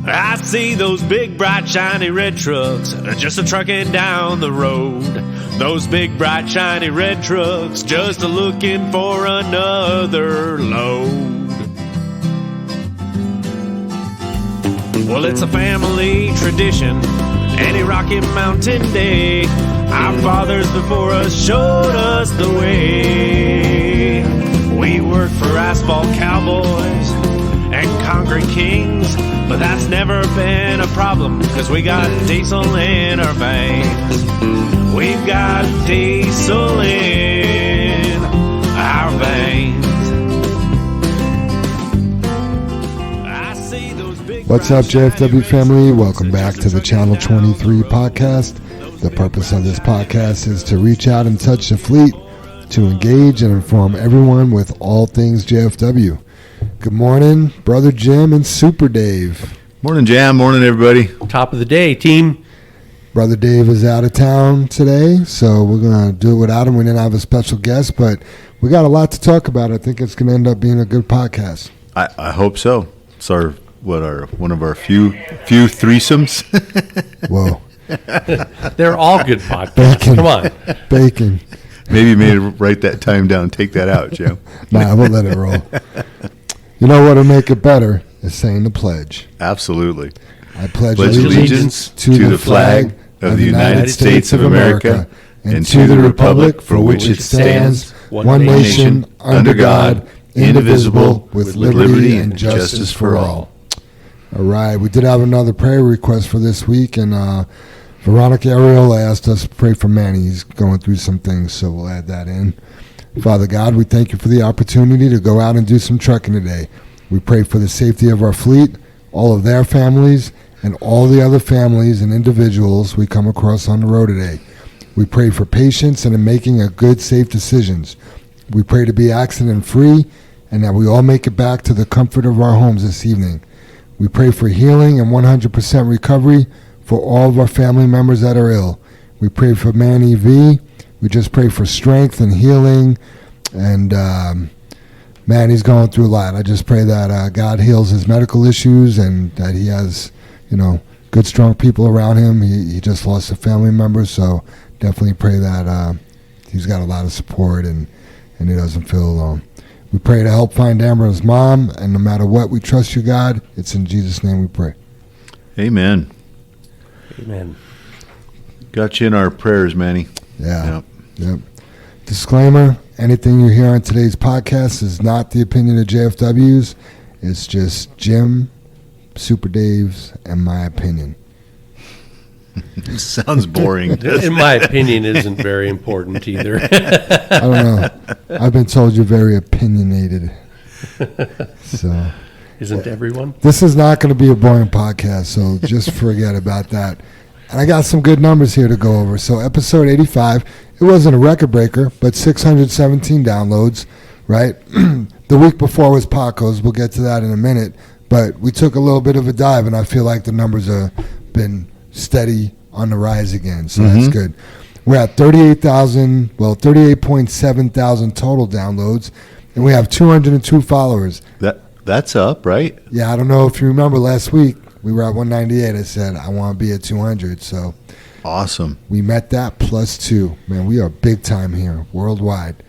I see those big, bright, shiny red trucks just a-trucking down the road. Those big, bright, shiny red trucks just a-looking for another load. Well, it's a family tradition, any Rocky Mountain day. Our fathers before us showed us the way. We work for asphalt cowboys and concrete kings, but that's never been a problem, cause we got diesel in our veins. We've got diesel in our veins. I see those big. What's up, JFW family? Welcome back to the Channel 23 podcast. The purpose of this podcast is to reach out and touch the fleet, to engage and inform everyone with all things JFW. Good morning, Brother Jim and Super Dave. Morning, Jam. Morning, everybody. Top of the day, team. Brother Dave is out of town today, so we're going to do it without him. We didn't have a special guest, but we got a lot to talk about. I think it's going to end up being a good podcast. I hope so. It's one of our few threesomes. Whoa. They're all good podcasts. Bacon. Come on. Bacon. Maybe you may write that time down. Take that out, Jam. Nah, we'll let it roll. You know what'll make it better is saying the pledge. Absolutely. I pledge allegiance to the flag of the United States of America and to the republic for which it stands, one nation, under God, indivisible, with liberty and justice for all. All right. We did have another prayer request for this week, and Veronica Ariola asked us to pray for Manny. He's going through some things, so we'll add that in. Father God, we thank you for the opportunity to go out and do some trucking today. We pray for the safety of our fleet, all of their families, and all the other families and individuals we come across on the road today. We pray for patience and in making a good, safe decisions. We pray to be accident-free and that we all make it back to the comfort of our homes this evening. We pray for healing and 100% recovery for all of our family members that are ill. We pray for Manny V. We just pray for strength and healing. And, man, he's going through a lot. I just pray that God heals his medical issues and that he has, good, strong people around him. He just lost a family member, so definitely pray that he's got a lot of support and he doesn't feel alone. We pray to help find Ambyr's mom, and no matter what, we trust you, God. It's in Jesus' name we pray. Amen. Amen. Got you in our prayers, Manny. Yeah. Yep. Disclaimer, anything you hear on today's podcast is not the opinion of JFW's. It's just Jim, Super Dave's, and my opinion. Sounds boring. In my opinion, isn't very important either. I don't know. I've been told you're very opinionated. So, Isn't everyone? this is not going to be a boring podcast, so just forget about that. And I got some good numbers here to go over. So episode 85, it wasn't a record breaker, but 617 downloads, right? The week before was Paco's. We'll get to that in a minute. But we took a little bit of a dive, and I feel like the numbers have been steady on the rise again. So that's good. We're at 38.7 thousand total downloads, and we have 202 followers. That's up, right? Yeah, I don't know if you remember last week, we were at 198. I said, I want to be at 200. So Awesome. we met that plus 2. Man, we are big time here, worldwide.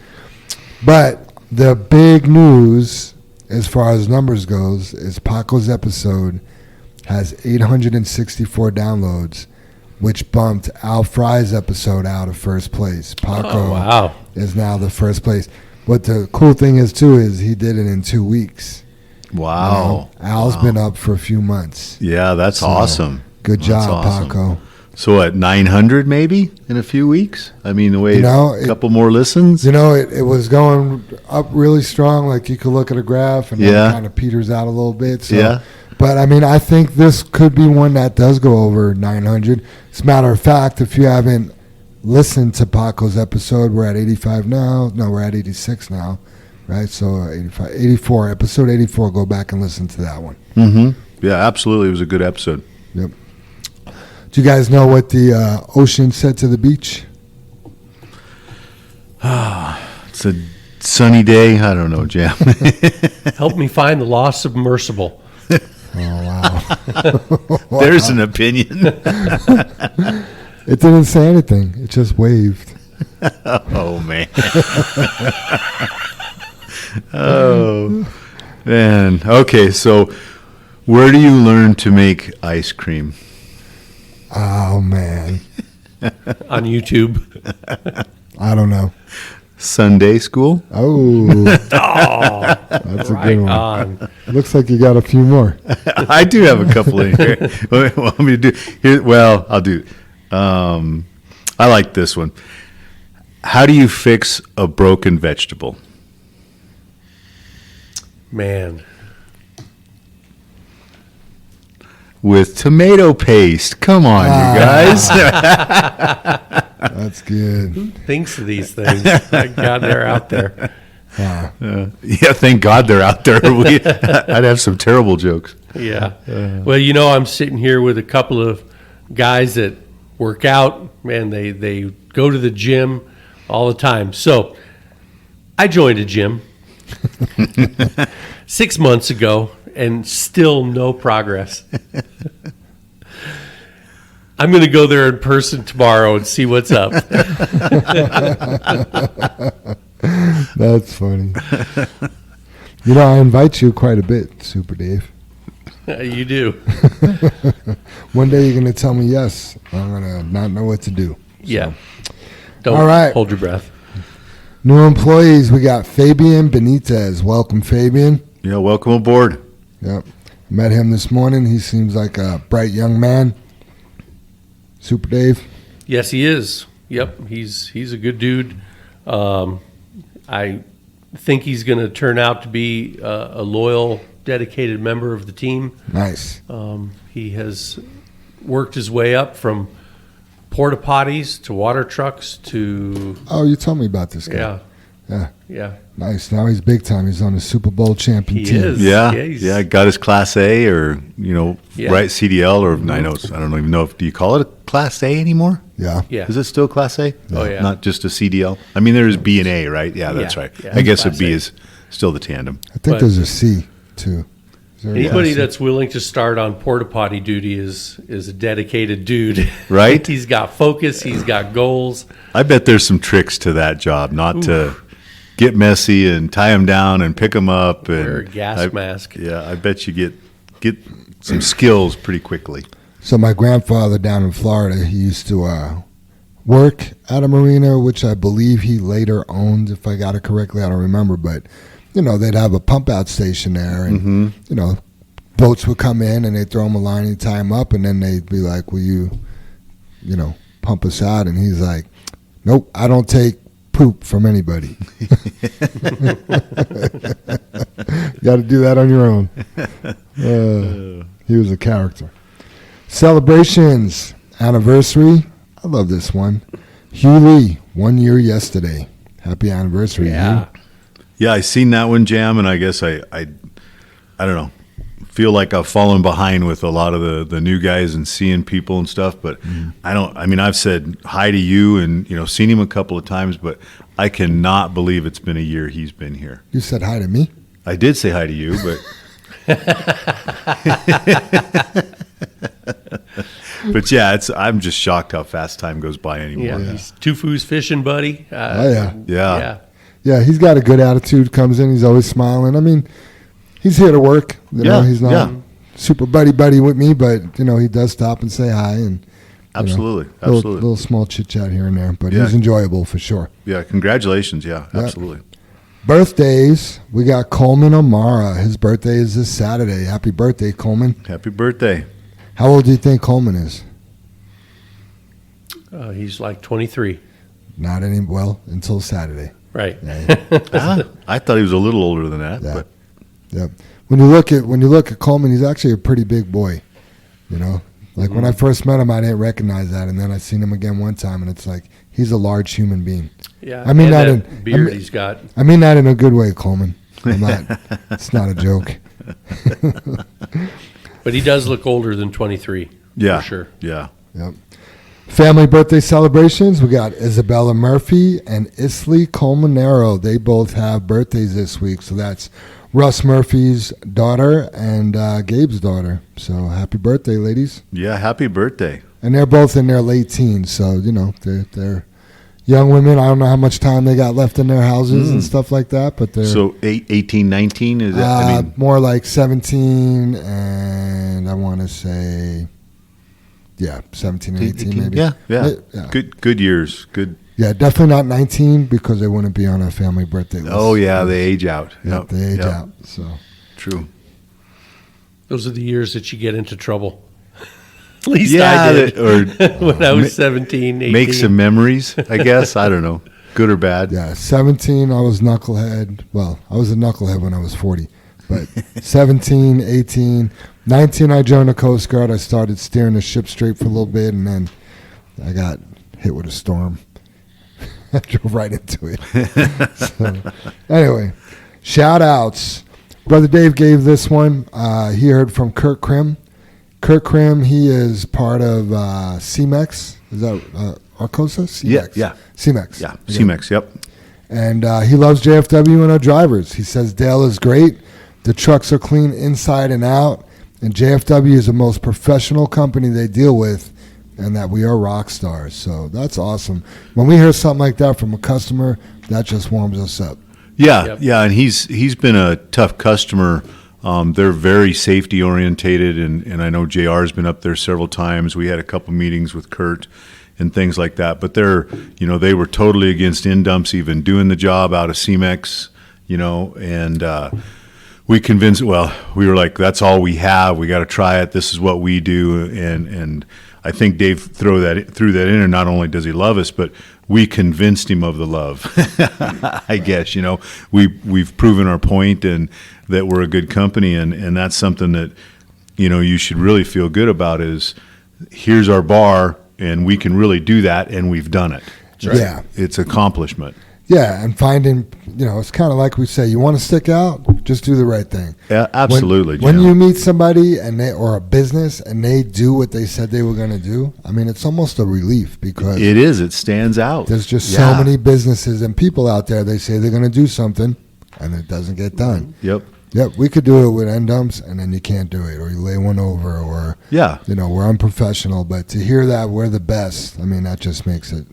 But the big news, as far as numbers goes, is Paco's episode has 864 downloads, which bumped Al Fry's episode out of first place. Paco is now the first place. What the cool thing is, too, is he did it in 2 weeks. Wow. Al's been up for a few months. Yeah, that's awesome. Good job, awesome. Paco. So at 900 maybe in a few weeks? I mean, a couple more listens? It was going up really strong. Like you could look at a graph and it kind of peters out a little bit. So. Yeah. But, I mean, I think this could be one that does go over 900. As a matter of fact, if you haven't listened to Paco's episode, we're at 85 now. No, we're at 86 now, right? So 84, episode 84, go back and listen to that one. Mm-hmm. Yeah, absolutely. It was a good episode. Yep. Do you guys know what the ocean said to the beach? It's a sunny day. I don't know, Jam. Help me find the lost submersible. Oh, wow. There's an opinion. It didn't say anything. It just waved. Oh, man. Oh, man. Okay, so where do you learn to make ice cream? Oh, man. On YouTube. I don't know. Sunday school? Oh, Oh, that's a right good one. on. Looks like you got a few more. I do have a couple in here. What do you want me to do? Here, well, I'll do. I like this one. How do you fix a broken vegetable? Man. With tomato paste. Come on, you guys. That's good. Thinks of these things. Thank God they're out there. Wow. Yeah, thank God they're out there. I'd have some terrible jokes. Yeah. Well, I'm sitting here with a couple of guys that work out, and they go to the gym all the time. So I joined a gym 6 months ago, and still no progress. I'm going to go there in person tomorrow and see what's up. That's funny. I invite you quite a bit, Super Dave. You do. One day you're going to tell me yes. I'm going to not know what to do. Yeah. Don't All right. hold your breath. New employees, we got Fabian Benitez. Welcome, Fabian. Yeah, welcome aboard. Yep. Met him this morning. He seems like a bright young man. Super Dave. Yes, he is. Yep, he's a good dude. I think he's going to turn out to be a loyal, dedicated member of the team. Nice. He has worked his way up from porta potties to water trucks to Oh, you told me about this guy. yeah. Nice. Now he's big time. He's on the Super Bowl champion He team. is. Yeah, got his Class A or, Yeah. right, CDL or, I don't even know do you call it a Class A anymore? Yeah. Yeah. Is it still Class A? Oh, yeah. Not just a CDL? I mean, there's B and A, right? Yeah, that's Yeah, right. yeah, I guess a Class B A. is still the tandem. I think But- there's a C, too. Is there a Anybody C? that's willing to start on porta potty duty is a dedicated dude. Right? He's got focus. He's got goals. I bet there's some tricks to that job, not to get messy and tie them down and pick them up. And Wear a gas mask. Yeah, I bet you get some skills pretty quickly. So my grandfather down in Florida, he used to work at a marina, which I believe he later owned, if I got it correctly. I don't remember. But, they'd have a pump out station there. And, boats would come in and they'd throw him a line and tie him up. And then they'd be like, will you, pump us out? And he's like, nope, I don't take poop from anybody. You got to do that on your own. He was a character. Celebrations, anniversary. I love this one. Hugh Lee, 1 year yesterday. Happy anniversary, Yeah. Hugh. Yeah, I seen that one, Jam, and I guess I don't know, feel like I've fallen behind with a lot of the new guys and seeing people and stuff. But I've said hi to you and seen him a couple of times, but I cannot believe it's been a year he's been here. You said hi to me? I did say hi to you, but but yeah, I'm just shocked how fast time goes by anymore. Yeah. He's Tufu's fishing buddy. Oh, yeah. Yeah. Yeah, he's got a good attitude, comes in, he's always smiling. I mean, he's here to work. He's not super buddy with me, but, he does stop and say hi. And Absolutely. Little small chit-chat here and there, but he's enjoyable for sure. Yeah, congratulations. Yeah, absolutely. Birthdays, we got Coleman O'Mara. His birthday is this Saturday. Happy birthday, Coleman. Happy birthday. How old do you think Coleman is? He's like 23. Not any, until Saturday. Right. I thought he was a little older than that. Yeah. But Yeah. When you look at Coleman, he's actually a pretty big boy. Like when I first met him, I didn't recognize that, and then I seen him again one time, and it's like he's a large human being. Yeah. I mean and that that beard he's got. I mean that in a good way, Coleman. I'm not. It's not a joke. But he does look older than 23. yeah, For sure. Yeah. Yep. Family birthday celebrations. We got Isabella Murphy and Isley Colmenero. They both have birthdays this week, so that's Russ Murphy's daughter and Gabe's daughter. So happy birthday, ladies. Yeah, happy birthday. And they're both in their late teens, so, they're young women. I don't know how much time they got left in their houses and stuff like that, but they're... So 18, 19, is that? More like 17, and I want to say, 17 and 18 maybe. Yeah. Good years. Good. Yeah, definitely not 19 because they wouldn't be on a family birthday list. Oh, yeah, they age out. Yep, they age out, so... True. Those are the years that you get into trouble. At least I did. When I was 17, 18. Make some memories, I guess. I don't know. Good or bad. Yeah, 17, I was knucklehead. Well, I was a knucklehead when I was 40. But 17, 18, 19, I joined the Coast Guard. I started steering the ship straight for a little bit, and then I got hit with a storm. I drove right into it. So, anyway, shout-outs. Brother Dave gave this one. He heard from Kurt Krim. Kurt Krim, he is part of CMEX. Is that Arcosa? CMEX. Yeah. CMEX. Yeah, CMEX, yep. And he loves JFW and our drivers. He says Dale is great. The trucks are clean inside and out. And JFW is the most professional company they deal with, and that we are rock stars. So that's awesome. When we hear something like that from a customer, that just warms us up. Yeah, and he's been a tough customer. They're very safety orientated, and I know JR's been up there several times. We had a couple meetings with Kurt and things like that. But they were totally against in-dumps even doing the job out of CMEX, and we convinced, we were like, that's all we have. We got to try it. This is what we do. And I think Dave threw that in, and not only does he love us, but we convinced him of the love. I guess, we've proven our point and that we're a good company. And that's something that, you should really feel good about is here's our bar and we can really do that. And we've done it. Right? Yeah. It's accomplishment. Yeah, and finding, it's kind of like we say, you want to stick out, just do the right thing. Yeah, absolutely. When you meet somebody or a business and they do what they said they were going to do, I mean, it's almost a relief because it stands out. There's just so many businesses and people out there, they say they're going to do something and it doesn't get done. Yep, we could do it with end dumps and then you can't do it, or you lay one over, or, we're unprofessional. But to hear that we're the best, I mean, that just makes it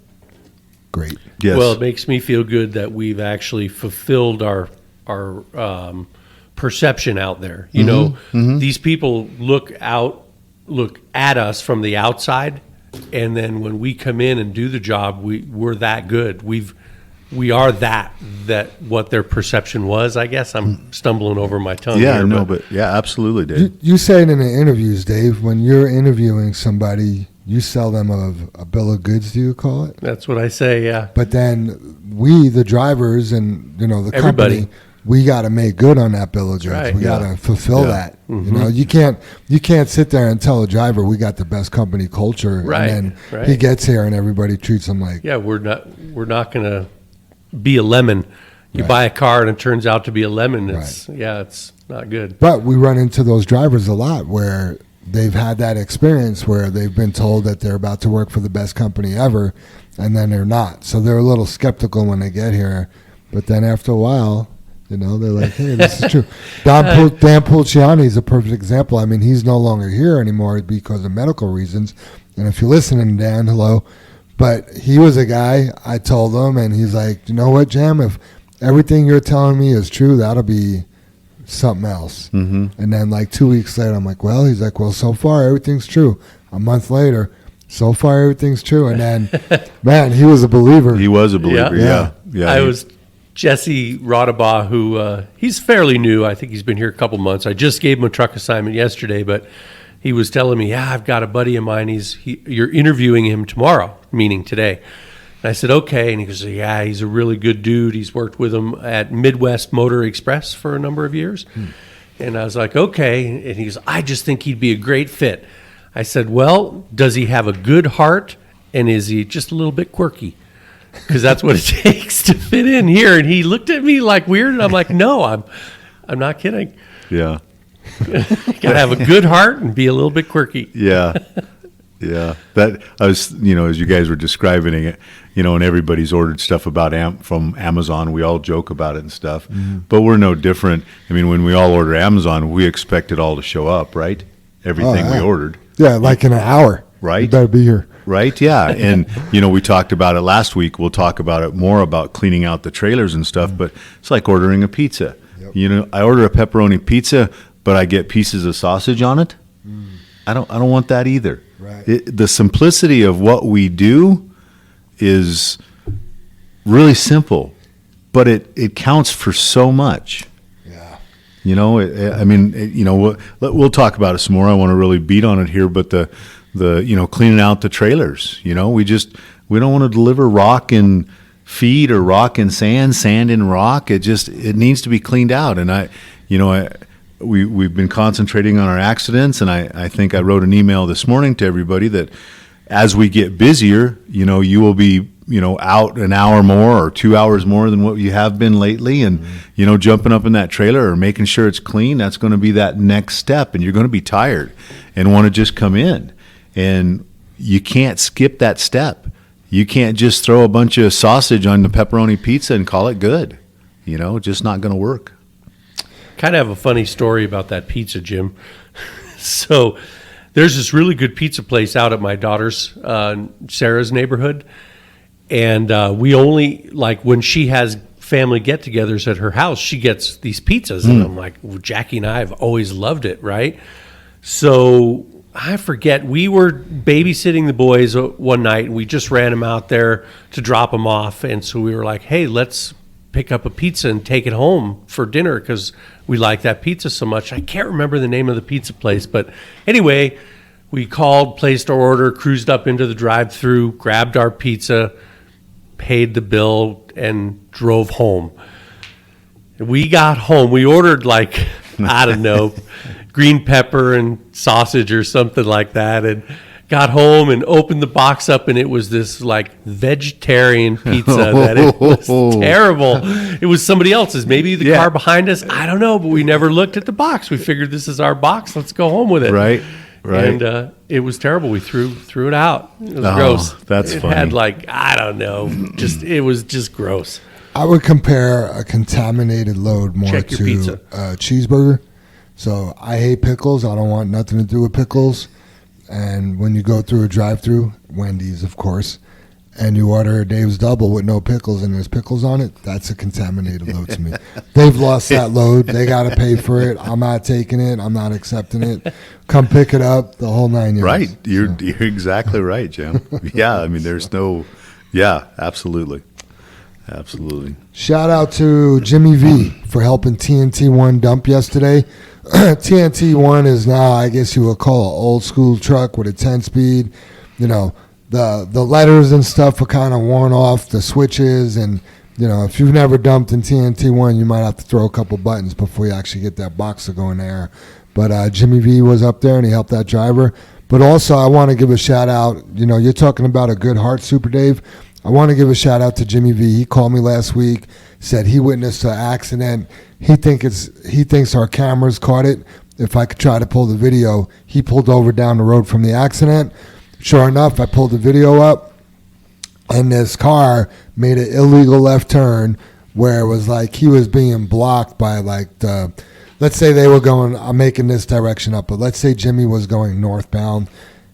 great. Yes. Well, it makes me feel good that we've actually fulfilled our perception out there. These people look at us from the outside, and then when we come in and do the job, we're that good. We are that what their perception was. I guess I'm stumbling over my tongue. But absolutely, Dave. You say it in the interviews, Dave. When you're interviewing somebody, you sell them a bill of goods, do you call it? That's what I say, yeah. But then we, the drivers and, the Everybody. company, we got to make good on that bill of goods. Right. We got to fulfill that. Mm-hmm. You can't sit there and tell a driver we got the best company culture. Right. And then he gets here and everybody treats him like. Yeah, we're not going to be a lemon. You buy a car and it turns out to be a lemon. It's not good. But we run into those drivers a lot where they've had that experience where they've been told that they're about to work for the best company ever, and then they're not. So they're a little skeptical when they get here. But then after a while, they're like, hey, this is true. Dan Pulciani is a perfect example. I mean, he's no longer here anymore because of medical reasons. And if you're listening, Dan, hello. But he was a guy, I told him, and he's like, you know what, Jam, if everything you're telling me is true, that'll be something else. And then 2 weeks later, I'm like, he's like, so far everything's true. A month later, so far everything's true. And then, man, he was a believer. He was a believer. Yeah. I was Jesse Rodabaugh, who he's fairly new. I think he's been here a couple months. I just gave him a truck assignment yesterday, but he was telling me, I've got a buddy of mine. You're interviewing him tomorrow, meaning today. And I said, okay. And he goes, yeah, he's a really good dude. He's worked with him at Midwest Motor Express for a number of years. And I was like, okay. And he goes, I just think he'd be a great fit. I said, well, does he have a good heart? And is he just a little bit quirky? Because that's what it takes to fit in here. And he looked at me like weird. And I'm like, no, I'm not kidding. Yeah. You got to have a good heart and be a little bit quirky. Yeah. Yeah, that I was, as you guys were describing it, and everybody's ordered stuff about from Amazon. We all joke about it and stuff, but we're no different. I mean, when we all order Amazon, we expect it all to show up, right? Everything we ordered. Yeah, like in an hour. Right. You better be here. Right, yeah. And, we talked about it last week. We'll talk about it more about cleaning out the trailers and stuff, but it's like ordering a pizza. Yep. I order a pepperoni pizza, but I get pieces of sausage on it. I don't want that either. Right. The simplicity of what we do is really simple, but it counts for so much. Yeah. We'll talk about it some more. I want to really beat on it here, but the cleaning out the trailers, we don't want to deliver rock and feed or rock and sand and rock. It needs to be cleaned out. And we've been concentrating on our accidents, and I think I wrote an email this morning to everybody that as we get busier, you will be, out an hour more or 2 hours more than what you have been lately. And, jumping up in that trailer or making sure it's clean, that's going to be that next step. And you're going to be tired and want to just come in. And you can't skip that step. You can't just throw a bunch of sausage on the pepperoni pizza and call it good. Just not going to work. Kind of have a funny story about that pizza, Jim. So there's this really good pizza place out at my daughter's, Sarah's neighborhood. And we only, when she has family get-togethers at her house, she gets these pizzas. And I'm like, well, Jackie and I have always loved it, right? So I forget, we were babysitting the boys one night, and we just ran them out there to drop them off. And so we were like, hey, let's pick up a pizza and take it home for dinner because we like that pizza so much. I can't remember the name of the pizza place, but anyway, we called, placed our order, cruised up into the drive-thru, grabbed our pizza, paid the bill, and drove home. We got home. We ordered I don't know, green pepper and sausage or something like that, and got home and opened the box up, and it was this vegetarian pizza that it was terrible. It was somebody else's, maybe the car behind us, I don't know, but we never looked at the box. We figured this is our box, let's go home with it. Right. And it was terrible. We threw it out. It was gross. That's funny. It had I don't know, it was just gross. I would compare a contaminated load more Check your to pizza. A cheeseburger. So I hate pickles. I don't want nothing to do with pickles. And when you go through a drive-thru, Wendy's, of course, and you order a Dave's Double with no pickles and there's pickles on it, that's a contaminated load to me. They've lost that load. They got to pay for it. I'm not taking it. I'm not accepting it. Come pick it up, the whole 9 years. Right. You're exactly right, Jim. Yeah, I mean, absolutely. Absolutely. Shout out to Jimmy V for helping TNT1 dump yesterday. TNT1 is now, I guess you would call an old school truck with a 10-speed. The letters and stuff are kind of worn off, the switches, and if you've never dumped in TNT1, you might have to throw a couple buttons before you actually get that box to go in there. But Jimmy V was up there and he helped that driver. But also, I want to give a shout out. You're talking about a good heart, Super Dave. I want to give a shout out to Jimmy V. He called me last week, said he witnessed an accident. He thinks our cameras caught it. If I could try to pull the video, he pulled over down the road from the accident. Sure enough, I pulled the video up, and this car made an illegal left turn where it was he was being blocked by let's say they were going, I'm making this direction up, but let's say Jimmy was going northbound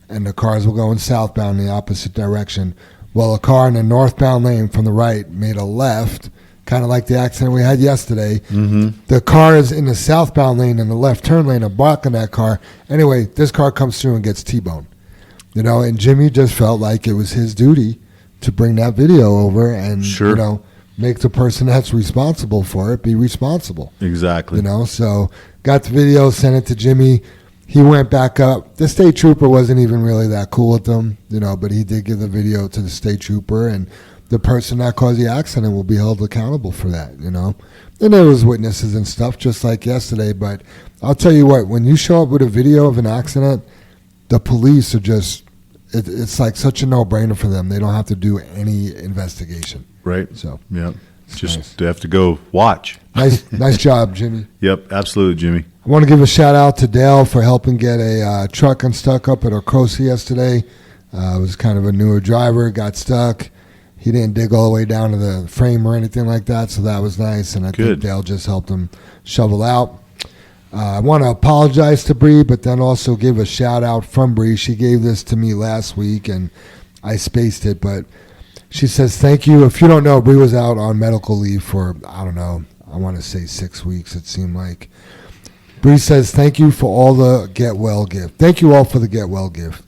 and the cars were going southbound in the opposite direction. Well, a car in the northbound lane from the right made a left, kind of like the accident we had yesterday. Mm-hmm. The cars in the southbound lane and the left turn lane are blocking that car. Anyway, this car comes through and gets T-boned. And Jimmy just felt like it was his duty to bring that video over and, make the person that's responsible for it be responsible. Exactly. So got the video, sent it to Jimmy. He went back up. The state trooper wasn't even really that cool with them, but he did give the video to the state trooper, and the person that caused the accident will be held accountable for that, And there was witnesses and stuff just like yesterday, but I'll tell you what, when you show up with a video of an accident, the police are just, it's such a no-brainer for them. They don't have to do any investigation. Right. So, yeah. Just have to go watch. Nice job, Jimmy. Yep, absolutely, Jimmy. I want to give a shout out to Dale for helping get a truck unstuck up at Arcosa yesterday. It was kind of a newer driver, got stuck. He didn't dig all the way down to the frame or anything like that, so that was nice. And I think Dale just helped him shovel out. I want to apologize to Bree, but then also give a shout out from Bree. She gave this to me last week, and I spaced it, but she says, thank you. If you don't know, Bree was out on medical leave for, I don't know, I want to say 6 weeks, it seemed like. Bree says, thank you for all the get well gift. Thank you all for the get well gift.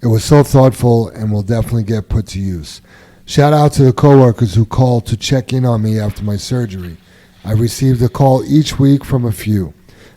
It was so thoughtful and will definitely get put to use. Shout out to the coworkers who called to check in on me after my surgery. I received a call each week from a few.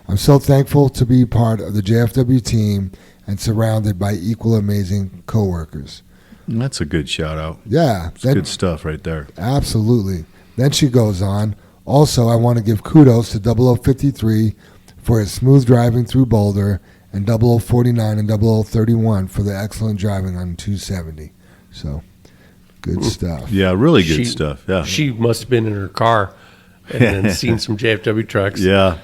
I'm so thankful to be part of the JFW team and surrounded by equal amazing coworkers. That's a good shout out. Yeah. That's good stuff right there. Absolutely. Then she goes on. Also, I want to give kudos to 0053 for his smooth driving through Boulder and 0049 and 0031 for the excellent driving on 270. So, good stuff. Yeah, really good stuff. Yeah. She must have been in her car and then seen some JFW trucks. Yeah.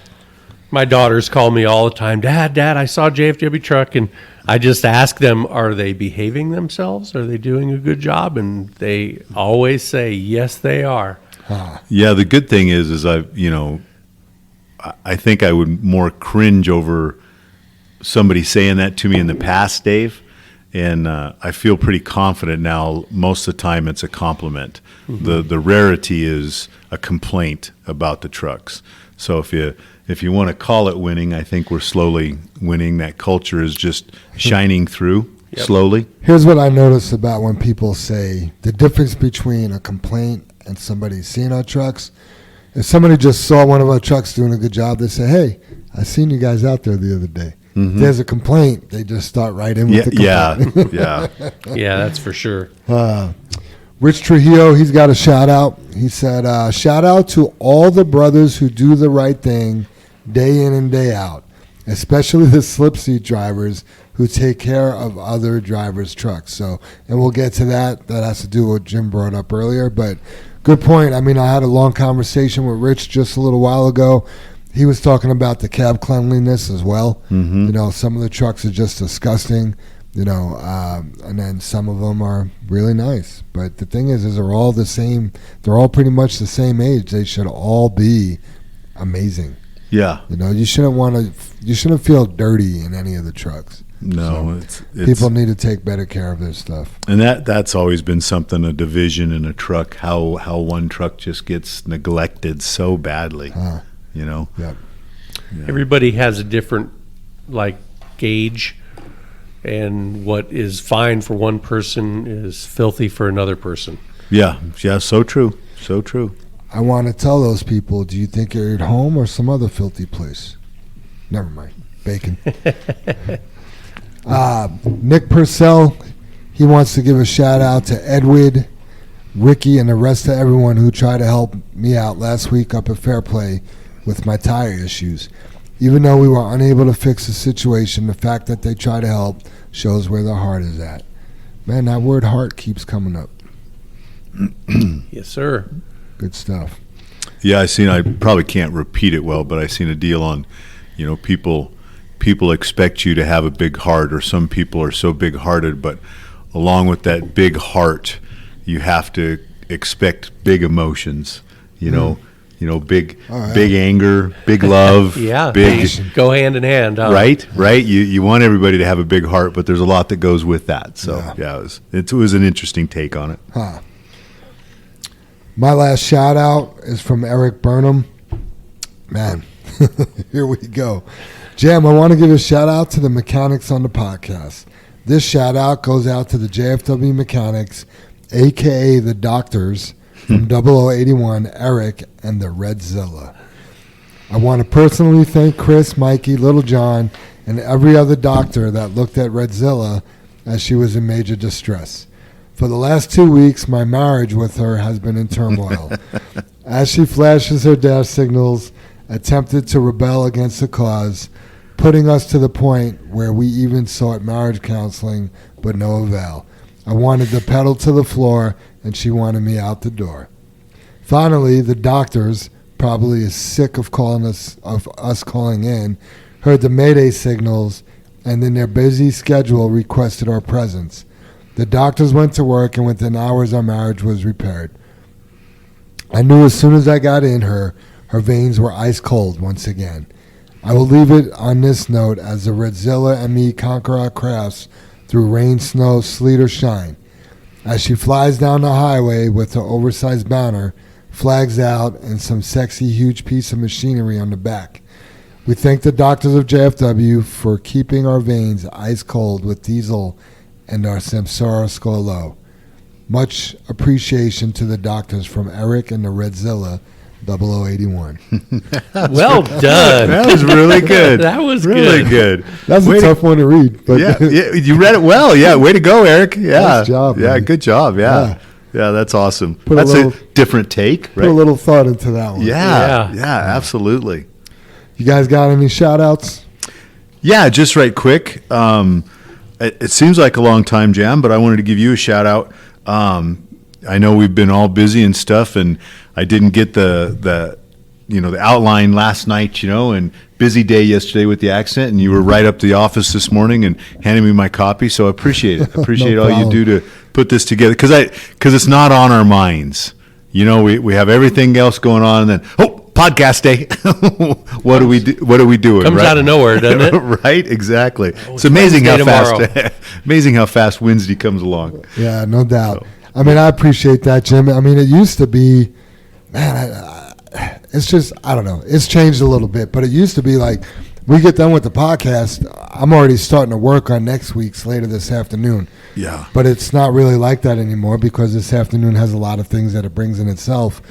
My daughters call me all the time, Dad, I saw a JFW truck, and I just ask them, are they behaving themselves? Are they doing a good job? And they always say, yes, they are. Yeah, the good thing is I think I would more cringe over somebody saying that to me in the past, Dave, and I feel pretty confident now. Most of the time, it's a compliment. Mm-hmm. The rarity is a complaint about the trucks. So if you want to call it winning, I think we're slowly winning. That culture is just shining through slowly. Here's what I notice about when people say the difference between a complaint and somebody seeing our trucks. If somebody just saw one of our trucks doing a good job, they say, hey, I seen you guys out there the other day. Mm-hmm. If there's a complaint, they just start right in with the complaint. Yeah, that's for sure. Rich Trujillo, he's got a shout out. He said, shout out to all the brothers who do the right thing day in and day out, especially the slip seat drivers who take care of other drivers' trucks. So, and we'll get to that. That has to do with what Jim brought up earlier. But good point. I mean, I had a long conversation with Rich just a little while ago. He was talking about the cab cleanliness as well. Mm-hmm. You know, some of the trucks are just disgusting. You know, and then some of them are really nice. But the thing is they're all the same. They're all pretty much the same age. They should all be amazing. Yeah. You know, you shouldn't feel dirty in any of the trucks. No, so people need to take better care of their stuff. And that's always been something, a division in a truck, how one truck just gets neglected so badly. You know? Yeah. Everybody has a different gauge. And what is fine for one person is filthy for another person. Yeah, so true. So true. I want to tell those people, do you think you're at home or some other filthy place? Never mind. Bacon. Nick Purcell, he wants to give a shout out to Edward, Ricky, and the rest of everyone who tried to help me out last week up at Fairplay with my tire issues. Even though we were unable to fix the situation, the fact that they try to help shows where their heart is at. Man, that word heart keeps coming up. Yes, sir. Good stuff. Yeah, I probably can't repeat it well, but I seen a deal on, people expect you to have a big heart, or some people are so big-hearted, but along with that big heart, you have to expect big emotions, big anger, big love. Yeah, big go hand in hand. Huh? Right. You want everybody to have a big heart, but there's a lot that goes with that. So it was an interesting take on it. My last shout out is from Eric Burnham. Man, here we go. Jam, I want to give a shout out to the mechanics on the podcast. This shout out goes out to the JFW mechanics, aka the doctors, from 0081, Eric, and the Redzilla. I want to personally thank Chris, Mikey, Little John, and every other doctor that looked at Redzilla as she was in major distress. For the last 2 weeks, my marriage with her has been in turmoil. As she flashes her dash signals, attempted to rebel against the cause, putting us to the point where we even sought marriage counseling, but no avail. I wanted the pedal to the floor, and she wanted me out the door. Finally, the doctors, probably as sick of us calling in, heard the Mayday signals, and in their busy schedule requested our presence. The doctors went to work, and within hours our marriage was repaired. I knew as soon as I got in her veins were ice cold once again. I will leave it on this note as the Redzilla and me conquer our crafts through rain, snow, sleet, or shine. As she flies down the highway with her oversized banner, flags out, and some sexy huge piece of machinery on the back. We thank the doctors of JFW for keeping our veins ice cold with diesel and our samsara score low. Much appreciation to the doctors from Eric and the Redzilla 0081. Well done. That was really good. That was really good. That's a tough one to read. But Yeah, you read it well. Yeah, way to go, Eric. Yeah, Nice job, Yeah, man. good job. Yeah, that's awesome. Put a That's little- a different take, put a right? little thought into that one. Yeah, Yeah. absolutely. You guys got any shout-outs? Yeah, just right quick. It seems like a long time, Jam, but I wanted to give you a shout out. I know we've been all busy and stuff, and I didn't get the outline last night, and busy day yesterday with the accent, and you were right up to the office this morning and handing me my copy, so I appreciate it. Appreciate No all you problem. do to put this together, because it's not on our minds. We have everything else going on, and then podcast day. What are we doing? Comes right? out of nowhere, doesn't it? Right, exactly. It's it's amazing how Wednesday fast amazing how fast Wednesday comes along. Yeah, no doubt. I mean, I appreciate that, Jim. I mean, it used to be, man, it's just, I don't know. It's changed a little bit, but it used to be like, we get done with the podcast, I'm already starting to work on next week's later this afternoon. Yeah. But it's not really like that anymore because this afternoon has a lot of things that it brings in itself.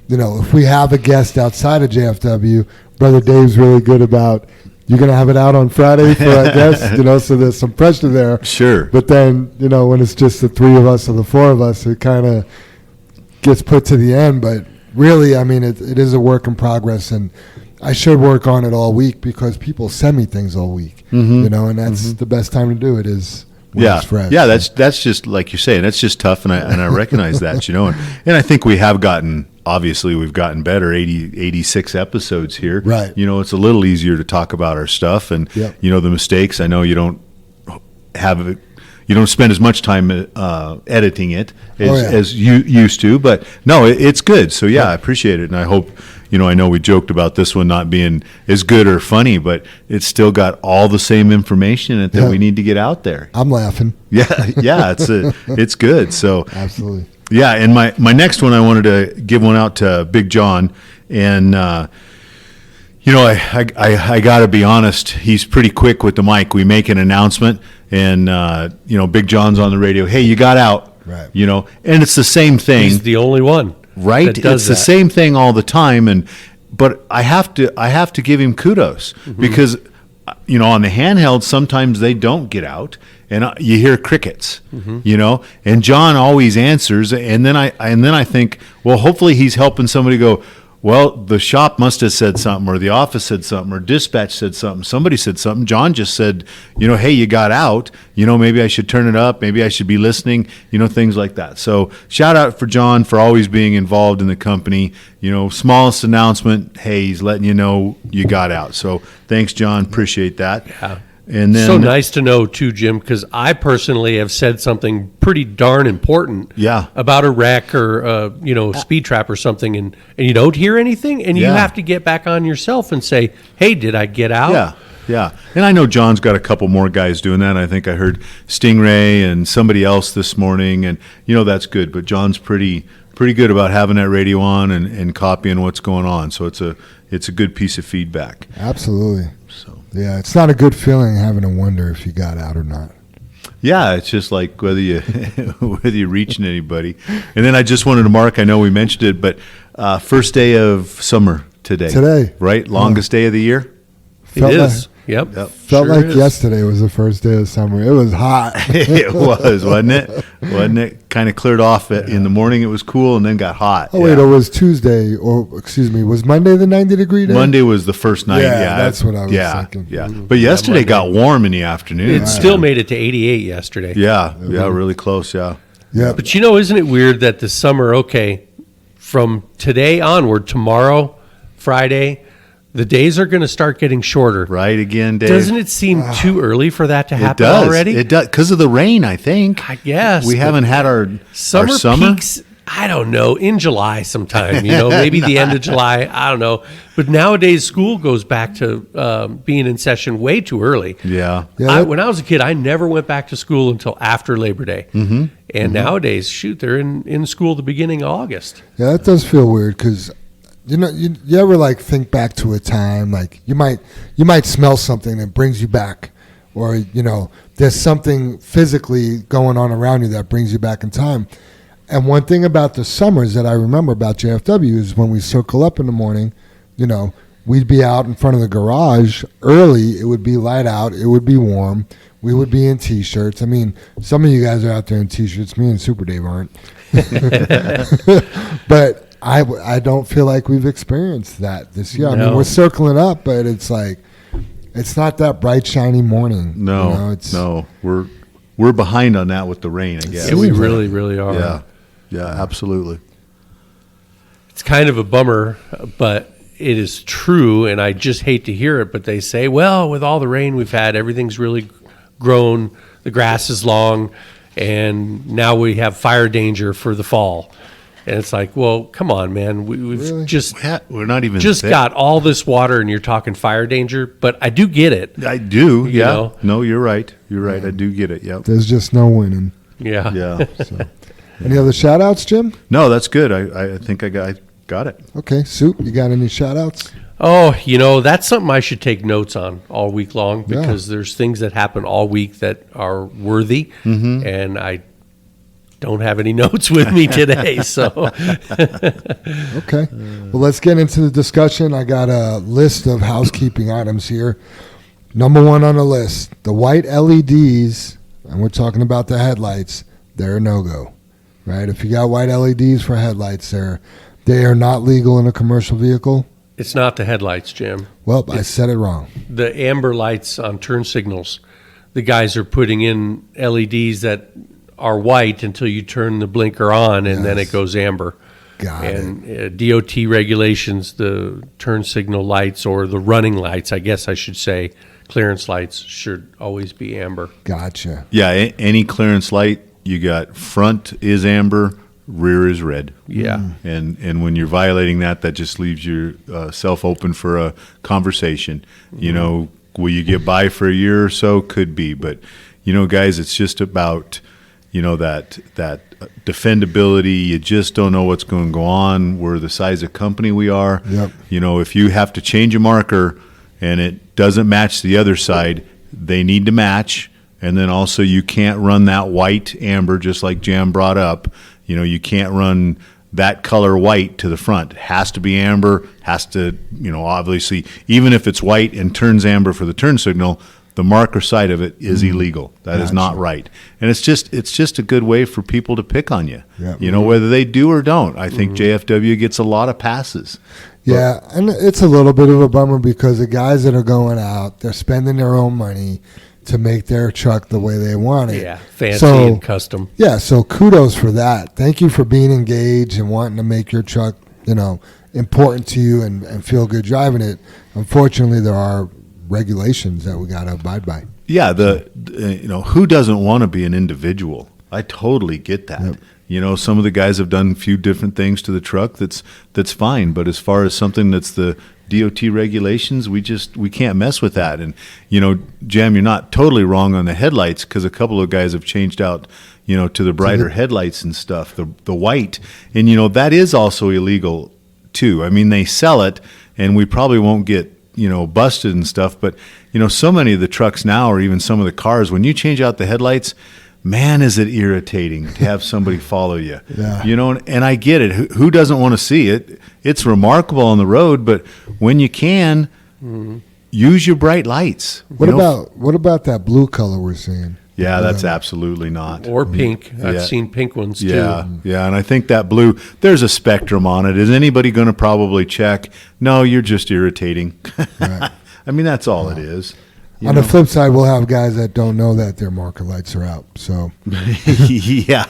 If we have a guest outside of JFW, Brother Dave's really good about, you're going to have it out on Friday for our guest, so there's some pressure there. Sure. But then, when it's just the three of us or the four of us, it kind of gets put to the end. But really, I mean, it is a work in progress, and I should work on it all week because people send me things all week, and that's the best time to do it is when it's fresh. Yeah, that's just like you're saying. That's just tough, and I recognize that, and I think we've gotten better. 86 episodes here. Right. It's a little easier to talk about our stuff, and Yep. the mistakes. I know you don't spend as much time editing it as you used to, but no, it's good. So I appreciate it, and I hope. I know we joked about this one not being as good or funny, but it's still got all the same information in it that we need to get out there. I'm laughing. Yeah, it's good. So Absolutely. yeah, and my next one, I wanted to give one out to Big John, and I got to be honest, he's pretty quick with the mic. We make an announcement, and Big John's on the radio. Hey, you got out, Right. and it's the same thing. He's the only one. Right, that does it's the that. same thing all the time, but I have to give him kudos because on the handheld sometimes they don't get out and you hear crickets, and John always answers, and then I think, well, hopefully he's helping somebody go, well, the shop must have said something, or the office said something, or dispatch said something, somebody said something. John just said, hey, you got out, maybe I should turn it up, maybe I should be listening, things like that. So shout out for John for always being involved in the company. Smallest announcement, hey, he's letting you know you got out. So thanks, John, appreciate that. Yeah. And then So nice to know too, Jim, because I personally have said something pretty darn important Yeah. about a wreck or speed trap or something, and you don't hear anything, and you Yeah. have to get back on yourself and say, hey, did I get out? Yeah. And I know John's got a couple more guys doing that. I think I heard Stingray and somebody else this morning, and that's good. But John's pretty good about having that radio on and copying what's going on. So it's a good piece of feedback. Absolutely. So Yeah, it's not a good feeling having to wonder if you got out or not. yeah, it's just like whether you're reaching anybody. And then I just wanted to mark, I know we mentioned it, but first day of summer today. Today. Right? Longest day of the year? Felt It like- is. Yep. Felt Sure like is. yesterday was the first day of summer. It was hot. It was, wasn't it? Wasn't it? Kind of cleared off in the morning. It was cool and then got hot. Oh, wait, it was Tuesday, was Monday the 90-degree day? Monday was the first night. Yeah, Yeah, that's what I was thinking. Yeah, but yesterday Monday. got warm in the afternoon. It still made it to 88 yesterday. Yeah, really close. Yeah, Yeah. But isn't it weird that the summer, from today onward, tomorrow, Friday, the days are going to start getting shorter. Right again, Dave. Doesn't it seem too early for that to happen it does. already? It does, because of the rain, I think. I guess. We haven't had our summer summer peaks, I don't know, in July sometime, maybe the end of July, I don't know. But nowadays, school goes back to being in session way too early. Yeah. When I was a kid, I never went back to school until after Labor Day. Mm-hmm. And nowadays, shoot, they're in school the beginning of August. Yeah, that does feel weird because, you ever like think back to a time, like you might smell something that brings you back, or, there's something physically going on around you that brings you back in time. And one thing about the summers that I remember about JFW is when we circle up in the morning, we'd be out in front of the garage early. It would be light out. It would be warm. We would be in T-shirts. I mean, some of you guys are out there in T-shirts. Me and Super Dave aren't. But I don't feel like we've experienced that this year. I mean, we're circling up, but it's like it's not that bright, shiny morning. No, no. We're behind on that with the rain, I guess. Yeah, we really, really are. Yeah, absolutely. It's kind of a bummer, but it is true, and I just hate to hear it, but they say, well, with all the rain we've had, everything's really grown, the grass is long, and now we have fire danger for the fall. And it's like, well, come on, man. We've Really? We're not even just got all this water, and you're talking fire danger, but I do get it. I do, You yeah. know? No, you're right. You're right. I do get it, yep. There's just no winning. Yeah. Yeah. So. Any other shout-outs, Jim? No, that's good. I think I got it. Okay, Soup, you got any shout-outs? Oh, that's something I should take notes on all week long because there's things that happen all week that are worthy, and I don't have any notes with me today. So, Okay. Well, let's get into the discussion. I got a list of housekeeping items here. Number one on the list, the white LEDs, and we're talking about the headlights, they're a no-go, right? If you got white LEDs for headlights, they are not legal in a commercial vehicle. it's not the headlights, Jim. Well, I said it wrong. The amber lights on turn signals. The guys are putting in LEDs that are white until you turn the blinker on, and then it goes amber. Got it. And DOT regulations, the turn signal lights or the running lights, I guess I should say, clearance lights should always be amber. Gotcha. Yeah, any clearance light, you got front is amber, rear is red. Yeah. And when you're violating that just leaves yourself open for a conversation. You know, will you get by for a year or so? Could be. But, guys, it's just about, that defendability. You just don't know what's going to go on. We're the size of company we are. Yep. If you have to change a marker and it doesn't match the other side, they need to match. And then also you can't run that white amber, just like Jam brought up. You can't run that color white to the front. It has to be amber, has to, obviously, even if it's white and turns amber for the turn signal, the marker side of it is illegal. That is not right. And it's just a good way for people to pick on you. Yep. Whether they do or don't. I think JFW gets a lot of passes. Yeah, and it's a little bit of a bummer because the guys that are going out, they're spending their own money to make their truck the way they want it. Yeah, fancy and custom. Yeah, so kudos for that. Thank you for being engaged and wanting to make your truck, important to you and feel good driving it. Unfortunately, there are regulations that we got to abide by. Yeah, who doesn't want to be an individual? I totally get that. Yep. Some of the guys have done a few different things to the truck that's fine, but as far as something that's the DOT regulations, we can't mess with that. And Jam, you're not totally wrong on the headlights because a couple of guys have changed out to the brighter headlights and stuff, the white, and that is also illegal too. I mean, they sell it, and we probably won't get busted and stuff, but so many of the trucks now, or even some of the cars, when you change out the headlights, man, is it irritating to have somebody follow you. Yeah. And I get it. Who doesn't want to see it? It's remarkable on the road, but when you can, use your bright lights. What about that blue color we're seeing? Yeah, that's absolutely not. Or pink. I've seen pink ones too. Yeah, and I think that blue, there's a spectrum on it. Is anybody going to probably check? No, you're just irritating. Right. I mean, that's all it is. On the flip side, we'll have guys that don't know that their marker lights are out. So yeah.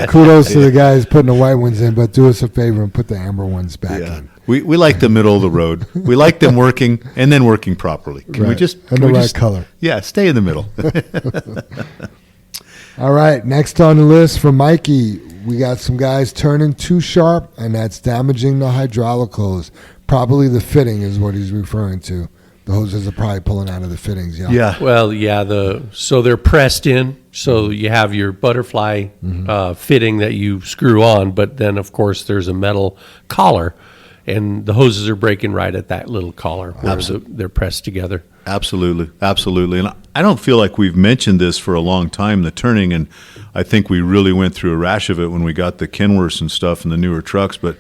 kudos to the guys putting the white ones in, but do us a favor and put the amber ones back in. We like the middle of the road. We like them working and then working properly. Can we Right. just And can the we right just- color. Yeah, stay in the middle. All right, next on the list from Mikey, we got some guys turning too sharp, and that's damaging the hydraulic hose. Probably the fitting is what he's referring to. The hoses are probably pulling out of the fittings. Yeah. Yeah. Well, yeah, so they're pressed in, so you have your butterfly fitting that you screw on, but then, of course, there's a metal collar, and the hoses are breaking right at that little collar where they're pressed together. Absolutely. And I don't feel like we've mentioned this for a long time, the turning, and I think we really went through a rash of it when we got the Kenworths and stuff and the newer trucks. But,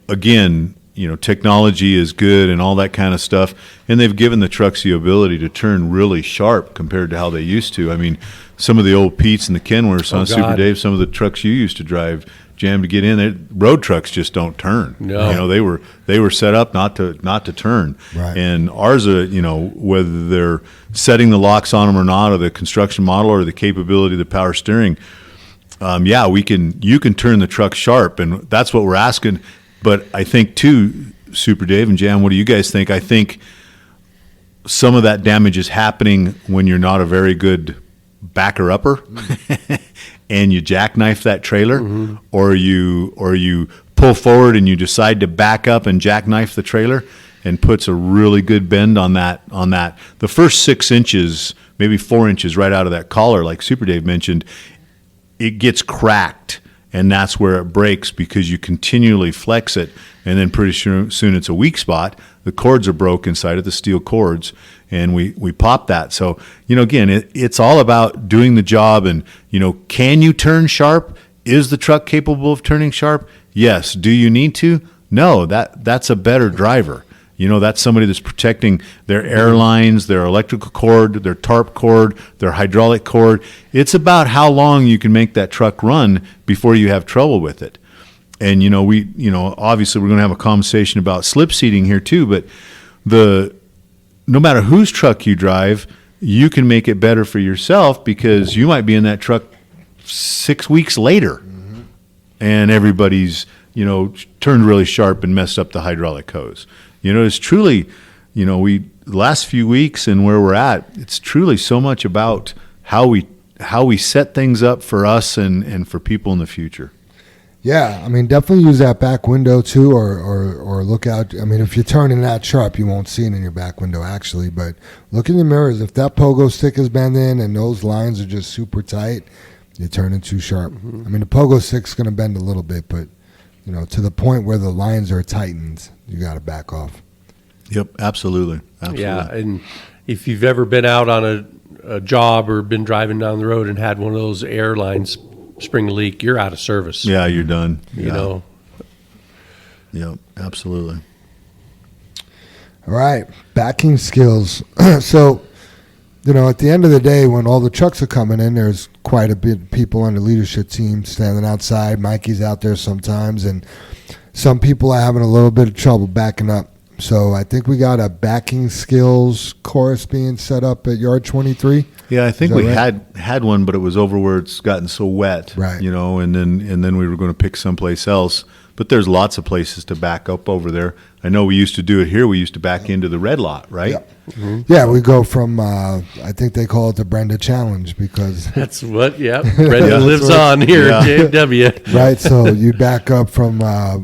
again, technology is good and all that kind of stuff, and they've given the trucks the ability to turn really sharp compared to how they used to. I mean, some of the old Pete's and the Kenworths on Super Dave, some of the trucks you used to drive, Jam, to get in, road trucks just don't turn. No. They were set up not to turn. Right. And ours are, whether they're setting the locks on them or not, or the construction model or the capability of the power steering, you can turn the truck sharp, and that's what we're asking. But I think too, Super Dave and Jam, what do you guys think? I think some of that damage is happening when you're not a very good backer upper and you jackknife that trailer, or you pull forward and you decide to back up and jackknife the trailer and puts a really good bend on that. The first 6 inches, maybe 4 inches right out of that collar, like Super Dave mentioned, it gets cracked, and that's where it breaks because you continually flex it, and then pretty soon it's a weak spot. The cords are broke inside of the steel cords, and we pop that. So, again, it's all about doing the job, and, can you turn sharp? Is the truck capable of turning sharp? Yes. Do you need to? No, that's a better driver. That's somebody that's protecting their airlines, their electrical cord, their tarp cord, their hydraulic cord. It's about how long you can make that truck run before you have trouble with it. And, obviously we're going to have a conversation about slip seating here too, but no matter whose truck you drive, you can make it better for yourself because you might be in that truck 6 weeks later and everybody's, turned really sharp and messed up the hydraulic hose. It's truly, the last few weeks and where we're at, it's truly so much about how we set things up for us and for people in the future. Yeah, definitely use that back window too, or look out. If you're turning that sharp, you won't see it in your back window actually, but look in the mirrors. If that pogo stick is bending and those lines are just super tight, you're turning too sharp. The pogo stick's going to bend a little bit, but to the point where the lines are tightened, you got to back off. Yep, absolutely. Yeah, and if you've ever been out on a job or been driving down the road and had one of those air lines spring leak, you're out of service. Yeah, you're done. Yep, absolutely. All right, backing skills. So, at the end of the day, when all the trucks are coming in, there's quite a bit of people on the leadership team standing outside. Mikey's out there sometimes, and some people are having a little bit of trouble backing up. So I think we got a backing skills course being set up at Yard 23. Yeah, I think we right? had one, but it was over where it's gotten so wet, right? And then we were going to pick someplace else. But there's lots of places to back up over there. I know we used to do it here. We used to back into the red lot, right? Yeah, yeah, we go from, I think they call it the Brenda Challenge because... That's what, Brenda lives on here at JFW. Right, so you back up from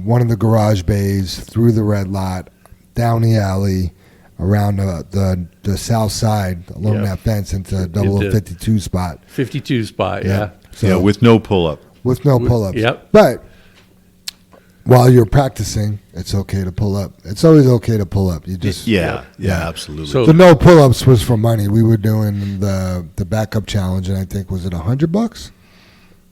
one of the garage bays, through the red lot, down the alley, around the south side, along that fence into a double 52 spot. 52 spot, yeah. So, with no pull-up. With no pull-ups. Yep. But... while you're practicing, it's okay to pull up. It's always okay to pull up. You just Absolutely. So the no pull-ups was for money. We were doing the backup challenge, and I think was it $100?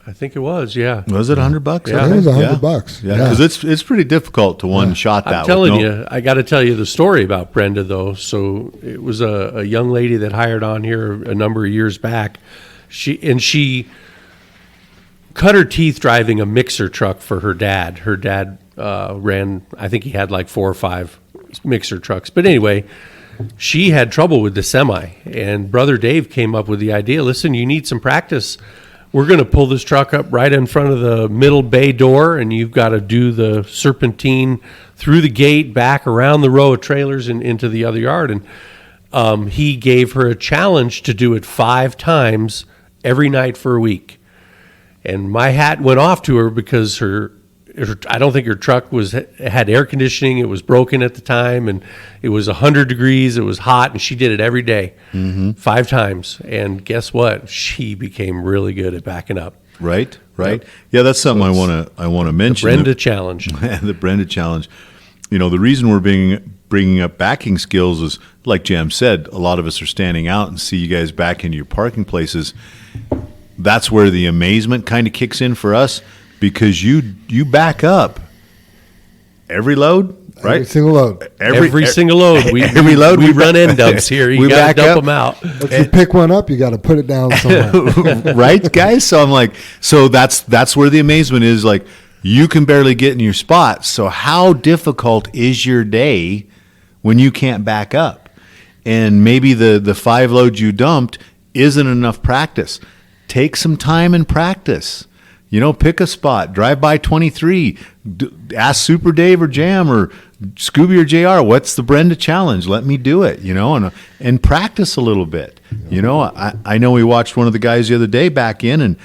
I think it was, yeah. Was it $100? Yeah. I think it was $100. Yeah, because it's pretty difficult to one shot that. I'm telling you, I got to tell you the story about Brenda though. So it was a young lady that hired on here a number of years back. She cut her teeth driving a mixer truck for her dad. Her dad ran, I think he had like 4 or 5 mixer trucks. But anyway, she had trouble with the semi, and Brother Dave came up with the idea, listen, you need some practice. We're going to pull this truck up right in front of the middle bay door, and you've got to do the serpentine through the gate, back around the row of trailers and into the other yard. And he gave her a challenge to do it 5 times every night for a week. And my hat went off to her because I don't think her truck had air conditioning. It was broken at the time, and it was 100 degrees. It was hot, and she did it every day, 5 times. And guess what? She became really good at backing up. Right. Yep. Yeah, that's something I want to mention. The Brenda challenge. The Brenda challenge. The reason we're bringing up backing skills is, like Jam said, a lot of us are standing out and see you guys back into your parking places. That's where the amazement kind of kicks in for us, because you back up every load, right? Every single load. Every single load. Every load. We run end dumps here. You got to dump them out. If you pick one up, you got to put it down somewhere. Right, guys? So I'm like, that's where the amazement is. Like, you can barely get in your spot. So how difficult is your day when you can't back up? And maybe the 5 loads you dumped isn't enough practice. Take some time and practice. Pick a spot, drive by 23, ask Super Dave or Jam or Scooby or JR, what's the Brenda challenge? Let me do it, and practice a little bit. I know we watched one of the guys the other day back in,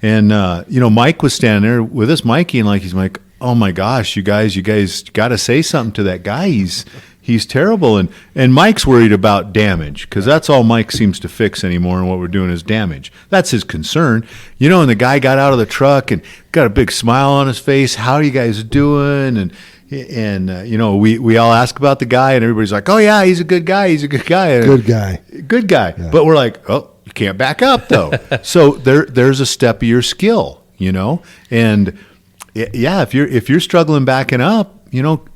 and Mike was standing there with us, Mikey, and he's like, oh my gosh, you guys got to say something to that guy. He's terrible. And Mike's worried about damage, because that's all Mike seems to fix anymore, and what we're doing is damage. That's his concern. And the guy got out of the truck and got a big smile on his face. How are you guys doing? And we all ask about the guy, and everybody's like, oh, yeah, he's a good guy. Good guy. Yeah. But we're like, oh, you can't back up, though. So there's a step of your skill, And, yeah, if you're struggling backing up,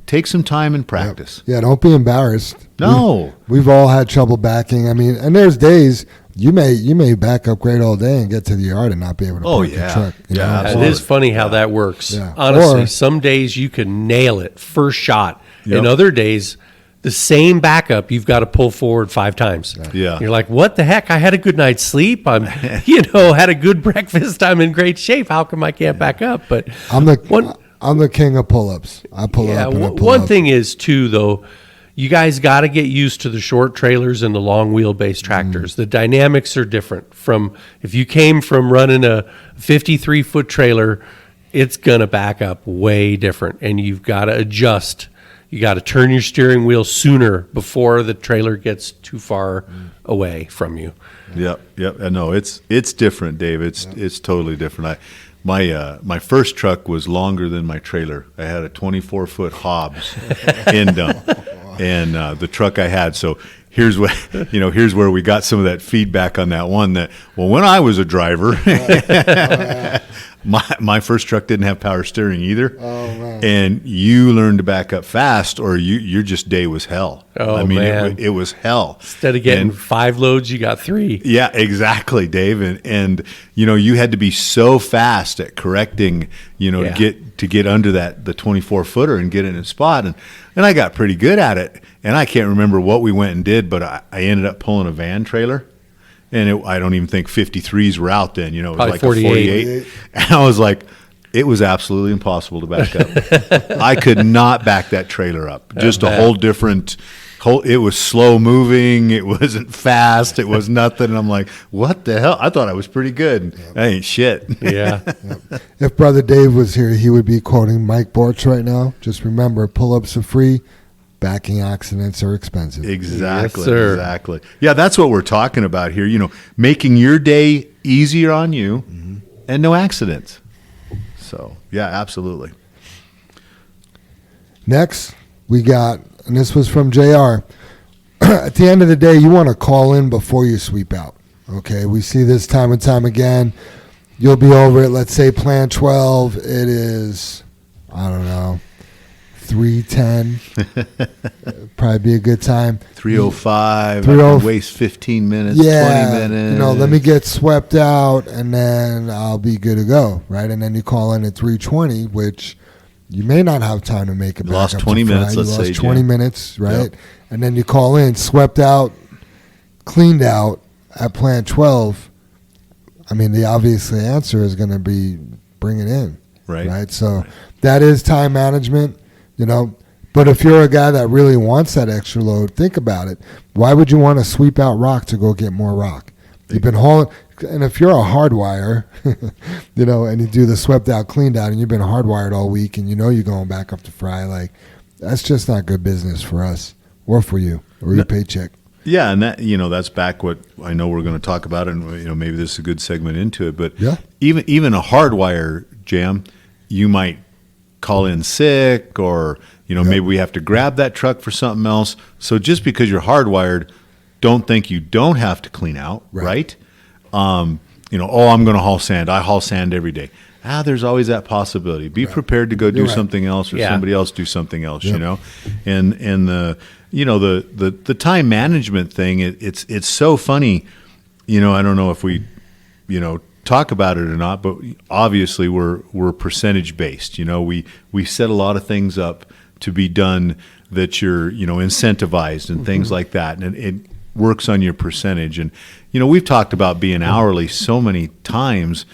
take some time and practice. Yeah, don't be embarrassed. No. We've all had trouble backing. And there's days you may back up great all day and get to the yard and not be able to park the truck. Yeah, it is funny how that works. Yeah. Honestly, some days you can nail it first shot. Yep. And other days, the same backup you've got to pull forward 5 times. Yeah. You're like, what the heck? I had a good night's sleep. I'm, had a good breakfast. I'm in great shape. How come I can't back up? But I'm the king of pull-ups. I pull up and I pull one up. thing is, too, though, you guys got to get used to the short trailers and the long wheelbase tractors. The dynamics are different. From if you came from running a 53-foot trailer, it's going to back up way different, and you've got to adjust. You got to turn your steering wheel sooner before the trailer gets too far away from you. Yep. No, it's different, Dave. It's totally different. My first truck was longer than my trailer. I had a 24-foot Hobbs end dump, and the truck I had. So here's where we got some of that feedback on that one. When I was a driver, my first truck didn't have power steering either. Oh man! And you learned to back up fast, or your day was hell. Oh man, it was hell. Instead of getting 5 loads, you got 3. Yeah, exactly, Dave. And you had to be so fast at correcting, to get under the 24-footer and get in a spot. And I got pretty good at it. And I can't remember what we went and did, but I ended up pulling a van trailer. And I don't even think 53s were out then. It was probably like 48. a 48. And I was like, it was absolutely impossible to back up. I could not back that trailer up. Just a whole different. It was slow moving. It wasn't fast. It was nothing. And I'm like, what the hell? I thought I was pretty good. Yep. I ain't shit. Yeah. Yep. If Brother Dave was here, he would be quoting Mike Borch right now. Just remember, pull-ups are free. Backing accidents are expensive. Exactly. Yes, sir. Exactly. Yeah, that's what we're talking about here. Making your day easier on you and no accidents. So, yeah, absolutely. Next, we got, and this was from JR. At the end of the day, you want to call in before you sweep out. Okay, we see this time and time again. You'll be over it. Let's say plan 12. It is, I don't know, 3:10. Probably be a good time. 3:05. I can waste 15 minutes, 20 minutes. Let me get swept out, and then I'll be good to go, right? And then you call in at 3:20, which you may not have time to make it back lost up 20 to Fry. minutes, You let's lost say, 20 Jim. minutes, right? Yep. And then you call in, swept out, cleaned out at plant 12. I mean, the obvious answer is going to be bring it in, Right. So that is time management, you know. But if you're a guy that really wants that extra load, think about it. Why would you want to sweep out rock to go get more rock? You've been hauling, and if you're a hardwire, you know, and you do the swept out, cleaned out, and you've been hardwired all week, and you know you're going back up to Fry, like, that's just not good business for us or for you or your paycheck. Yeah, and that, you know, that's back what I know we're going to talk about, and, you know, maybe this is a good segment into it. But Yeah. even a hardwire jam, you might call in sick, or, you know, Yep. maybe we have to grab that truck for something else. So just because you're hardwired, don't think you don't have to clean out, right? You know, I'm going to haul sand. I haul sand every day. There's always that possibility. Be prepared to go do You're right. something else, or Yeah. somebody else do something else. Yep. You know, and the, you know, the time management thing. It's so funny. You know, I don't know if we, you know, talk about it or not, but obviously we're percentage based. You know, we set a lot of things up to be done that you're, you know, incentivized and things like that, and it works on your percentage. And, you know, we've talked about being hourly so many times,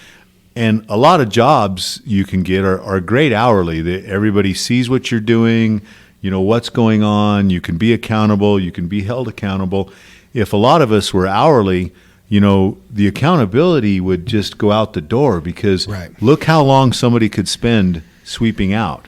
and a lot of jobs you can get are great hourly. Everybody sees what you're doing, you know, what's going on. You can be accountable. You can be held accountable. If a lot of us were hourly, you know, the accountability would just go out the door, because look how long somebody could spend sweeping out.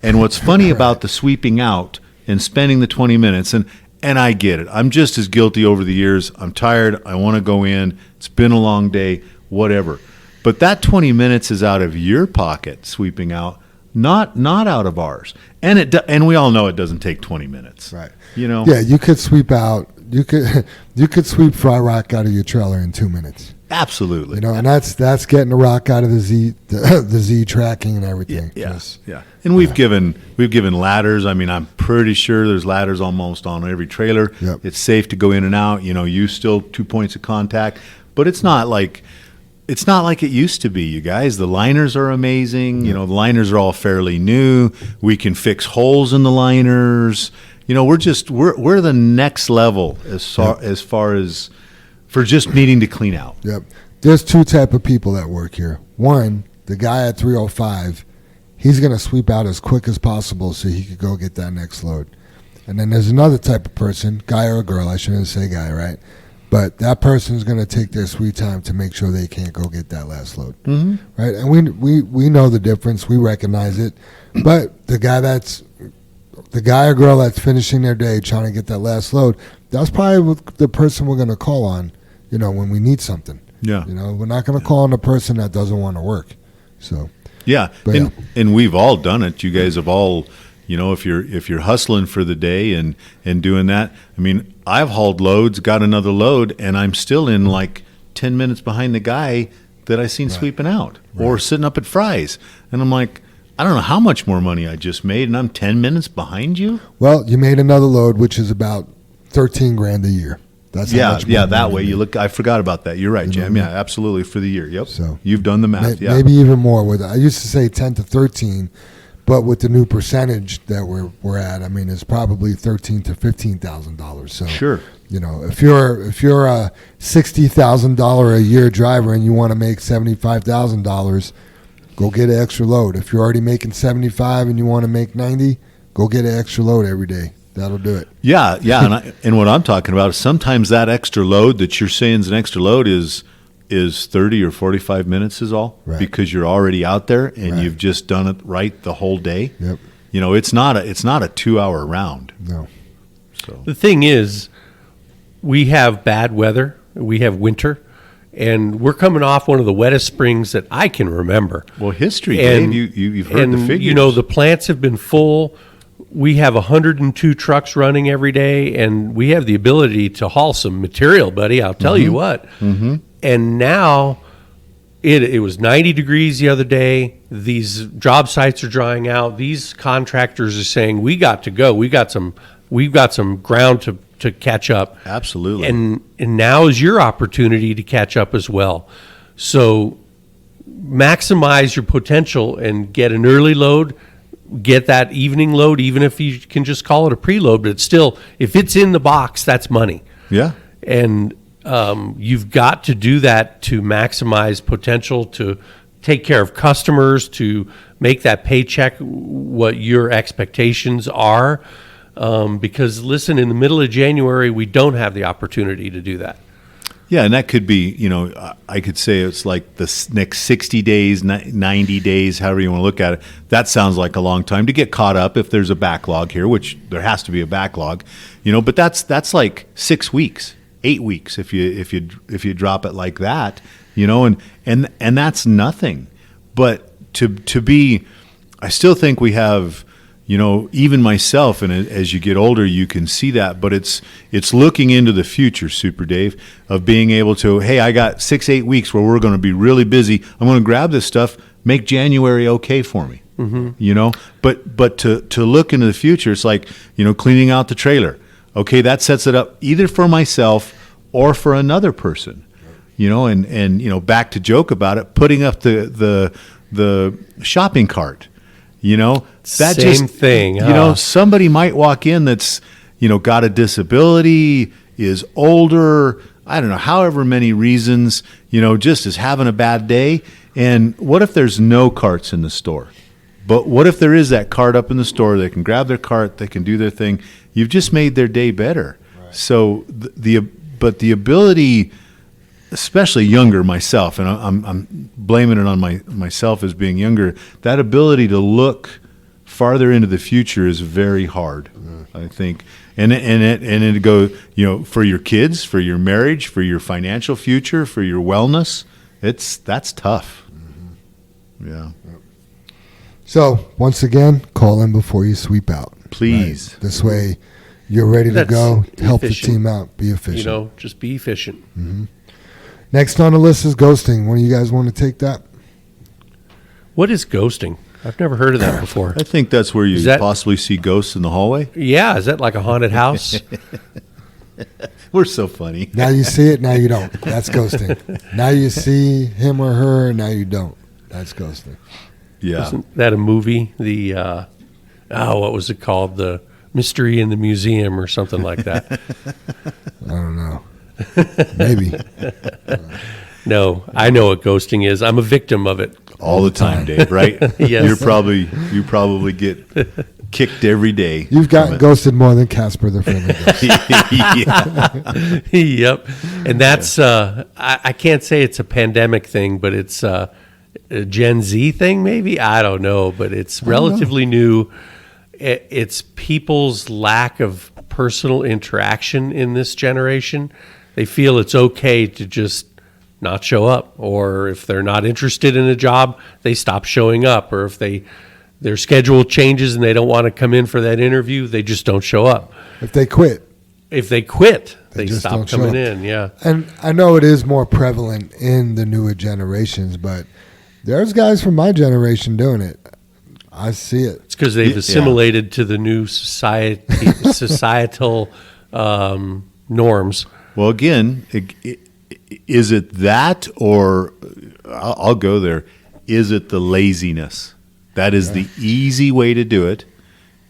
And what's funny about the sweeping out and spending the 20 minutes, and I get it. I'm just as guilty over the years. I'm tired. I want to go in. It's been a long day, whatever. But that 20 minutes is out of your pocket sweeping out, not out of ours. And we all know it doesn't take 20 minutes. Right. You know? Yeah, you could sweep out. You could sweep Fry rock out of your trailer in 2 minutes. Absolutely. You know, and that's getting the rock out of the Z tracking and everything. Yeah. And we've given ladders. I mean, I'm pretty sure there's ladders almost on every trailer. Yep. It's safe to go in and out. You know, you still 2 points of contact, but it's not like it used to be, you guys. The liners are amazing. You know, the liners are all fairly new. We can fix holes in the liners. You know, we're the next level as far as for just needing to clean out. Yep. There's two type of people that work here. One, the guy at 305, he's going to sweep out as quick as possible so he could go get that next load. And then there's another type of person, guy or girl, I shouldn't say guy, right? But that person's going to take their sweet time to make sure they can't go get that last load, right? And we know the difference. We recognize it. But the guy or girl that's finishing their day trying to get that last load, that's probably the person we're going to call on, you know, when we need something. Yeah. You know, we're not going to call on the person that doesn't want to work. So. Yeah. But and we've all done it. You guys have all, you know, if you're hustling for the day and doing that. I mean, I've hauled loads, got another load, and I'm still in like 10 minutes behind the guy that I seen sweeping out or sitting up at Fry's. And I'm like, I don't know how much more money I just made, and I'm 10 minutes behind you. Well, you made another load, which is about $13,000 a year. That's how much more that money way you you make. look. I forgot about that. You're right, You know Jam. what I Yeah, mean? absolutely, for the year. Yep. So you've done the math. Yeah. Maybe even more. With I used to say 10 to 13, but with the new percentage that we're at, I mean, it's probably $13,000 to $15,000. So Sure. you know, if you're a $60,000 a year driver and you want to make $75,000, go get an extra load. If you're already making 75 and you want to make 90, go get an extra load every day. That'll do it. Yeah, and what I'm talking about is sometimes that extra load that you're saying is an extra load is 30 or 45 minutes is all, Right. because you're already out there and Right. you've just done it right the whole day. Yep. You know, it's not a 2-hour round. No. So The thing is, we have bad weather. We have winter, and we're coming off one of the wettest springs that I can remember. well, history, And- Dave. You've heard the figures. You know, the plants have been full. We have 102 trucks running every day, and we have the ability to haul some material, buddy. I'll tell you what. Mm-hmm. And now it was 90 degrees the other day. These job sites are drying out. These contractors are saying, we got to go. We've got some ground to catch up. Absolutely. And now is your opportunity to catch up as well. So maximize your potential and get an early load. get that evening load, even if you can just call it a preload, but it's still, if it's in the box, that's money. Yeah. And you've got to do that to maximize potential, to take care of customers, to make that paycheck what your expectations are. Because listen, in the middle of January, we don't have the opportunity to do that. Yeah, and that could be, I could say it's like the next 60 days, 90 days, however you want to look at it. That sounds like a long time to get caught up if there's a backlog here, which there has to be a backlog, but that's like 6 weeks, 8 weeks if you drop it like that, and that's nothing. But to be, I still think we have, even myself, and as you get older, you can see that. But it's looking into the future, Super Dave, of being able to, hey, I got 6-8 weeks where we're going to be really busy. I'm going to grab this stuff, make January okay for me. But to look into the future, it's like, cleaning out the trailer. Okay, that sets it up either for myself or for another person. And back to joke about it, putting up the shopping cart. That Same thing. Somebody might walk in that's, got a disability, is older, I don't know, however many reasons, just is having a bad day. And what if there's no carts in the store? But what if there is that cart up in the store? They can grab their cart, they can do their thing. You've just made their day better. Right. So but the ability, especially younger myself, and I'm blaming it on myself as being younger, that ability to look farther into the future is very hard, I think. And it go, for your kids, for your marriage, for your financial future, for your wellness, that's tough. Mm-hmm. Yeah. So once again, call in before you sweep out. Please. Right? This way you're ready to go, help efficient. the team out, be efficient. Just be efficient. Mm-hmm. Next on the list is ghosting. One of you guys want to take that? What is ghosting? I've never heard of that before. I think that's where you possibly see ghosts in the hallway. Yeah, is that like a haunted house? We're so funny. Now you see it, now you don't. That's ghosting. Now you see him or her, now you don't. That's ghosting. Yeah. Isn't that a movie? The, what was it called? The Mystery in the Museum or something like that. I don't know. Maybe. No, I know what ghosting is. I'm a victim of it. All the time, Dave, right? Yes. You probably get kicked every day. You've gotten ghosted more than Casper the Friendly Ghost. Yep. And that's, I can't say it's a pandemic thing, but it's a Gen Z thing maybe? I don't know, but it's relatively new. It's people's lack of personal interaction in this generation. They feel it's okay to just not show up, or if they're not interested in a job, they stop showing up, or if their schedule changes and they don't want to come in for that interview, they just don't show up. If they quit, they stop coming in. Yeah. And I know it is more prevalent in the newer generations, but there's guys from my generation doing it. I see it. It's because they've assimilated to the new societal norms. Well, again, is it that, or I'll go there, is it the laziness? That is the easy way to do it,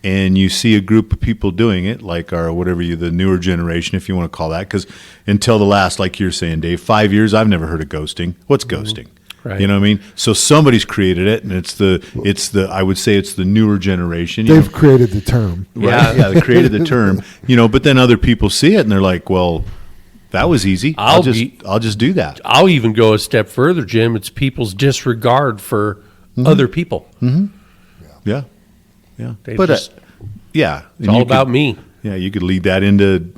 and you see a group of people doing it, like the newer generation, if you want to call that, because until the last, like you're saying, Dave, 5 years, I've never heard of ghosting. What's ghosting? Right. You know what I mean? So somebody's created it, and it's the I would say it's the newer generation. They've created the term. Right? Yeah, they created the term. But then other people see it, and they're like, well, that was easy. I'll just do that. I'll even go a step further, Jim. It's people's disregard for other people. Mm-hmm. Yeah. But it's and all about me. Yeah, you could lead that into,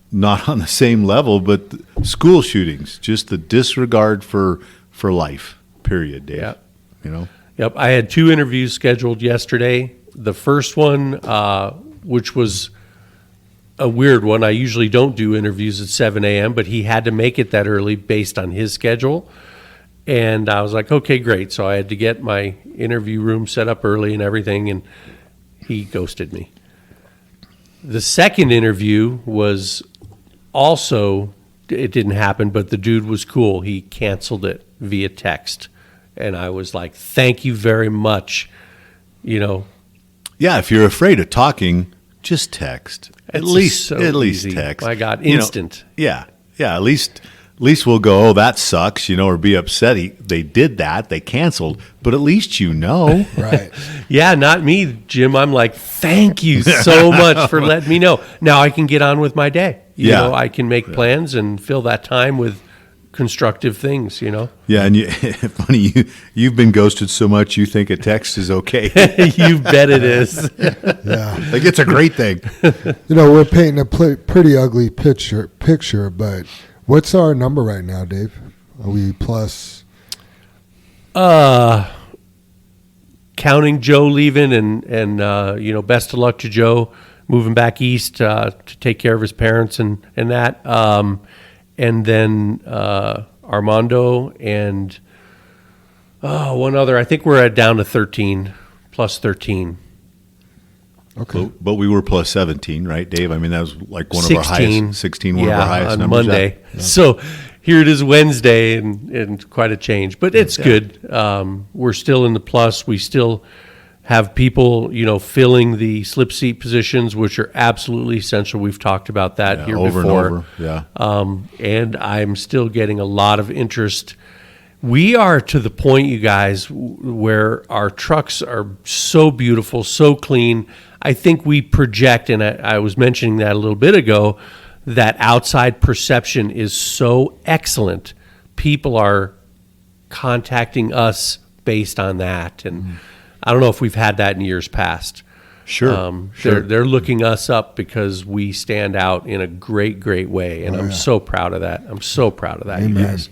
not on the same level, but school shootings, just the disregard for life, period, Dave. Yeah. Yep. I had 2 interviews scheduled yesterday. The first one, which was a weird one. I usually don't do interviews at 7 a.m., but he had to make it that early based on his schedule. And I was like, okay, great. So I had to get my interview room set up early and everything, and he ghosted me. The second interview was also, it didn't happen, but the dude was cool. He canceled it via text. And I was like, thank you very much. Yeah, if you're afraid of talking, just text. At It's least so at least easy. text. My God, instant. Yeah. At least we'll go, oh, that sucks, or be upset. They did that, they canceled, but at least Right. Yeah, not me, Jim. I'm like, thank you so much for letting me know. Now I can get on with my day. I can make plans and fill that time with constructive things, Yeah, and funny, you've been ghosted so much you think a text is okay. You bet it is. Yeah. Like it's a great thing. We're painting a pretty ugly picture, but what's our number right now, Dave? Are we plus? Counting Joe leaving and best of luck to Joe moving back east to take care of his parents and that. And then Armando and one other. I think we're down to 13, plus 13. Okay. But we were plus 17, right, Dave? I mean, that was like one 16. of our highest, 16, one of our highest on numbers. Monday. Yeah. So here it is Wednesday and quite a change. But it's good. We're still in the plus. We still have people, filling the slip seat positions, which are absolutely essential. We've talked about that here over before. And over. Yeah. And I'm still getting a lot of interest. We are to the point, you guys, where our trucks are so beautiful, so clean. I think we project, and I was mentioning that a little bit ago, that outside perception is so excellent. People are contacting us based on that. And I don't know if we've had that in years past. Sure. They're looking us up because we stand out in a great, great way. And I'm so proud of that. I'm so proud of that, Amen. you guys.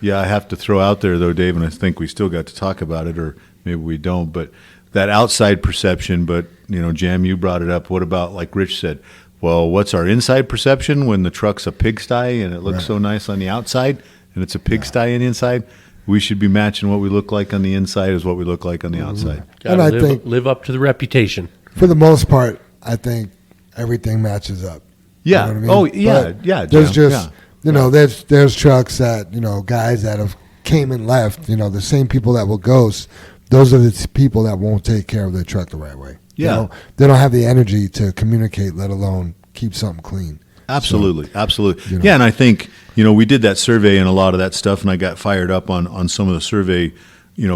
Yeah, I have to throw out there, though, Dave, and I think we still got to talk about it, or maybe we don't, but that outside perception, but, Jam, you brought it up. What about, like Rich said, well, what's our inside perception when the truck's a pigsty and it looks so nice on the outside and it's a pigsty on the inside? We should be matching what we look like on the inside as what we look like on the outside. Gotta And I think- live up to the reputation. For the most part, I think everything matches up. Yeah. You know what I mean? Oh, yeah. But Yeah. There's Jam, just, yeah. there's trucks that, guys that have came and left, the same people that will ghost, those are the people that won't take care of their truck the right way. Yeah. They don't have the energy to communicate, let alone keep something clean. Absolutely, absolutely. you know. Yeah, and I think, we did that survey and a lot of that stuff, and I got fired up on some of the survey,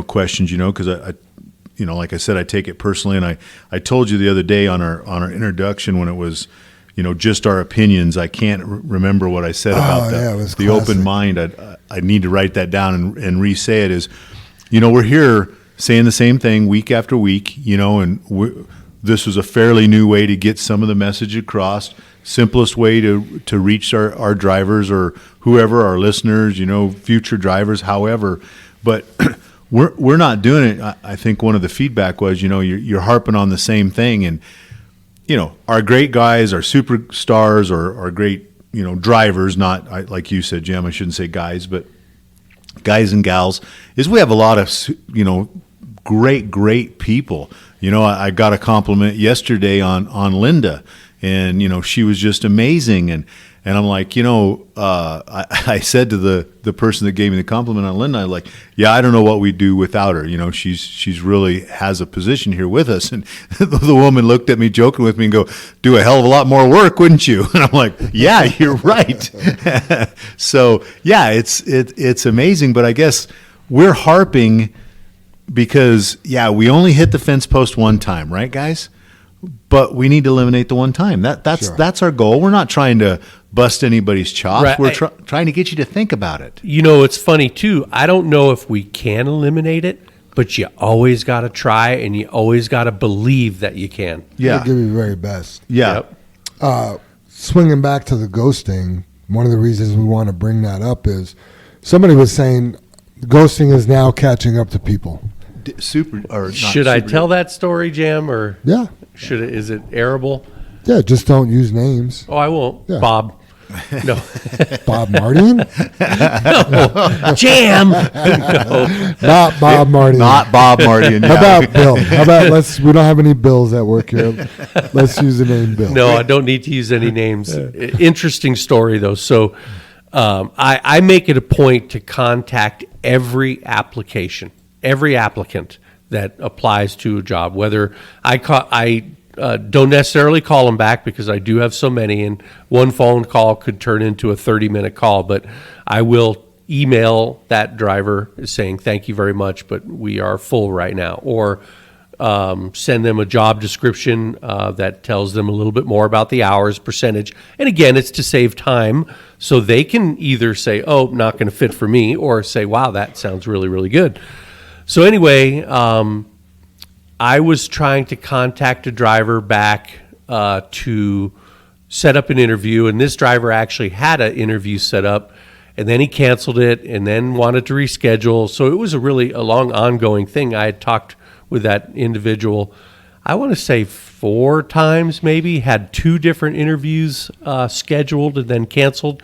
questions, because I like I said, I take it personally, and I told you the other day on our introduction when it was, just our opinions. I can't remember what I said about it was the classic. open mind. I need to write that down and re-say it. Is, we're here saying the same thing week after week, and this was a fairly new way to get some of the message across. Simplest way to reach our drivers or whoever, our listeners, future drivers, however. But we're not doing it. I think one of the feedback was, you're harping on the same thing, and our great guys, our superstars, or our great drivers. Not like you said, Jim. I shouldn't say guys, but guys and gals. Is we have a lot of great people. I got a compliment yesterday on Linda. And, she was just amazing. And I'm like, I said to the person that gave me the compliment on Linda, I'm like, yeah, I don't know what we'd do without her. She's really has a position here with us. And the woman looked at me joking with me and go, do a hell of a lot more work, wouldn't you? And I'm like, yeah, you're right. So, yeah, it's amazing. But I guess we're harping because, we only hit the fence post one time, right, guys? But we need to eliminate the one time. That's our goal. We're not trying to bust anybody's chops. Right. We're trying to get you to think about it. It's funny, too. I don't know if we can eliminate it, but you always got to try, and you always got to believe that you can. Yeah. Give your very best. Yeah. Yep. Swinging back to the ghosting, one of the reasons we want to bring that up is somebody was saying ghosting is now catching up to people. Should I tell that story, Jam, or Yeah. is it arable? Yeah, just don't use names. Oh, I won't. Yeah. Bob. No. Bob Martin? Jam. Not Bob Martin. Not Bob Martin. How about Bill? How about we don't have any Bills that work here. Let's use the name Bill. No, I don't need to use any names. Interesting story, though. So I make it a point to contact every applicant that applies to a job. Whether I don't necessarily call them back because I do have so many, and one phone call could turn into a 30-minute call, but I will email that driver saying thank you very much, but we are full right now, or send them a job description that tells them a little bit more about the hours, percentage. And again, it's to save time, so they can either say, oh, not going to fit for me, or say, wow, that sounds really, really good. So anyway, I was trying to contact a driver back to set up an interview, and this driver actually had an interview set up, and then he canceled it and then wanted to reschedule. So it was a long ongoing thing. I had talked with that individual, I want to say 4 times maybe, had 2 different interviews scheduled and then canceled.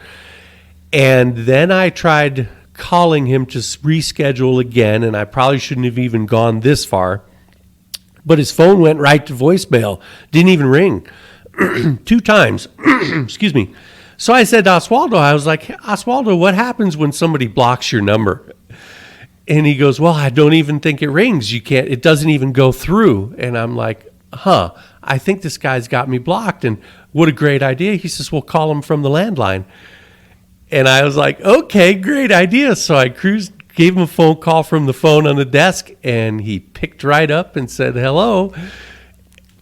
And then I tried calling him to reschedule again, and I probably shouldn't have even gone this far. But his phone went right to voicemail, didn't even ring 2 times. Excuse me. So I said to Oswaldo, I was like, Oswaldo, what happens when somebody blocks your number? And he goes, well, I don't even think it rings. It doesn't even go through. And I'm like, I think this guy's got me blocked. And what a great idea. He says, well, call him from the landline. And I was like, okay, great idea. So I gave him a phone call from the phone on the desk, and he picked right up and said, hello.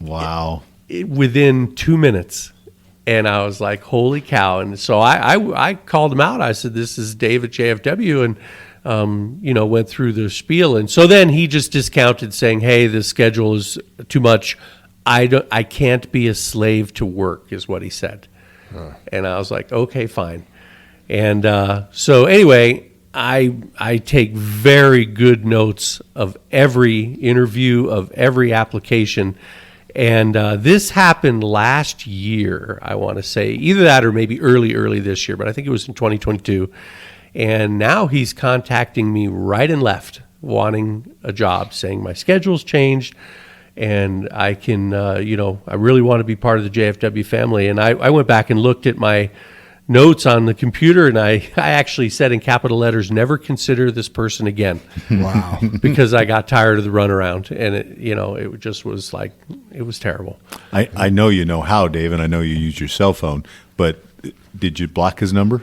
Wow. Within 2 minutes. And I was like, holy cow. And so I called him out. I said, this is Dave at JFW, and went through the spiel. And so then he just discounted, saying, hey, the schedule is too much. I can't be a slave to work, is what he said. And I was like, okay, fine. And so anyway, I take very good notes of every interview, of every application. And this happened last year, I want to say. Either that or maybe early this year, but I think it was in 2022. And now he's contacting me right and left, wanting a job, saying my schedule's changed, and I can, I really want to be part of the JFW family. And I went back and looked at my notes on the computer, and I actually said in capital letters, never consider this person again. Wow. Because I got tired of the runaround, and it just was like, it was terrible. I know you know how, Dave, and I know you use your cell phone, but did you block his number?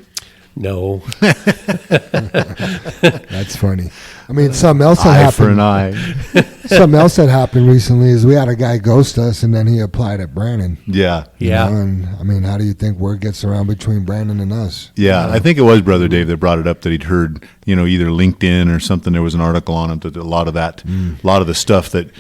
No. That's funny. I mean, something else that Eye happened. for an eye. Something else that happened recently is we had a guy ghost us, and then he applied at Brandon. Yeah. You know, and I mean, how do you think word gets around between Brandon and us? Yeah, I think it was Brother Dave that brought it up, that he'd heard, either LinkedIn or something. There was an article on it that a lot of the stuff that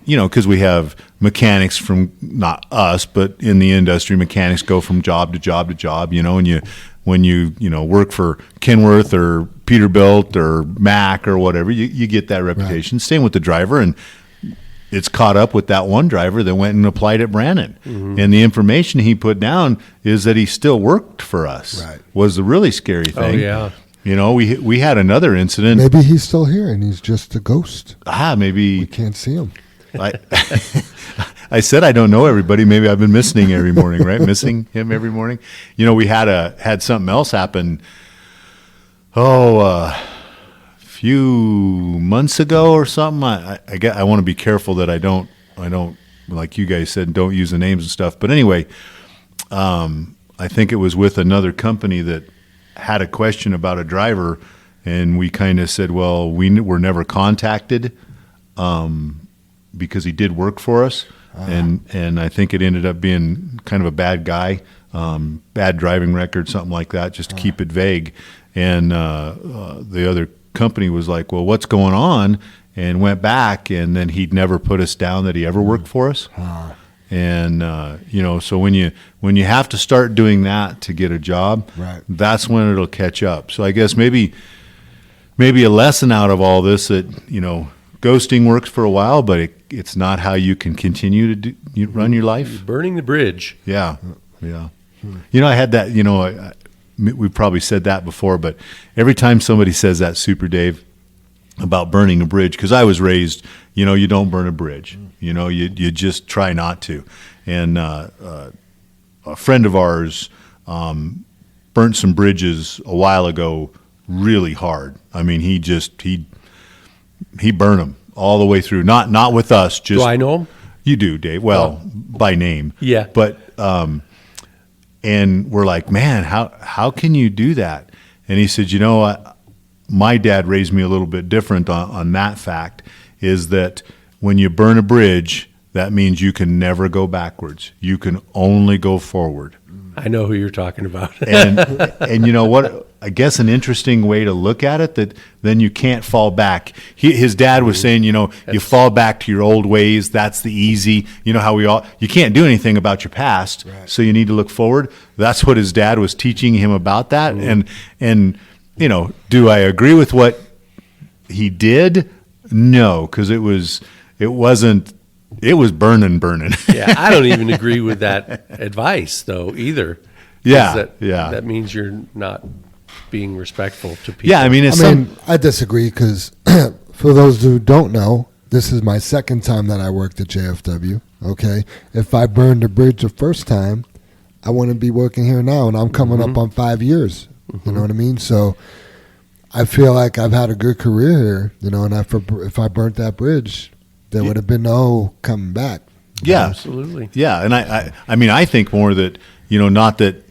because we have mechanics from, not us, but in the industry, mechanics go from job to job to job, and when you work for Kenworth or Peterbilt or Mack or whatever, you get that reputation. Right. Same with the driver, and it's caught up with that one driver that went and applied at Brandon. Mm-hmm. And the information he put down is that he still worked for us. Right. Was the really scary thing. Oh, yeah. We had another incident. Maybe he's still here and he's just a ghost. Maybe. We can't see him. I said I don't know everybody. Maybe I've been missing every morning, right? Missing him every morning. We had something else happen. A few months ago or something. I want to be careful that I don't like you guys said, don't use the names and stuff. But anyway, I think it was with another company that had a question about a driver, and we kind of said, well, we were never contacted. Because he did work for us, and I think it ended up being kind of a bad guy, bad driving record, something like that, just to keep it vague. And the other company was like, well, what's going on? And went back, and then he'd never put us down that he ever worked for us. And so when you have to start doing that to get a job, right, that's when it'll catch up. So I guess maybe a lesson out of all this that ghosting works for a while, but it's not how you can continue to run your life. Burning the bridge. Yeah. I had that. We probably said that before, but every time somebody says that, Super Dave, about burning a bridge, because I was raised, you don't burn a bridge. You just try not to. And a friend of ours burnt some bridges a while ago really hard. I mean, he burned them. all the way through. Not with us. Just Do I know him? You do, Dave. Well, by name. Yeah. But and we're like, man, how can you do that? And he said, my dad raised me a little bit different on that fact. Is that when you burn a bridge, that means you can never go backwards. You can only go forward. I know who you're talking about. and you know what? I guess an interesting way to look at it, that then you can't fall back. His dad was saying, you fall back to your old ways. That's the easy. You know how you can't do anything about your past, right. So you need to look forward. That's what his dad was teaching him about that. Mm-hmm. And do I agree with what he did? No, because it was burning. Yeah, I don't even agree with that advice, though, either. Yeah, That means you're not being respectful to people. Yeah, I disagree because for those who don't know, this is my second time that I worked at JFW, okay? If I burned a bridge the first time, I wouldn't be working here now, and I'm coming up on 5 years. You know what I mean? So I feel like I've had a good career here, and if I burnt that bridge, there would have been no coming back. Yeah, absolutely. Yeah, and I think more that not that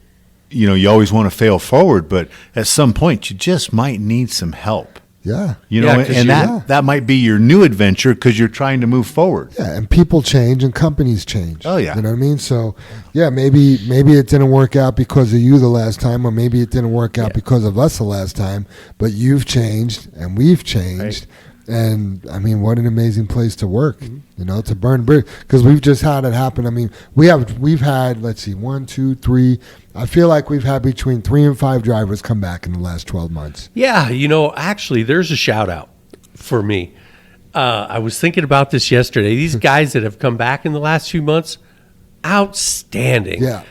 you always want to fail forward, but at some point you just might need some help. Yeah, and that might be your new adventure because you're trying to move forward. Yeah, and people change and companies change. Oh yeah, you know what I mean. So yeah, maybe it didn't work out because of you the last time, or maybe it didn't work out because of us the last time. But you've changed and we've changed. Right. And what an amazing place to work, to burn bridge, because we've just had it happen. We've had, let's see, 1, 2, 3. I feel like we've had between 3 and 5 drivers come back in the last 12 months. Yeah, actually, there's a shout out for me. I was thinking about this yesterday. These guys that have come back in the last few months, outstanding. Yeah.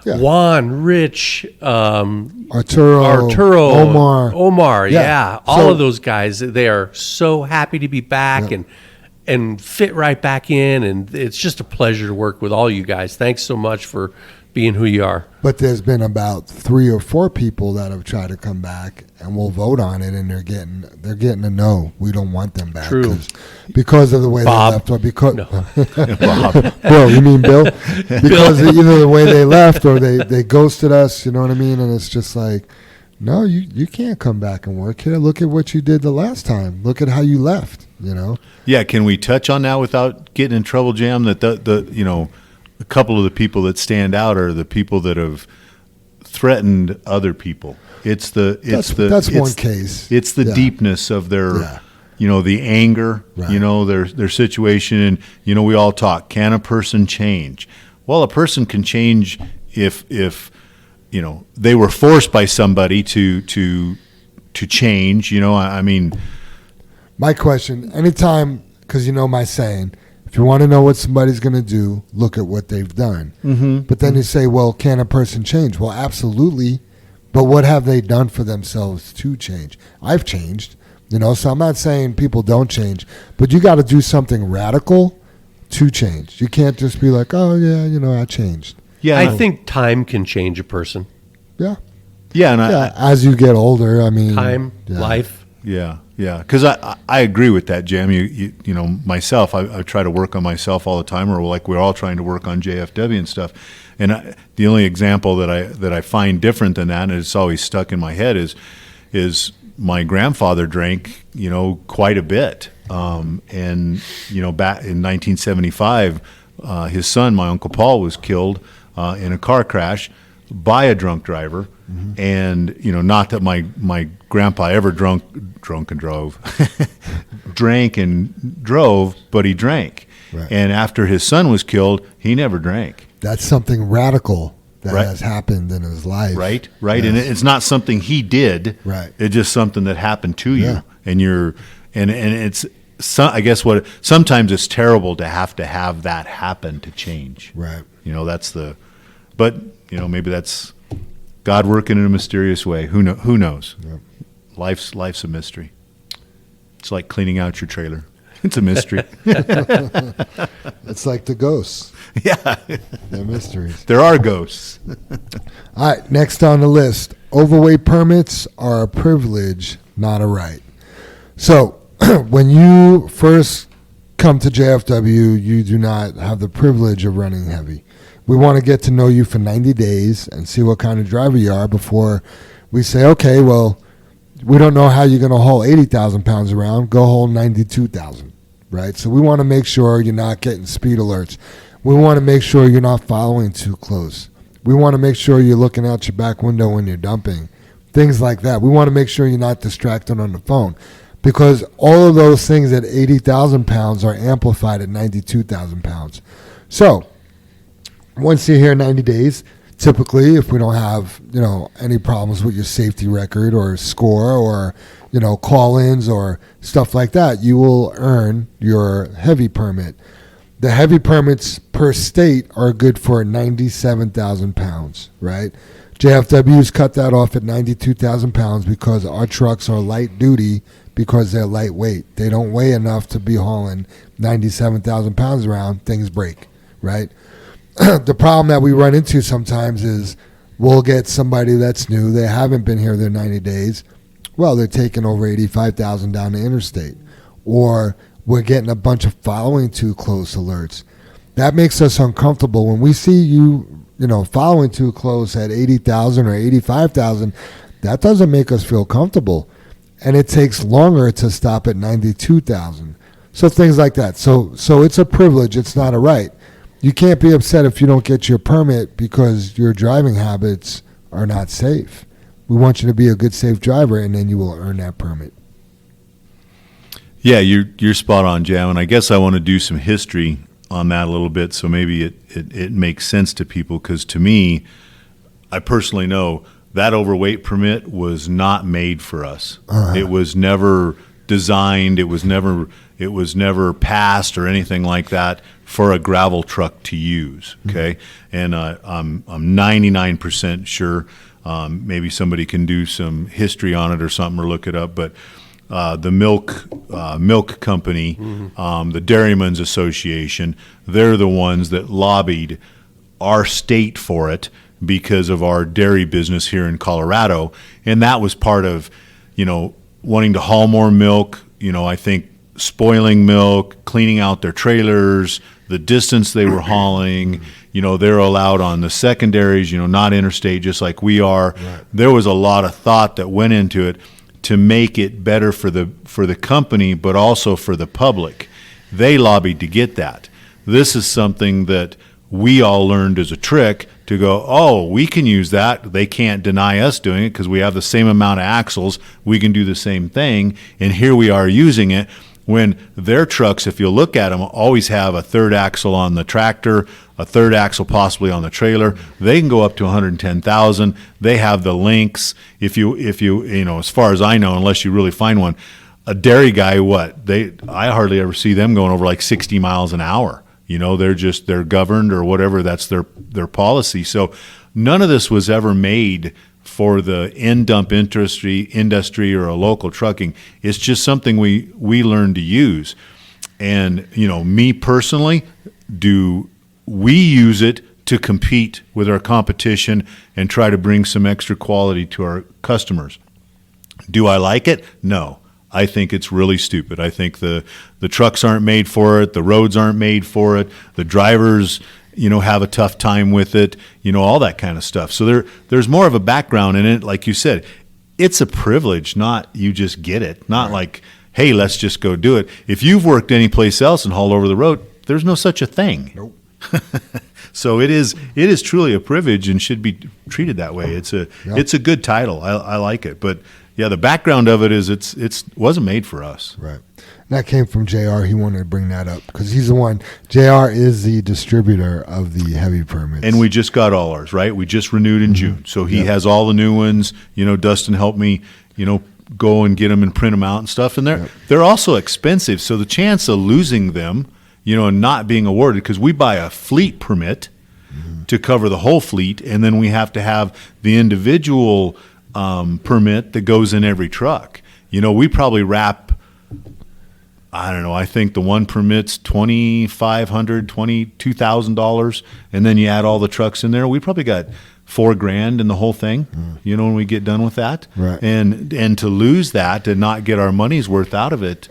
Juan, Rich, Arturo, Omar, all of those guys, they are so happy to be back and fit right back in, and it's just a pleasure to work with all you guys. Thanks so much for being who you are. But there's been about 3 or 4 people that have tried to come back, and we'll vote on it, and they're getting a no. We don't want them back. True. Because of the way Bob. they left, or because Bob. Bill, you mean Bill? Because either the way they left or they ghosted us. You know what I mean? And it's just like, no, you can't come back and work here. Look at what you did the last time. Look at how you left. Yeah. Can we touch on that without getting in trouble, Jam? That a couple of the people that stand out are the people that have threatened other people. That's one case. It's the deepness of their, the anger, right. Their situation. And, we all talk, can a person change? Well, a person can change if they were forced by somebody to change, My question, anytime, because my saying, if you want to know what somebody's going to do, look at what they've done. Mm-hmm. But then you say, well, can a person change? Well, absolutely. But what have they done for themselves to change? I've changed, so I'm not saying people don't change, but you got to do something radical to change. You can't just be like, oh, yeah, I changed. Yeah, I think time can change a person. Yeah. Yeah, as you get older, time, life. Yeah. Yeah, because I agree with that, Jam. Myself, I try to work on myself all the time, or like we're all trying to work on JFW and stuff. And the only example that I find different than that, and it's always stuck in my head, is my grandfather drank, quite a bit. And back in 1975, his son, my Uncle Paul, was killed in a car crash by a drunk driver. Mm-hmm. And not that my grandpa ever drank and drove, but he drank. Right. And after his son was killed, he never drank. That's something radical that has happened in his life. Right. Yes. And it's not something he did. Right. It's just something that happened to you, and it's. I guess sometimes it's terrible to have that happen to change. Right. But maybe that's God working in a mysterious way. Who knows? Yep. Life's a mystery. It's like cleaning out your trailer. It's a mystery. It's like the ghosts. Yeah. They're mysteries. There are ghosts. All right, next on the list. Overweight permits are a privilege, not a right. So when you first come to JFW, you do not have the privilege of running heavy. We want to get to know you for 90 days and see what kind of driver you are before we say, okay, well, we don't know how you're going to haul 80,000 pounds around. Go haul 92,000, right? So we want to make sure you're not getting speed alerts. We want to make sure you're not following too close. We want to make sure you're looking out your back window when you're dumping, things like that. We want to make sure you're not distracted on the phone, because all of those things at 80,000 pounds are amplified at 92,000 pounds. So once you're here 90 days, typically, if we don't have, any problems with your safety record or score or, call-ins or stuff like that, you will earn your heavy permit. The heavy permits per state are good for 97,000 pounds, right? JFW's cut that off at 92,000 pounds because our trucks are light duty because they're lightweight. They don't weigh enough to be hauling 97,000 pounds around. Things break, right? The problem that we run into sometimes is we'll get somebody that's new. They haven't been here their 90 days. Well, they're taking over 85,000 down the interstate. Or we're getting a bunch of following too close alerts. That makes us uncomfortable. When we see you, following too close at 80,000 or 85,000, that doesn't make us feel comfortable. And it takes longer to stop at 92,000. So things like that. So it's a privilege. It's not a right. You can't be upset if you don't get your permit because your driving habits are not safe. We want you to be a good, safe driver, and then you will earn that permit. Yeah, you're spot on, Jam. And I guess I want to do some history on that a little bit so maybe it makes sense to people, because to me, I personally know that overweight permit was not made for us. It was never designed. It was never passed or anything like that for a gravel truck to use. Okay, and I'm 99% sure. Maybe somebody can do some history on it or something, or look it up. But the milk company, the Dairymen's Association, they're the ones that lobbied our state for it because of our dairy business here in Colorado, and that was part of, wanting to haul more milk. I think spoiling milk, cleaning out their trailers, the distance they were hauling. They're allowed on the secondaries, not interstate, just like we are. Right. There was a lot of thought that went into it to make it better for the company, but also for the public. They lobbied to get that. This is something that we all learned as a trick to go, oh, we can use that. They can't deny us doing it because we have the same amount of axles. We can do the same thing. And here we are using it, when their trucks, if you look at them, always have a third axle on the tractor, a third axle possibly on the trailer. They can go up to 110,000. They have the links. If you as far as I know, unless you really find one, a dairy guy, I hardly ever see them going over like 60 miles an hour. They're governed or whatever. That's their policy. So none of this was ever made for the in-dump industry or a local trucking. It's just something we learned to use. And, me personally, do we use it to compete with our competition and try to bring some extra quality to our customers. Do I like it? No. I think it's really stupid. I think the trucks aren't made for it. The roads aren't made for it. The drivers, have a tough time with it, all that kind of stuff. So there's more of a background in it. Like you said, it's a privilege, not you just get it. Not like, hey, let's just go do it. If you've worked any place else and hauled over the road, there's no such a thing. Nope. So it is truly a privilege and should be treated that way. It's a good title. I like it. But yeah, the background of it is it wasn't made for us. Right. And that came from JR. He wanted to bring that up because he's the one. JR is the distributor of the heavy permits. And we just got all ours, right? We just renewed in June. So he has all the new ones. Dustin helped me, go and get them and print them out and stuff. And they're also expensive. So the chance of losing them, and not being awarded, because we buy a fleet permit to cover the whole fleet, and then we have to have the individual permit that goes in every truck. We probably wrap, I don't know, I think the one permit's $2,500, $22,000, and then you add all the trucks in there. We probably got $4,000 in the whole thing, when we get done with that. Right. And to lose that and not get our money's worth out of it,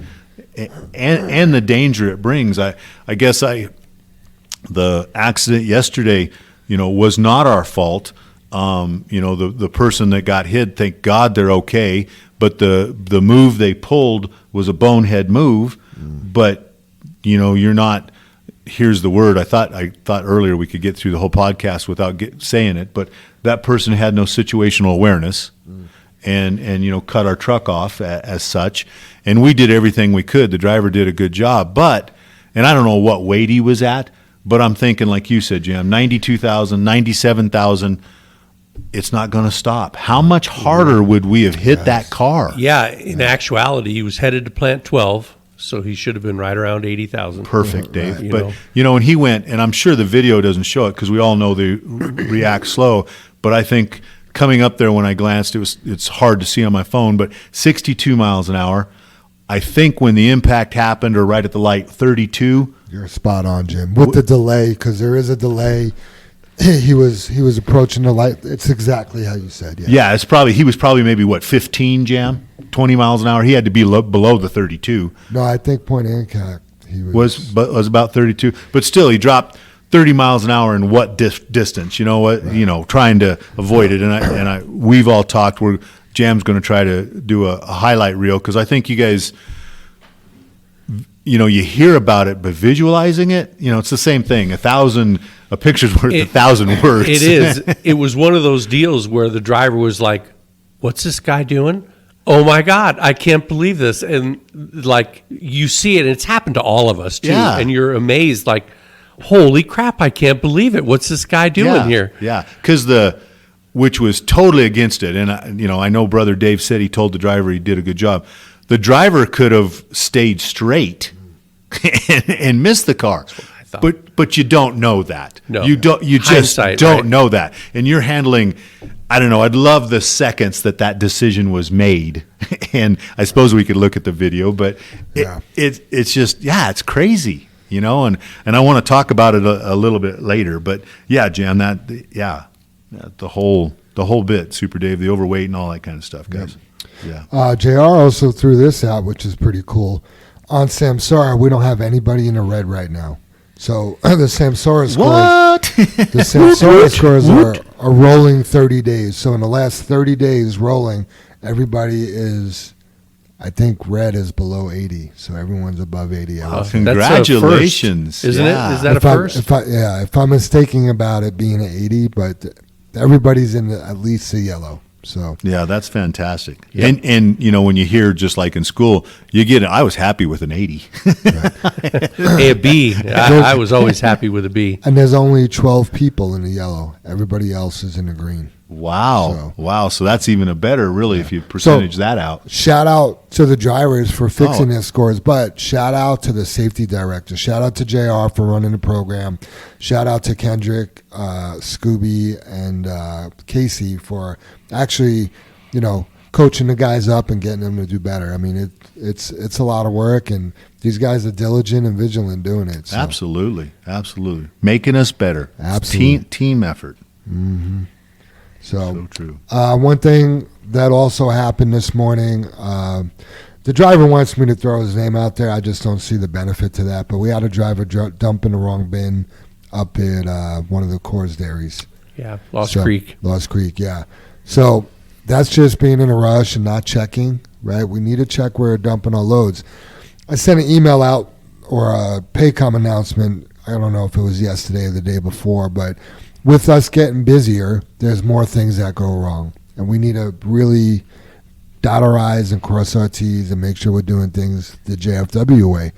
and the danger it brings. I guess the accident yesterday, was not our fault. The person that got hit, thank God they're okay. But the move they pulled was a bonehead move. But you're not. Here's the word. I thought earlier we could get through the whole podcast without saying it, but that person had no situational awareness, and cut our truck off as such. And we did everything we could. The driver did a good job, and I don't know what weight he was at, but I'm thinking, like you said, Jim, 92,000, 97,000. It's not going to stop. How much harder would we have hit that car? Yeah, in actuality, he was headed to plant 12. So he should have been right around 80,000. Perfect, Dave. Right. But, and he went, and I'm sure the video doesn't show it because we all know they react slow. But I think coming up there when I glanced, it's hard to see on my phone, but 62 miles an hour. I think when the impact happened or right at the light, 32. You're spot on, Jim. With the delay, because there is a delay. He was approaching the light. It's exactly how you said. Yeah, he was probably maybe 15 Jam, 20 miles an hour. He had to be below the 32. No, I think point impact he was about 32. But still, he dropped 30 miles an hour in what distance? You know what? Right. Trying to avoid it. And we've all talked. Jam's going to try to do a highlight reel because I think you guys. You hear about it, but visualizing it, it's the same thing. A picture's worth 1,000 words. It is. It was one of those deals where the driver was like, "What's this guy doing? Oh my God, I can't believe this!" And like you see it, and it's happened to all of us too. Yeah. And you're amazed, like, "Holy crap, I can't believe it! What's this guy doing here?" Yeah, because which was totally against it. And I know Brother Dave said he told the driver he did a good job. The driver could have stayed straight and missed the car. But you don't know that. No. You just don't know that. And you're handling, I don't know, I'd love the seconds that decision was made. And I suppose we could look at the video, but it's just, it's crazy, and I want to talk about it a little bit later. But yeah, Jan, the whole bit, Super Dave, the overweight and all that kind of stuff, guys. Yeah. JR also threw this out, which is pretty cool. On Samsara, we don't have anybody in the red right now. So the Samsara scores are rolling 30 days. So in the last 30 days rolling, everybody is, I think red is below 80. So everyone's above 80. Congratulations. Isn't it? Is that a first? If I'm mistaken about it being an 80, but everybody's in at least a yellow. So yeah, that's fantastic. Yep. And when you hear just like in school, you get I was happy with an 80. A B. I was always happy with a B. And there's only 12 people in the yellow. Everybody else is in the green. Wow. So that's even a better, really, if you percentage that out. Shout out to the drivers for fixing their scores, but shout out to the safety director. Shout out to JR for running the program. Shout out to Kendrick, Scooby, and Casey for actually, coaching the guys up and getting them to do better. I mean, it's a lot of work, and these guys are diligent and vigilant doing it. So. Absolutely. Making us better. Absolutely. Team effort. Mm-hmm. So true. One thing that also happened this morning, the driver wants me to throw his name out there. I just don't see the benefit to that. But we had a driver dump in the wrong bin up at one of the Coors dairies. Yeah, Lost Creek, yeah. So that's just being in a rush and not checking, right? We need to check where we're dumping our loads. I sent an email out or a Paycom announcement. I don't know if it was yesterday or the day before, but with us getting busier, there's more things that go wrong. And we need to really dot our I's and cross our T's and make sure we're doing things the JFW way,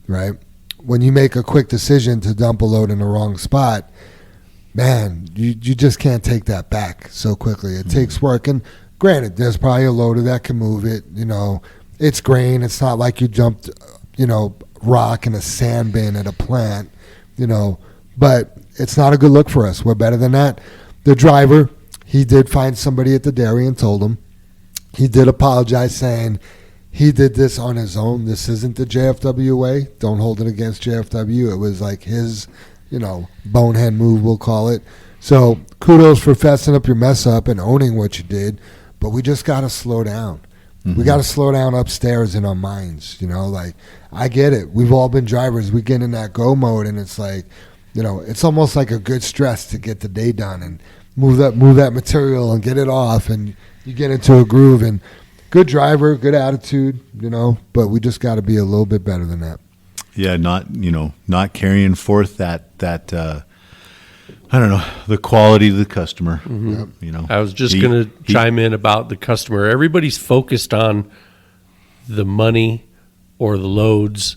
right? When you make a quick decision to dump a load in the wrong spot, man, you just can't take that back so quickly. It takes work. And granted, there's probably a loader that can move it. It's grain. It's not like you dumped, rock in a sand bin at a plant, but it's not a good look for us. We're better than that. The driver, he did find somebody at the dairy and told him. He did apologize, saying he did this on his own. This isn't the JFW way. Don't hold it against JFW. It was like his, bonehead move, we'll call it. So kudos for fessing up your mess up and owning what you did. But we just got to slow down. We got to slow down upstairs in our minds, like I get it. We've all been drivers. We get in that go mode and it's like, it's almost like a good stress to get the day done and move that material and get it off, and you get into a groove. And good driver, good attitude, but we just got to be a little bit better than that. Yeah, not carrying forth that I don't know, the quality of the customer. I was just going to chime in about the customer. Everybody's focused on the money or the loads.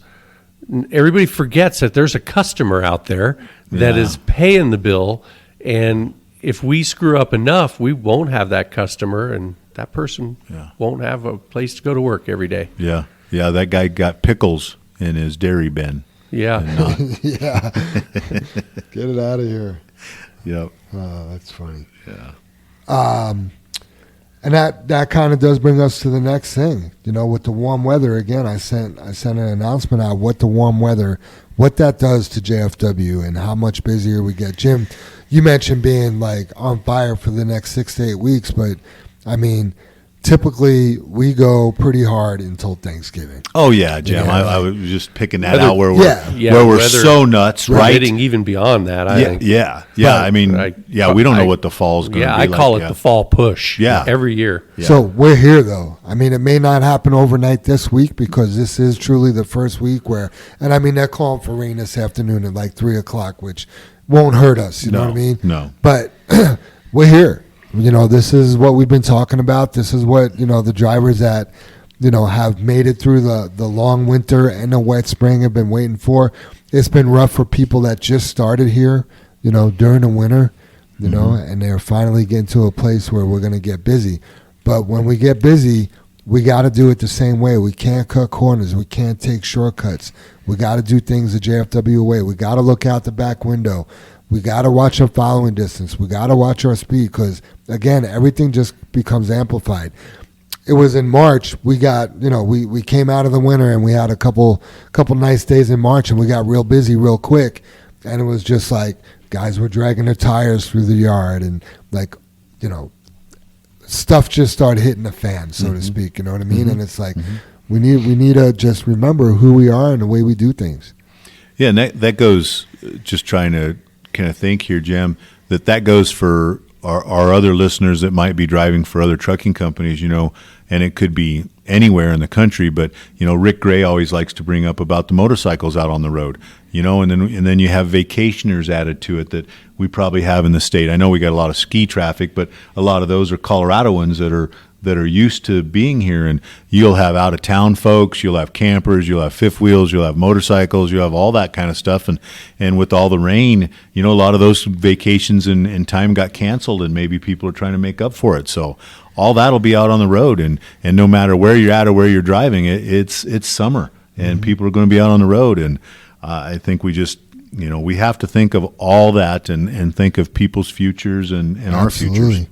Everybody forgets that there's a customer out there that is paying the bill, and if we screw up enough, we won't have that customer, and that person won't have a place to go to work every day. Yeah, that guy got pickles in his dairy bin. Yeah. Yeah. Get it out of here. Yep. Oh, that's funny. Yeah. And that kind of does bring us to the next thing. With the warm weather, again, I sent an announcement out what the warm weather, what that does to JFW and how much busier we get. Jim, you mentioned being like on fire for the next 6 to 8 weeks, but I mean, typically we go pretty hard until Thanksgiving. Oh yeah, Jim. I was just picking that out where we're we're so nuts, we're right? hitting even beyond that. I think. Yeah. I mean, we don't know what the fall's going to be like. I call it the fall push. Yeah. Every year. Yeah. So we're here though. I mean, it may not happen overnight this week because this is truly the first week where, and I mean, they're calling for rain this afternoon at like 3:00, which won't hurt us. You know what I mean? No. But we're here. This is what we've been talking about. This is what, the drivers that, have made it through the long winter and the wet spring have been waiting for. It's been rough for people that just started here, during the winter, and they're finally getting to a place where we're going to get busy. But when we get busy, we got to do it the same way. We can't cut corners. We can't take shortcuts. We got to do things the JFW way. We got to look out the back window. We got to watch our following distance. We got to watch our speed because, again, everything just becomes amplified. It was in March. We got, we came out of the winter and we had a couple nice days in March and we got real busy real quick. And it was just like guys were dragging their tires through the yard and like, stuff just started hitting the fan, so to speak. You know what I mean? And it's like we need to just remember who we are and the way we do things. Yeah, and that goes, just trying to kind of think here, Jim, that goes for our other listeners that might be driving for other trucking companies, and it could be anywhere in the country. But, Rick Gray always likes to bring up about the motorcycles out on the road, and then you have vacationers added to it that we probably have in the state. I know we got a lot of ski traffic, but a lot of those are Coloradoans that are used to being here, and you'll have out of town folks, you'll have campers, you'll have fifth wheels, you'll have motorcycles, you'll have all that kind of stuff. And with all the rain, a lot of those vacations and time got canceled, and maybe people are trying to make up for it. So all that'll be out on the road, and no matter where you're at or where you're driving, it's summer, and people are going to be out on the road. And I think we just, we have to think of all that and think of people's futures and our futures.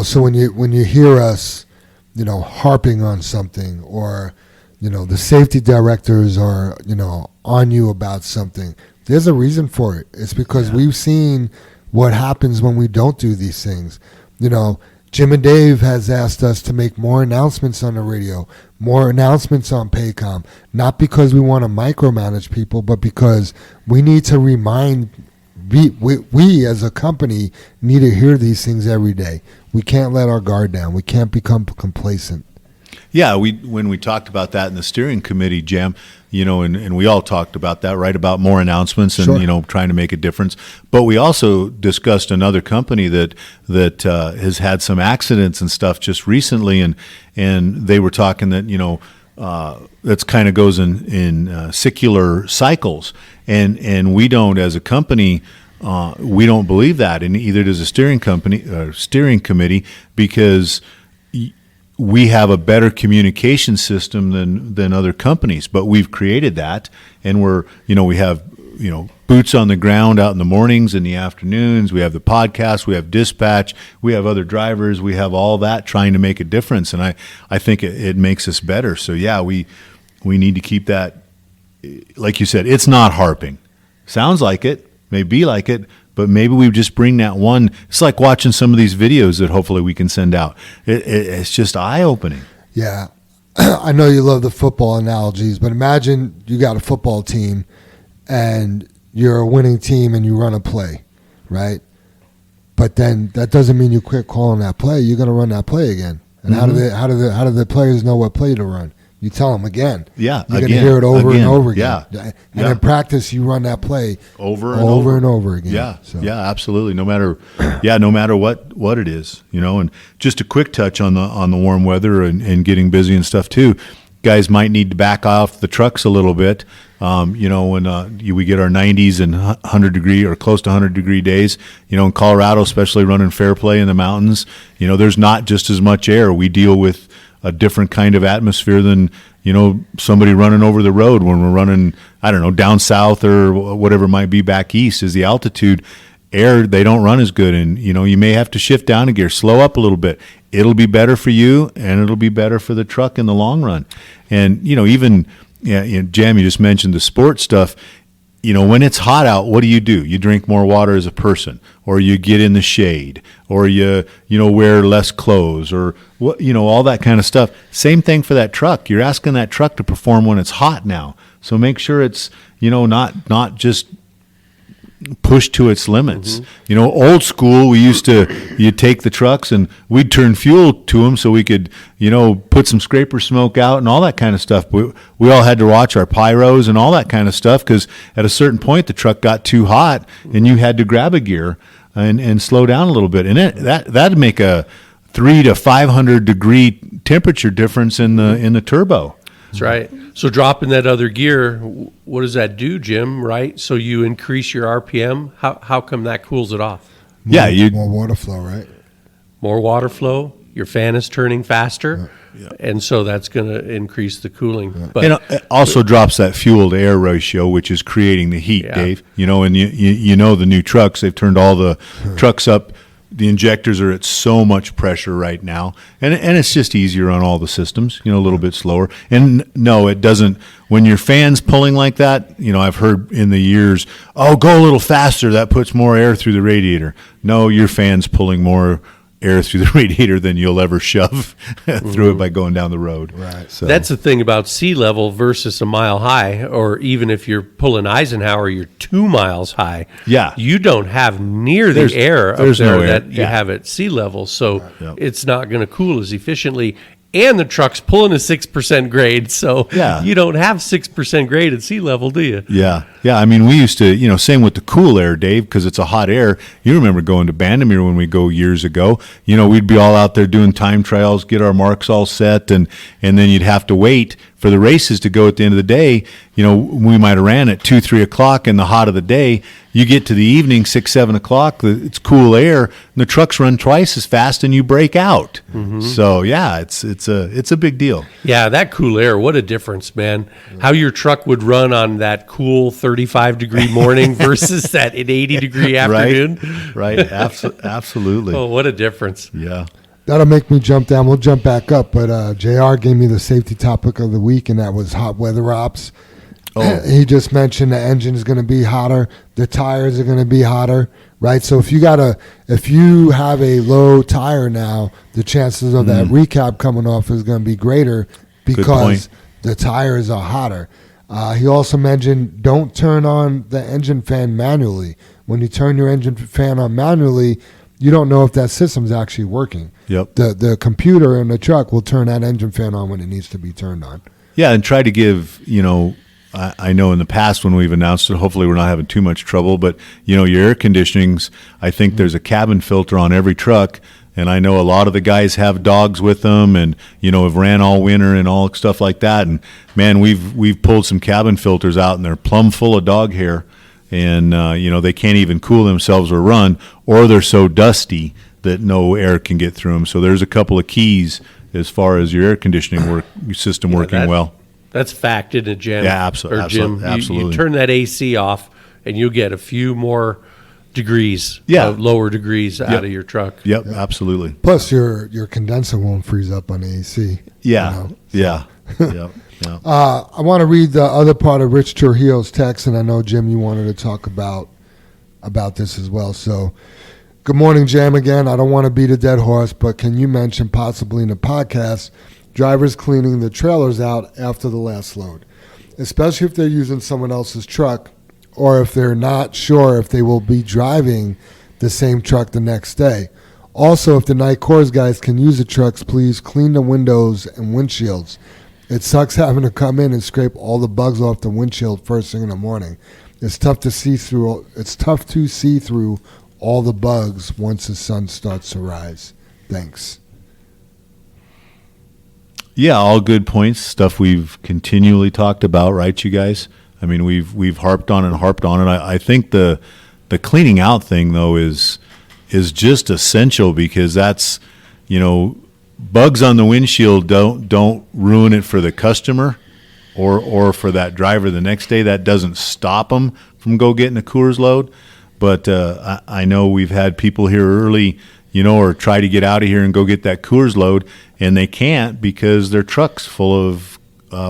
So when you hear us, harping on something, or, the safety directors are, on you about something, there's a reason for it. It's because we've seen what happens when we don't do these things. Jim and Dave has asked us to make more announcements on the radio, more announcements on Paycom, not because we want to micromanage people, but because we need to remind we as a company need to hear these things every day. We can't let our guard down. We can't become complacent. Yeah, when we talked about that in the steering committee, Jim, and we all talked about that, right, about more announcements and, trying to make a difference. But we also discussed another company that has had some accidents and stuff just recently, and they were talking that, that's kind of goes in secular cycles. And we don't, as a company, we don't believe that, and either does a steering committee, because we have a better communication system than other companies. But we've created that, and we have boots on the ground out in the mornings, in the afternoons. We have the podcast, we have dispatch, we have other drivers, we have all that trying to make a difference, and I think it makes us better. So yeah, we need to keep that. Like you said, it's not harping. Sounds like it, may be like it, but maybe we just bring that one. It's like watching some of these videos that hopefully we can send out. It's just eye-opening. Yeah. I know you love the football analogies, but imagine you got a football team and you're a winning team and you run a play, right? But then that doesn't mean you quit calling that play. You're going to run that play again. And how do the players know what play to run? You tell them again. Yeah, you're going to hear it over and over again. Yeah, and in practice, you run that play over and over again. Yeah, yeah, absolutely. No matter what it is, And just a quick touch on the warm weather and getting busy and stuff too. Guys might need to back off the trucks a little bit. When we get our 90s and 100 degree or close to 100 degree days, in Colorado, especially running fair play in the mountains, there's not just as much air. We deal with a different kind of atmosphere than, somebody running over the road when we're running, I don't know, down south or whatever it might be back east. Is the altitude air, they don't run as good. And, you may have to shift down a gear, slow up a little bit. It'll be better for you and it'll be better for the truck in the long run. And, even, Jam, you just mentioned the sports stuff. When it's hot out, what do? You drink more water as a person, or you get in the shade, or you wear less clothes, or what, all that kind of stuff. Same thing for that truck. You're asking that truck to perform when it's hot now. So make sure it's, not just pushed to its limits. Mm-hmm. Old school, you'd take the trucks and we'd turn fuel to them so we could, put some scraper smoke out and all that kind of stuff. We all had to watch our pyros and all that kind of stuff because at a certain point the truck got too hot and you had to grab a gear and slow down a little bit. And that'd make a 300 to 500 degree temperature difference in the turbo. That's right. So dropping that other gear, what does that do, Jim, right? So you increase your RPM. How come that cools it off? More water flow, right? More water flow. Your fan is turning faster. Yeah. And so that's going to increase the cooling. Yeah. But it also drops that fuel to air ratio, which is creating the heat, Dave. And the new trucks, they've turned all the trucks up. The injectors are at so much pressure right now, and it's just easier on all the systems, a little bit slower. And no, it doesn't. When your fan's pulling like that, I've heard in the years, oh, go a little faster. That puts more air through the radiator. No, your fan's pulling more air through the radiator than you'll ever shove through it by going down the road. Right. So that's the thing about sea level versus a mile high, or even if you're pulling Eisenhower, you're 2 miles high. Yeah. You don't have near the air up there no air. that you have at sea level, so it's not going to cool as efficiently. And the truck's pulling a 6% grade, so you don't have 6% grade at sea level, do you? Yeah. I mean, we used to, same with the cool air, Dave, because it's a hot air. You remember going to Bandamere when we go years ago. We'd be all out there doing time trials, get our marks all set, and then you'd have to wait for the races to go at the end of the day. We might have ran at 2, 3 o'clock in the hot of the day. You get to the evening, 6, 7 o'clock, it's cool air, and the trucks run twice as fast, and you break out. Mm-hmm. So it's a big deal. Yeah, that cool air, what a difference, man! How your truck would run on that cool 35-degree morning versus that 80-degree afternoon. Right. Absolutely. Oh, what a difference! Yeah. That'll make me jump down. We'll jump back up, but JR gave me the safety topic of the week, and that was hot weather ops. Oh. He just mentioned the engine is going to be hotter, the tires are going to be hotter, right? So if you have a low tire now, the chances of that recap coming off is going to be greater because the tires are hotter. He also mentioned don't turn on the engine fan manually. When you turn your engine fan on manually, you don't know if that system's actually working. Yep. The computer in the truck will turn that engine fan on when it needs to be turned on. Yeah, and try to give, I know in the past when we've announced it, hopefully we're not having too much trouble, but, your air conditionings, I think there's a cabin filter on every truck, and I know a lot of the guys have dogs with them and, have ran all winter and all stuff like that, and, man, we've pulled some cabin filters out, and they're plumb full of dog hair, and, they can't even cool themselves or run, or they're so dusty that no air can get through them. So there's a couple of keys as far as your air conditioning system working well. That's fact, isn't it, Jim? Yeah, absolutely. Jim, absolutely. You turn that AC off, and you'll get a few more degrees, lower degrees out of your truck. Yep, absolutely. Plus, your condenser won't freeze up on the AC. Yeah, yeah. I want to read the other part of Rich Trujillo's text, and I know, Jim, you wanted to talk about this as well. So, good morning, Jam, again. I don't want to beat a dead horse, but can you mention possibly in the podcast drivers cleaning the trailers out after the last load, especially if they're using someone else's truck or if they're not sure if they will be driving the same truck the next day. Also, if the night cores guys can use the trucks, please clean the windows and windshields. It sucks having to come in and scrape all the bugs off the windshield first thing in the morning. It's tough to see through all the bugs once the sun starts to rise. Thanks. Yeah, all good points. Stuff we've continually talked about, right, you guys? I mean, we've harped on it. I think the cleaning out thing though is just essential, because that's, bugs on the windshield don't ruin it for the customer or for that driver the next day. That doesn't stop them from go getting a Coors load. But I know we've had people here early, or try to get out of here and go get that Coors load, and they can't because their truck's full of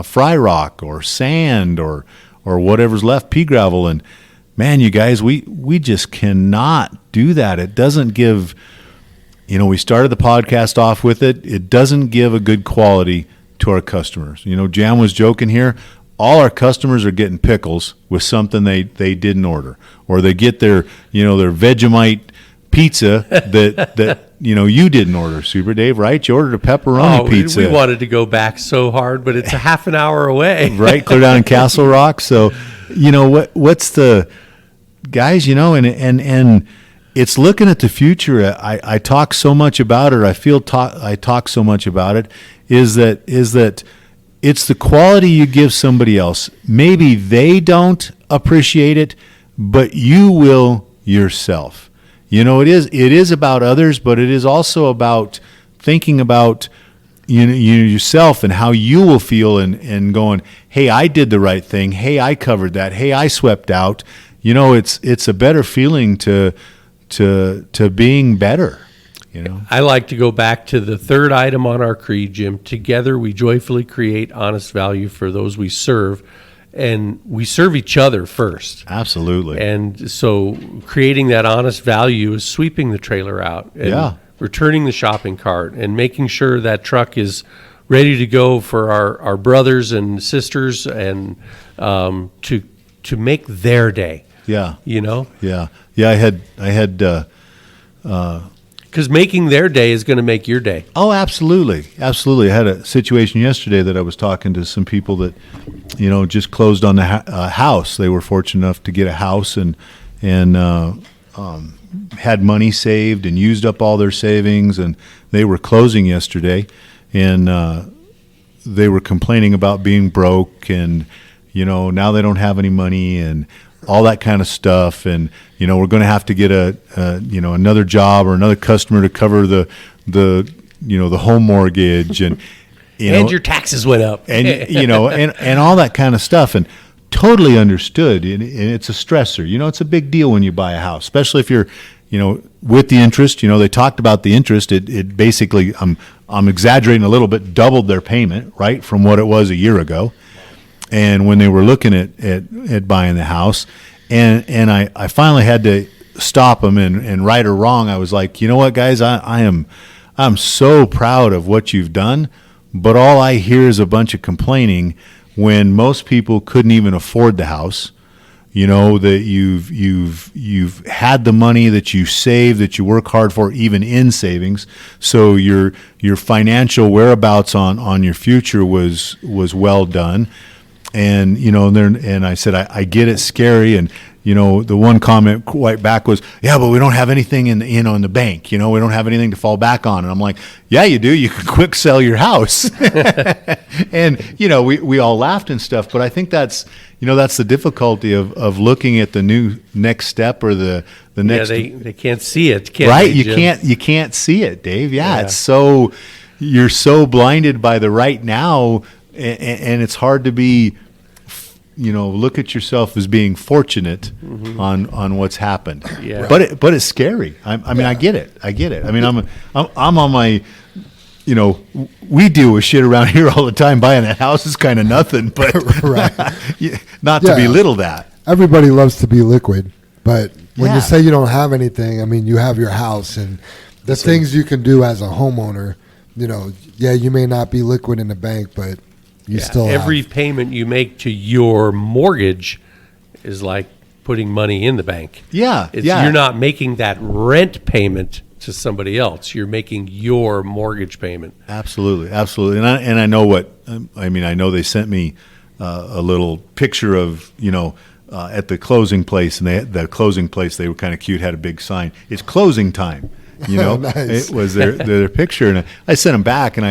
fry rock or sand or whatever's left, pea gravel. And man, you guys, we just cannot do that. It doesn't give, we started the podcast off with it. It doesn't give a good quality to our customers. Jan was joking here. All our customers are getting pickles with something they didn't order, or they get their Vegemite pizza that you didn't order, Super Dave, right? You ordered a pepperoni pizza. We wanted to go back so hard, but it's a half an hour away. Right, clear down in Castle Rock. So, what's the guys, and it's looking at the future. I talk so much about it. I talk so much about it. Is that it's the quality you give somebody else. Maybe they don't appreciate it, but you will yourself. It is about others, but it is also about thinking about yourself and how you will feel and going, hey, I did the right thing. Hey, I covered that. Hey, I swept out. It's a better feeling to being better. I like to go back to the third item on our creed, Jim. Together we joyfully create honest value for those we serve, and we serve each other first. Absolutely. And so creating that honest value is sweeping the trailer out and returning the shopping cart and making sure that truck is ready to go for our brothers and sisters and to make their day. Yeah. Yeah. I had because making their day is going to make your day. Oh, absolutely. Absolutely. I had a situation yesterday that I was talking to some people that, just closed on the house. They were fortunate enough to get a house and had money saved and used up all their savings, and they were closing yesterday, and they were complaining about being broke, and, now they don't have any money and all that kind of stuff, and we're going to have to get another job or another customer to cover the home mortgage, and and your taxes went up, and and all that kind of stuff, and totally understood. And it's a stressor. It's a big deal when you buy a house, especially if you're with the interest. They talked about the interest. It basically, I'm exaggerating a little bit, doubled their payment, right, from what it was a year ago. And when they were looking at buying the house, and I finally had to stop them, and right or wrong, I was like, you know what, guys, I'm so proud of what you've done, but all I hear is a bunch of complaining when most people couldn't even afford the house. That you've had the money that you save, that you work hard for, even in savings. So your financial whereabouts on your future was well done. And and I said, I get it's scary, and the one comment right back was, yeah, but we don't have anything in the bank. We don't have anything to fall back on. And I'm like, yeah, you do. You can quick sell your house. And we all laughed and stuff. But I think that's that's the difficulty of looking at the next step or the next. Yeah, they can't see it, right? You can't see it, Dave. Yeah, it's so you're so blinded by the right now, and it's hard to be. Look at yourself as being fortunate on what's happened. Yeah. But it's scary. I mean, I get it. I mean, I'm on my, we deal with shit around here all the time. Buying that house is kind of nothing, but not to belittle that. Everybody loves to be liquid, but when you say you don't have anything, I mean, you have your house and the things you can do as a homeowner you may not be liquid in the bank, but you still every have. payment you make to your mortgage is like putting money in the bank. Yeah, You're not making that rent payment to somebody else. You're making your mortgage payment. Absolutely. And I know I know they sent me a little picture of, at the closing place, and the closing place, they were kind of cute, had a big sign. It's closing time. Nice. It was their picture, and I sent them back, and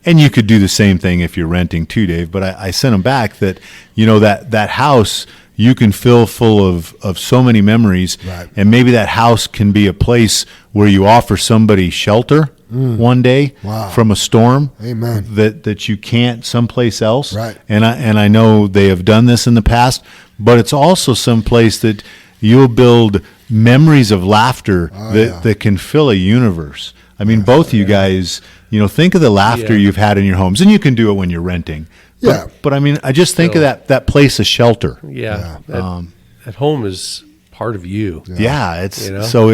and you could do the same thing if you're renting too, Dave. But I sent them back that that house you can fill full of so many memories, right. And maybe that house can be a place where you offer somebody shelter one day from a storm. Amen. That you can't someplace else, right? And I know they have done this in the past, but it's also someplace that you'll build memories of laughter that can fill a universe. I mean, both of you guys, think of the laughter you've had in your homes, and you can do it when you're renting. Yeah. But I mean, I just think of that place of shelter. Yeah. That home is part of you. Yeah. It's so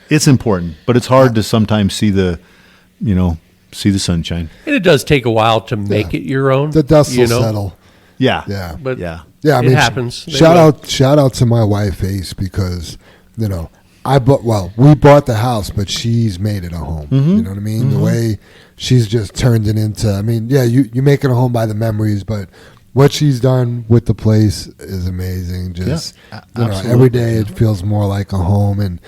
it's important, but it's hard to sometimes see the sunshine. And it does take a while to make it your own. The dust will settle. Yeah. Yeah. But yeah. Yeah, I it mean, happens. Shout out to my wife, Ace, because we bought the house, but she's made it a home. Mm-hmm. You know what I mean? The way she's just turned it into. I mean, you make it a home by the memories, but what she's done with the place is amazing. Just every day it feels more like a home, and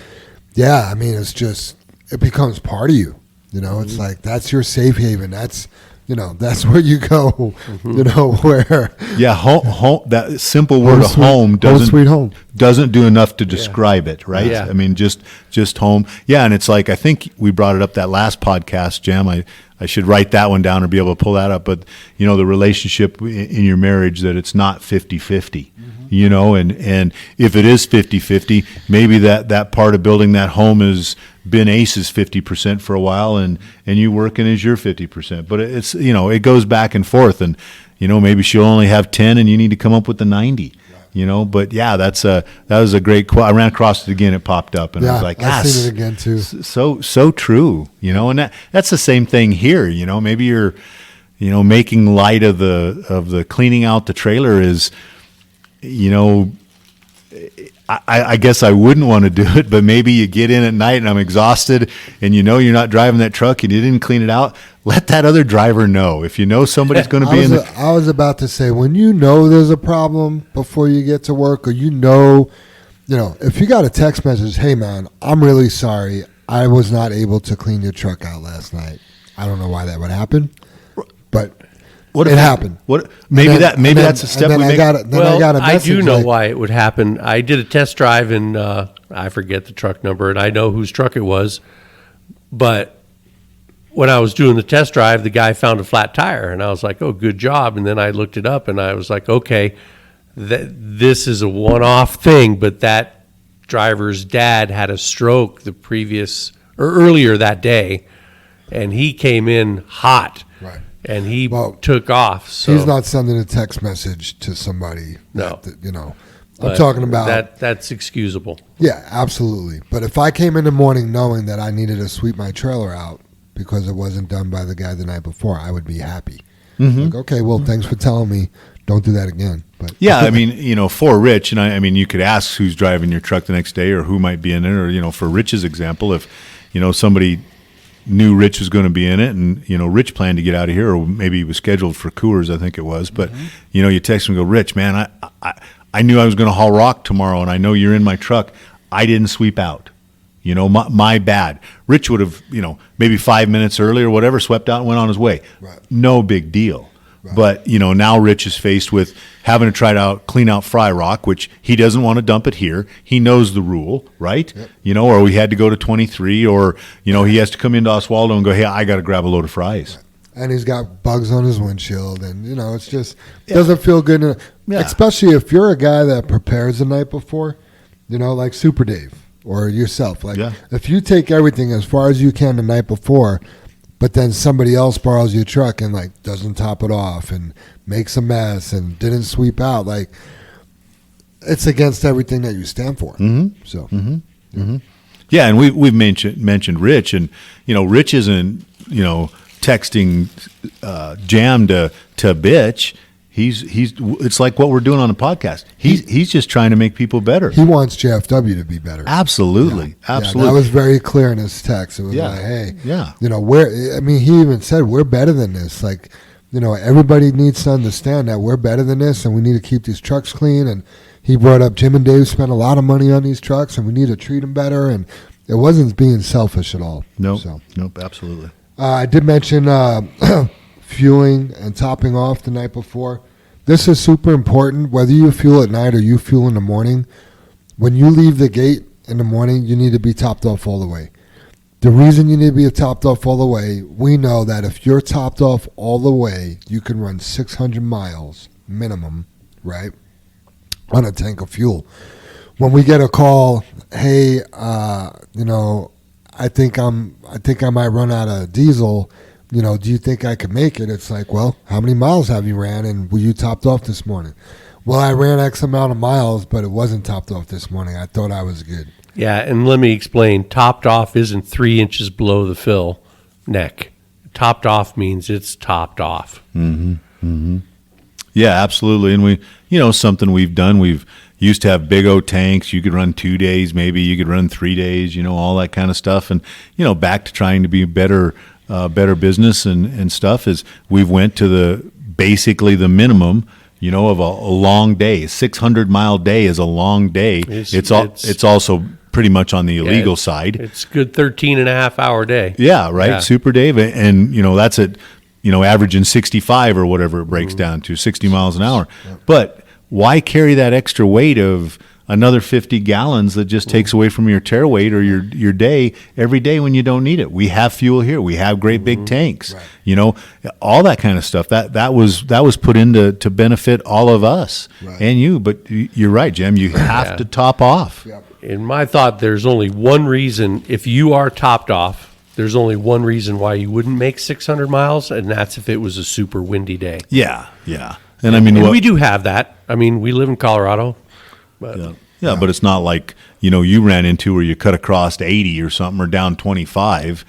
I mean, it's just it becomes part of you. It's like that's your safe haven. That's where you go, where. Yeah, home that simple word of home doesn't do enough to describe it, right? Yeah. I mean, just home. Yeah, and it's like, I think we brought it up that last podcast, Jam. I should write that one down or be able to pull that up. But, the relationship in your marriage, that it's not 50-50. And if it is 50-50, maybe that part of building that home has been Ace's 50% for a while, and you working as your 50%. But it's it goes back and forth, and maybe she'll only have 10, and you need to come up with the 90. But that was a great quote. I ran across it again; it popped up, and I was like, I've seen it again too. So true. And that's the same thing here. Maybe you're making light of the cleaning out the trailer is. I guess I wouldn't want to do it, but maybe you get in at night and I'm exhausted, and you're not driving that truck and you didn't clean it out. Let that other driver know. If somebody's going to be I was about to say, when there's a problem before you get to work, or if you got a text message, hey man, I'm really sorry, I was not able to clean your truck out last night. I don't know why that would happen, but. What it happened? That's a step we make. I do know why it would happen. I did a test drive, and I forget the truck number, and I know whose truck it was. But when I was doing the test drive, the guy found a flat tire, and I was like, "Oh, good job!" And then I looked it up, and I was like, "Okay, this is a one-off thing." But that driver's dad had a stroke earlier that day, and he came in hot. Right. And he took off. So he's not sending a text message to somebody. No. I'm talking about that's excusable. Yeah, absolutely. But if I came in the morning knowing that I needed to sweep my trailer out because it wasn't done by the guy the night before, I would be happy. Mm-hmm. Like, okay, well, thanks for telling me. Don't do that again. But yeah, I mean, for Rich, and I mean, you could ask who's driving your truck the next day, or who might be in it, or for Rich's example, if somebody knew Rich was going to be in it, and Rich planned to get out of here, or maybe he was scheduled for Coors, I think it was. But you text him and go, Rich, man, I knew I was going to haul rock tomorrow, and I know you're in my truck. I didn't sweep out. My bad. Rich would have, maybe 5 minutes early or whatever, swept out and went on his way. Right. No big deal. Right. But now Rich is faced with having to try to clean out fry rock, which he doesn't want to dump it here. He knows the rule, right? Yep. Or we had to go to 23, or he has to come into Oswaldo and go, hey, I got to grab a load of fries. Right. And he's got bugs on his windshield, and it's just doesn't feel good. Especially if you're a guy that prepares the night before, like Super Dave or yourself. Like if you take everything as far as you can the night before, but then somebody else borrows your truck and doesn't top it off and makes a mess and didn't sweep out, it's against everything that you stand for. Mm-hmm. So, Yeah, and we've mentioned Rich, and Rich isn't texting Jam to bitch. He's it's like what we're doing on the podcast. He's just trying to make people better. He wants JFW to be better. Absolutely. Yeah, that was very clear in his text. It was like, hey, he even said we're better than this. Like, everybody needs to understand that we're better than this, and we need to keep these trucks clean. And he brought up Jim and Dave spent a lot of money on these trucks, and we need to treat them better. And it wasn't being selfish at all. Nope, absolutely. I did mention fueling and topping off the night before. This is super important. Whether you fuel at night or you fuel in the morning, when you leave the gate in the morning, you need to be topped off all the way. The reason you need to be topped off all the way, we know that if you're topped off all the way, you can run 600 miles minimum, right, on a tank of fuel. When we get a call, hey, I think I might run out of diesel. Do you think I could make it? It's like, well, how many miles have you ran, and were you topped off this morning? Well, I ran X amount of miles, but it wasn't topped off this morning. I thought I was good. Yeah, and let me explain. Topped off isn't 3 inches below the fill neck. Topped off means it's topped off. Mm-hmm. Mm-hmm. Yeah, absolutely. And we, something we've done, we've used to have big old tanks. You could run 2 days, maybe you could run 3 days, all that kind of stuff. And, back to trying to be better business and stuff is we've went to basically the minimum, of a long day. A 600-mile day is a long day. It's also pretty much on the illegal side. It's a good 13-and-a-half-hour day. Yeah, right. Yeah. Super Dave. And, that's at, averaging 65 or whatever it breaks down to, 60 miles an hour. Yeah. But why carry that extra weight of another 50 gallons that just takes away from your tare weight or your day every day when you don't need it? We have fuel here. We have great big tanks. Right. All that kind of stuff. That was put in to benefit all of us and you. But you're right, Jim. You have to top off. Yeah. In my thought, there's only one reason. If you are topped off, there's only one reason why you wouldn't make 600 miles, and that's if it was a super windy day. Yeah. And we do have that. we live in Colorado. But yeah, but it's not like, you ran into where you cut across 80 or something or down 25,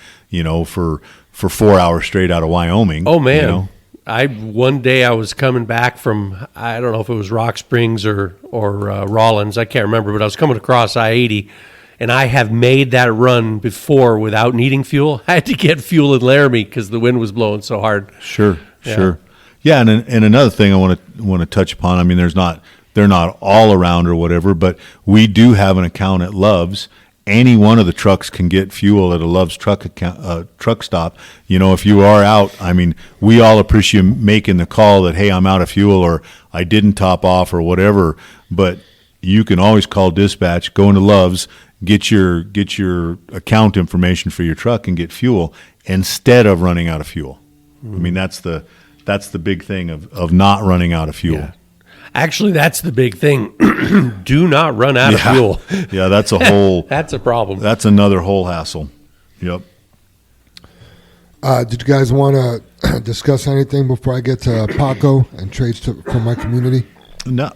for 4 hours straight out of Wyoming. Oh, man. One day I was coming back from, I don't know if it was Rock Springs or Rawlins. I can't remember, but I was coming across I-80, and I have made that run before without needing fuel. I had to get fuel in Laramie because the wind was blowing so hard. Sure. Yeah, and another thing I want to touch upon. They're not all around or whatever, but we do have an account at Love's. Any one of the trucks can get fuel at a Love's truck stop. If you are out, we all appreciate making the call that, hey, I'm out of fuel or I didn't top off or whatever. But you can always call dispatch, go into Love's, get your account information for your truck and get fuel instead of running out of fuel. Mm-hmm. That's the big thing of not running out of fuel. Yeah. Actually, that's the big thing. Do not run out of fuel. Yeah, that's a whole... That's a problem. That's another whole hassle. Yep. Did you guys want to discuss anything before I get to Paco and trades from my community? No,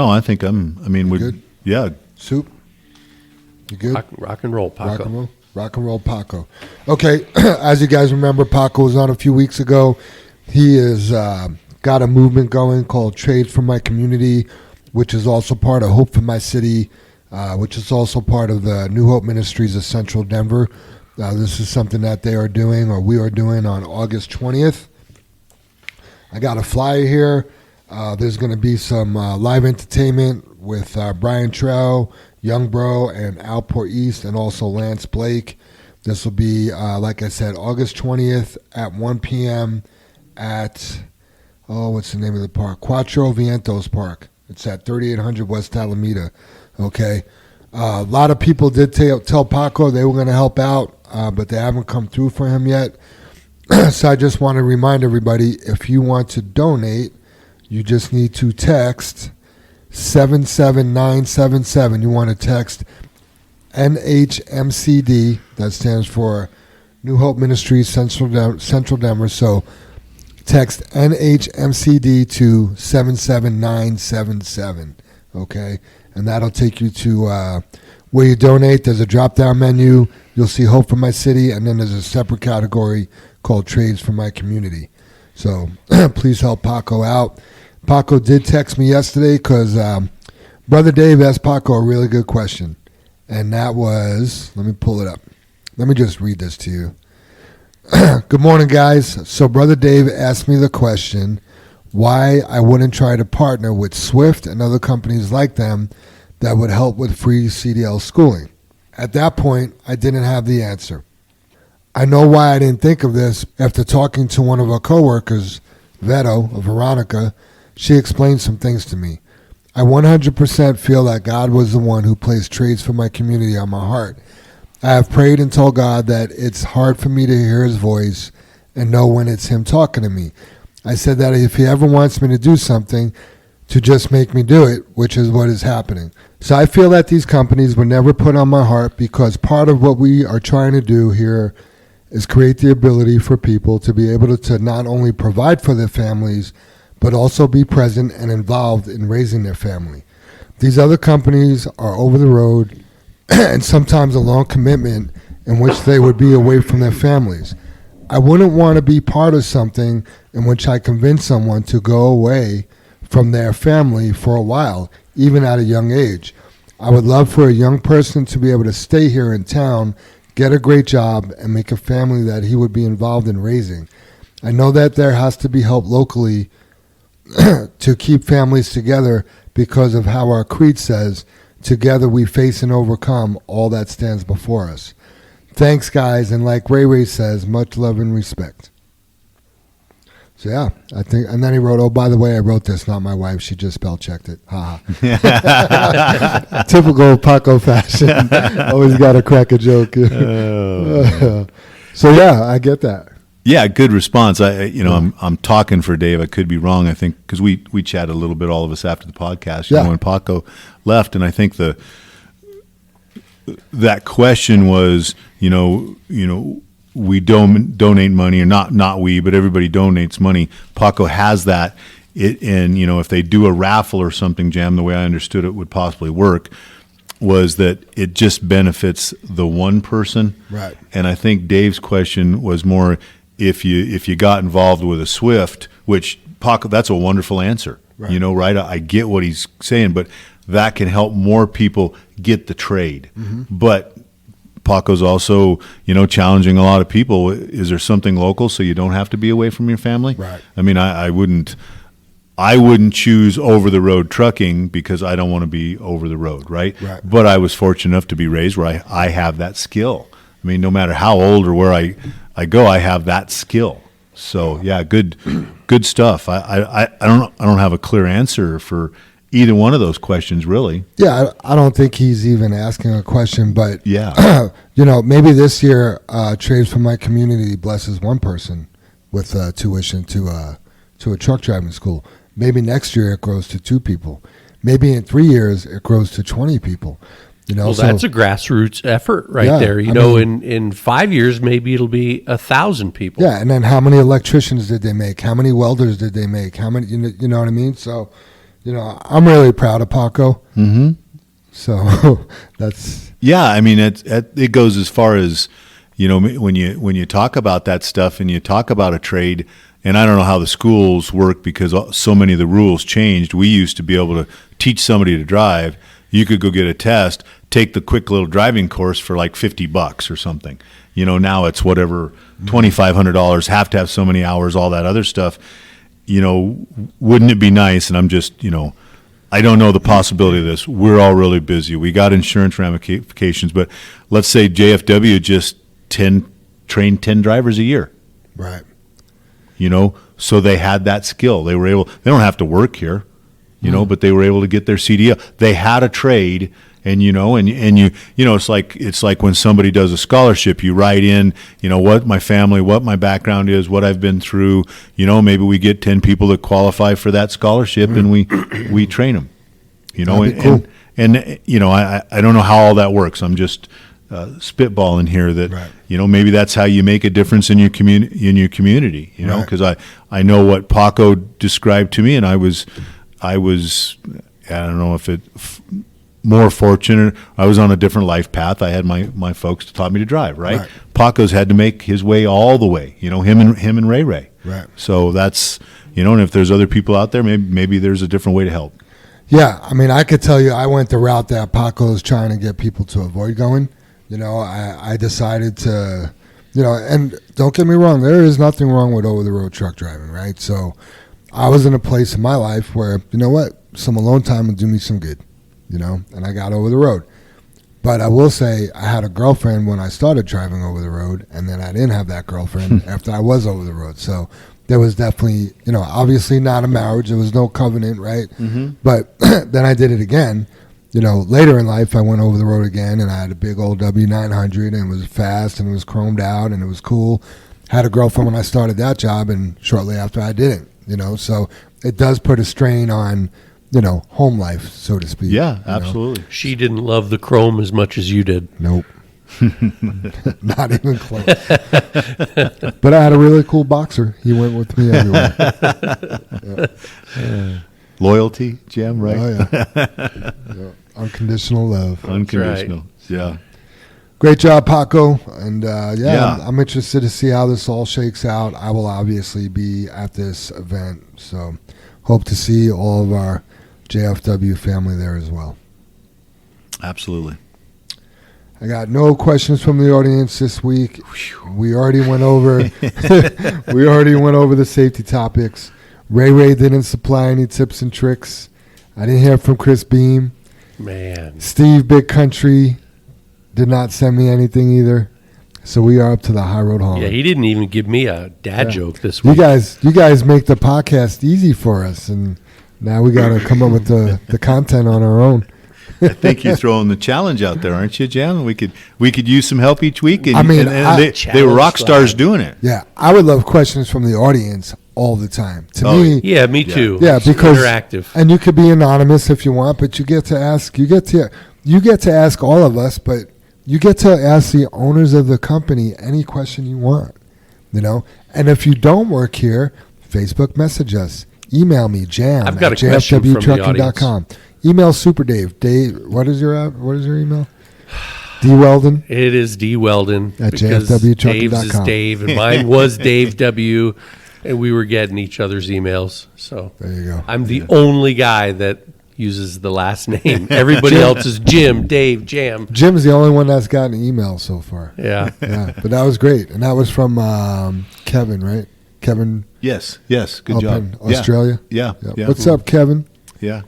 I think we're good. Yeah. Soup? You good? Rock and roll, Paco. Rock and roll, Paco. Okay, as you guys remember, Paco was on a few weeks ago. He is... got a movement going called Trades for My Community, which is also part of Hope for My City, which is also part of the New Hope Ministries of Central Denver. This is something that they are doing, or we are doing, on August 20th. I got a flyer here. There's going to be some live entertainment with Brian Trell, Young Bro, and Alport East, and also Lance Blake. This will be, like I said, August 20th at 1 p.m. at... what's the name of the park? Cuatro Vientos Park. It's at 3800 West Alameda. Okay. A lot of people did tell Paco they were going to help out, but they haven't come through for him yet. So I just want to remind everybody, if you want to donate, you just need to text 77977. You want to text NHMCD. That stands for New Hope Ministries Central Denver. So text NHMCD to 77977, okay? And that'll take you to Where you donate, there's a drop-down menu. You'll see Hope for My City, and then there's a separate category called Trades for My Community. So please help Paco out. Paco did text me yesterday because Brother Dave asked Paco a really good question. And that was, let me pull it up. Let me just read this to you. Good morning, guys. So Brother Dave asked me the question, why I wouldn't try to partner with Swift and other companies like them that would help with free CDL schooling. At that point, I didn't have the answer. I know why I didn't think of this after talking to one of our coworkers, Veto, or Veronica. She explained some things to me. I 100% feel that God was the one who placed Trades for My Community on my heart. I have prayed and told God that it's hard for me to hear his voice and know when it's him talking to me. I said that if he ever wants me to do something, to just make me do it, which is what is happening. So I feel that these companies were never put on my heart because part of what we are trying to do here is create the ability for people to be able to not only provide for their families, but also be present and involved in raising their family. These other companies are over the road and sometimes a long commitment in which they would be away from their families. I wouldn't want to be part of something in which I convince someone to go away from their family for a while, even at a young age. I would love for a young person to be able to stay here in town, get a great job, and make a family that he would be involved in raising. I know that there has to be help locally to keep families together because of how our creed says, together we face and overcome all that stands before us. Thanks, guys, and like Ray Ray says, much love and respect. So yeah, I think, and then he wrote, "Oh, by the way, I wrote this, not my wife. She just spell checked it." Ha. Typical Paco fashion. Always got to crack a joke. So yeah, I get that. Yeah, good response. I'm talking for Dave. I could be wrong. I think because we chatted a little bit, all of us, after the podcast. You know, when Paco left, and I think that question was, we donate money, or not we, but everybody donates money. Paco has that. And if they do a raffle or something, Jam, the way I understood it would possibly work, was that it just benefits the one person. Right. And I think Dave's question was more, if you got involved with a Swift, which Paco, that's a wonderful answer. Right. Right? I get what he's saying, but that can help more people get the trade. Mm-hmm. But Paco's also, challenging a lot of people. Is there something local so you don't have to be away from your family? Right. I mean, I wouldn't choose over the road trucking because I don't want to be over the road, right? Right. But I was fortunate enough to be raised where I have that skill. I mean, no matter how old or where I go, I have that skill. So yeah, good stuff. I don't have a clear answer for either one of those questions, really. Yeah, I don't think he's even asking a question, but yeah, maybe this year Trades for My Community blesses one person with tuition to a truck driving school. Maybe next year it grows to 2 people. Maybe in 3 years it grows to 20 people. Well, that's a grassroots effort right there. In 5 years, maybe it'll be 1,000 people. Yeah, and then how many electricians did they make? How many welders did they make? How many? You know what I mean? So. I'm really proud of Paco. Mm-hmm. So that's. Yeah, I mean, it goes as far as, when you talk about that stuff and you talk about a trade, and I don't know how the schools work because so many of the rules changed. We used to be able to teach somebody to drive. You could go get a test, take the quick little driving course for like $50 or something. Now it's whatever, $2,500, have to have so many hours, all that other stuff. Wouldn't it be nice? And I'm just, I don't know the possibility of this. We're all really busy. We got insurance ramifications, but let's say JFW just trained 10 drivers a year. Right. So they had that skill. They don't have to work here, but they were able to get their CDL. They had a trade. And it's like when somebody does a scholarship, you write in, what my family, what my background is, what I've been through. Maybe we get 10 people that qualify for that scholarship, and we train them. Cool. And I don't know how all that works. I'm just spitballing here that right. Maybe that's how you make a difference in your community. Because I know what Paco described to me, and I was I don't know if it more fortunate. I was on a different life path. I had my folks that taught me to drive, right? Paco's had to make his way all the way, him and Ray. Right. So that's, and if there's other people out there, maybe there's a different way to help. Yeah, I mean, I could tell you I went the route that Paco is trying to get people to avoid going. I decided to, and don't get me wrong, there is nothing wrong with over-the-road truck driving, right? So I was in a place in my life where, some alone time would do me some good, and I got over the road. But I will say I had a girlfriend when I started driving over the road, and then I didn't have that girlfriend after I was over the road. So there was definitely, obviously not a marriage. There was no covenant, right? Mm-hmm. But then I did it again. Later in life, I went over the road again, and I had a big old W900, and it was fast, and it was chromed out, and it was cool. Had a girlfriend when I started that job, and shortly after I didn't, So it does put a strain on, home life, so to speak. Yeah, absolutely. She didn't love the chrome as much as you did. Nope. Not even close. But I had a really cool boxer. He went with me everywhere. Loyalty, Jim, right? Oh, yeah. Unconditional love. Unconditional, right. Yeah. Great job, Paco. And, I'm interested to see how this all shakes out. I will obviously be at this event. So hope to see all of our JFW family there as well. Absolutely. I got no questions from the audience this week. We already went over the safety topics. Ray didn't supply any tips and tricks. I didn't hear from Chris Beam. Man. Steve Big Country did not send me anything either. So we are up to the high road home. Yeah, he didn't even give me a dad joke this week. You guys make the podcast easy for us, and now we got to come up with the content on our own. I think you're throwing the challenge out there, aren't you, Jan? We could use some help each week. And, they were rock stars doing it. Yeah, I would love questions from the audience all the time. Yeah, me too. Yeah, because interactive. And you could be anonymous if you want, but you get to ask all of us, but you get to ask the owners of the company any question you want, And if you don't work here, Facebook message us. Email me, jam I've got at a question from the jfwtrucking.com. Email Super Dave. What is your email? D Weldon? It is D Weldon. At because JFWtrucking.com. Dave's is Dave, and mine was Dave W., and we were getting each other's emails. So there you go. I'm the only guy that uses the last name. Everybody else is Jim, Dave, Jam. Jim's the only one that's gotten an email so far. Yeah. Yeah, but that was great. And that was from Kevin, right? Kevin? Yes. Good job. In Australia? Yeah. What's up, Kevin? Yeah.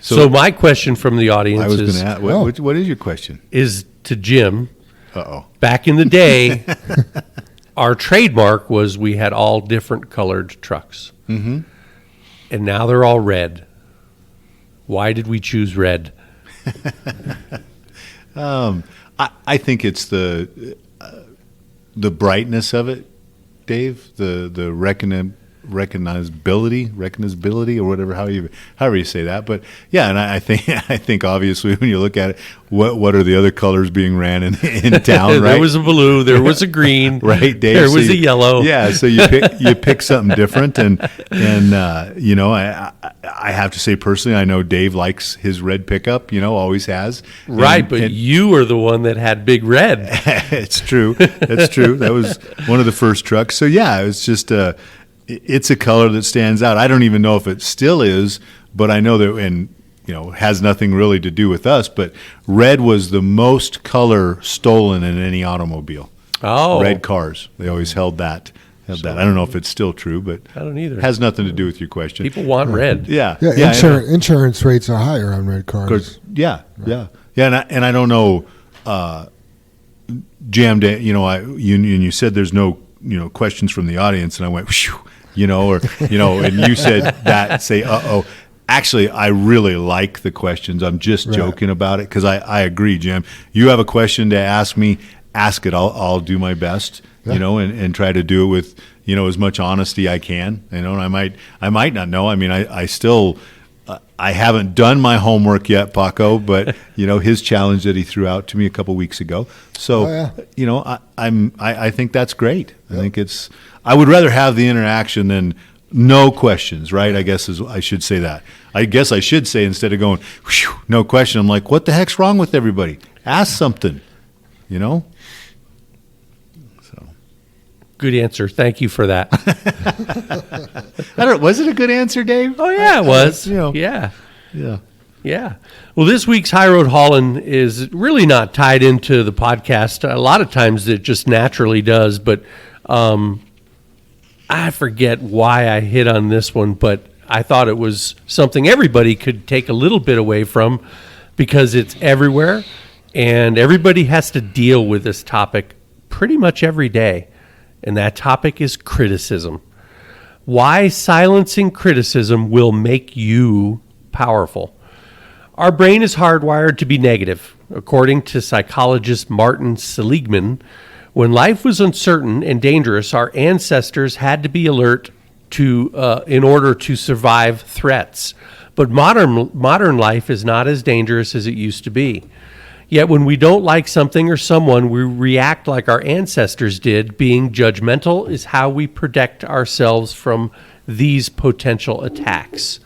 So my question from the audience I was going to ask, what is your question? Is to Jim. Uh-oh. Back in the day, our trademark was we had all different colored trucks. Mm-hmm. And now they're all red. Why did we choose red? I think it's the brightness of it, Dave. The recognizability, or whatever, however you say that. But yeah, and I think obviously when you look at it, what are the other colors being ran in town? Right? There was a blue, there was a green, right? Dave, there was a yellow. Yeah, so you pick something different, and I have to say personally, I know Dave likes his red pickup. Always has. Right, but you were the one that had big red. It's true. That's true. That was one of the first trucks. So yeah, it's just it's a color that stands out. I don't even know if it still is, but I know that, and has nothing really to do with us, but red was the most color stolen in any automobile. Oh. Red cars. They always held that. I don't know if it's still true, but I don't either. It has nothing to do with your question. People want red. Yeah. Insurance rates are higher on red cars. Yeah. And I don't know, Jam Day, you said there's no, questions from the audience, and I went, whew, and you said that, say, uh-oh. Actually, I really like the questions. I'm just joking about it because I agree, Jim. You have a question to ask me, ask it. I'll do my best, and try to do it with, as much honesty I can. And I might not know. I mean, I still, I haven't done my homework yet, Paco, but his challenge that he threw out to me a couple weeks ago. So, I think that's great. I think I would rather have the interaction than No questions, right? I should say that. I guess I should say, instead of going, whew, no question, I'm like, what the heck's wrong with everybody? Ask something, So. Good answer. Thank you for that. Was it a good answer, Dave? Oh, yeah, it was. Yeah. Yeah. Well, this week's High Road Haulin' is really not tied into the podcast. A lot of times it just naturally does, but I forget why I hit on this one, but I thought it was something everybody could take a little bit away from, because it's everywhere and everybody has to deal with this topic pretty much every day. And that topic is criticism. Why silencing criticism will make you powerful. Our brain is hardwired to be negative. According to psychologist Martin Seligman, when life was uncertain and dangerous, our ancestors had to be alert in order to survive threats. But modern life is not as dangerous as it used to be. Yet when we don't like something or someone, we react like our ancestors did. Being judgmental is how we protect ourselves from these potential attacks.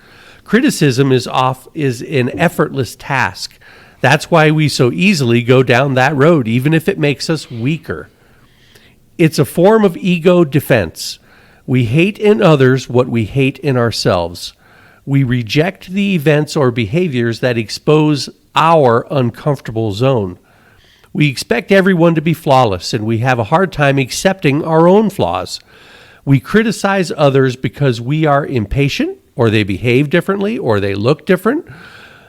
Criticism is an effortless task. That's why we so easily go down that road, even if it makes us weaker. It's a form of ego defense. We hate in others what we hate in ourselves. We reject the events or behaviors that expose our uncomfortable zone. We expect everyone to be flawless, and we have a hard time accepting our own flaws. We criticize others because we are impatient, or they behave differently, or they look different,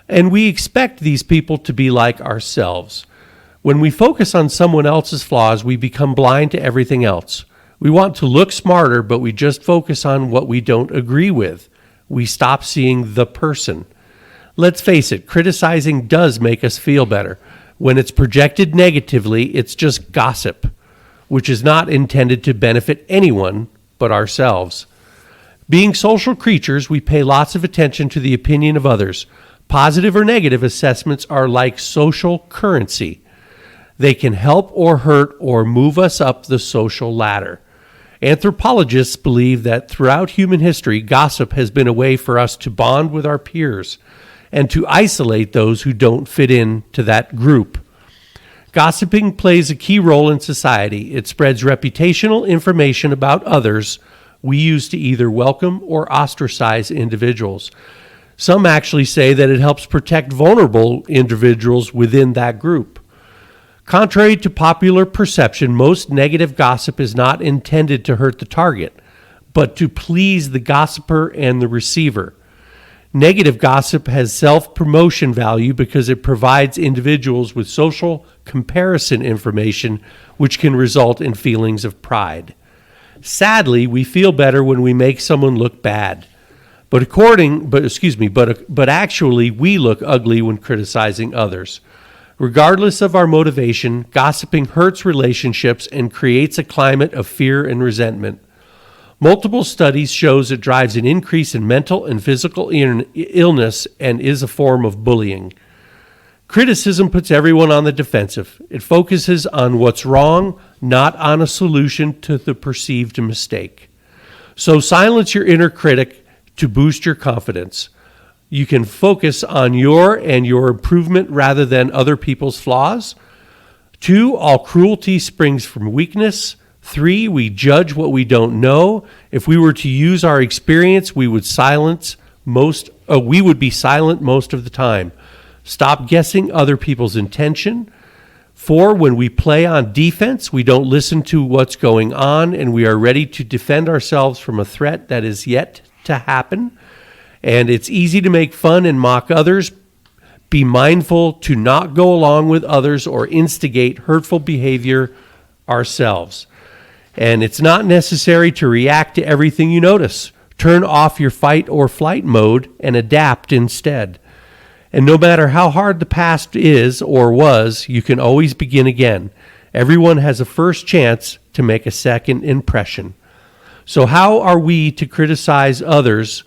and we expect these people to be like ourselves. When we focus on someone else's flaws, we become blind to everything else. We want to look smarter, but we just focus on what we don't agree with. We stop seeing the person. Let's face it, criticizing does make us feel better. When it's projected negatively, it's just gossip, which is not intended to benefit anyone but ourselves. Being social creatures, we pay lots of attention to the opinion of others. Positive or negative assessments are like social currency. They can help or hurt or move us up the social ladder. Anthropologists believe that throughout human history, gossip has been a way for us to bond with our peers and to isolate those who don't fit in to that group. Gossiping plays a key role in society. It spreads reputational information about others we use to either welcome or ostracize individuals. Some actually say that it helps protect vulnerable individuals within that group. Contrary to popular perception, most negative gossip is not intended to hurt the target, but to please the gossiper and the receiver. Negative gossip has self-promotion value because it provides individuals with social comparison information, which can result in feelings of pride. Sadly, we feel better when we make someone look bad. But actually we look ugly when criticizing others. Regardless of our motivation, gossiping hurts relationships and creates a climate of fear and resentment. Multiple studies shows it drives an increase in mental and physical illness and is a form of bullying. Criticism puts everyone on the defensive. It focuses on what's wrong, not on a solution to the perceived mistake. So silence your inner critic to boost your confidence. You can focus on your improvement rather than other people's flaws. 2, all cruelty springs from weakness. 3, we judge what we don't know. If we were to use our experience, we would be silent most of the time. Stop guessing other people's intention. 4, when we play on defense, we don't listen to what's going on, and we are ready to defend ourselves from a threat that is yet to happen. And it's easy to make fun and mock others. Be mindful to not go along with others or instigate hurtful behavior ourselves. And it's not necessary to react to everything you notice. Turn off your fight or flight mode and adapt instead. And no matter how hard the past is or was, you can always begin again. Everyone has a first chance to make a second impression. So how are we to criticize others?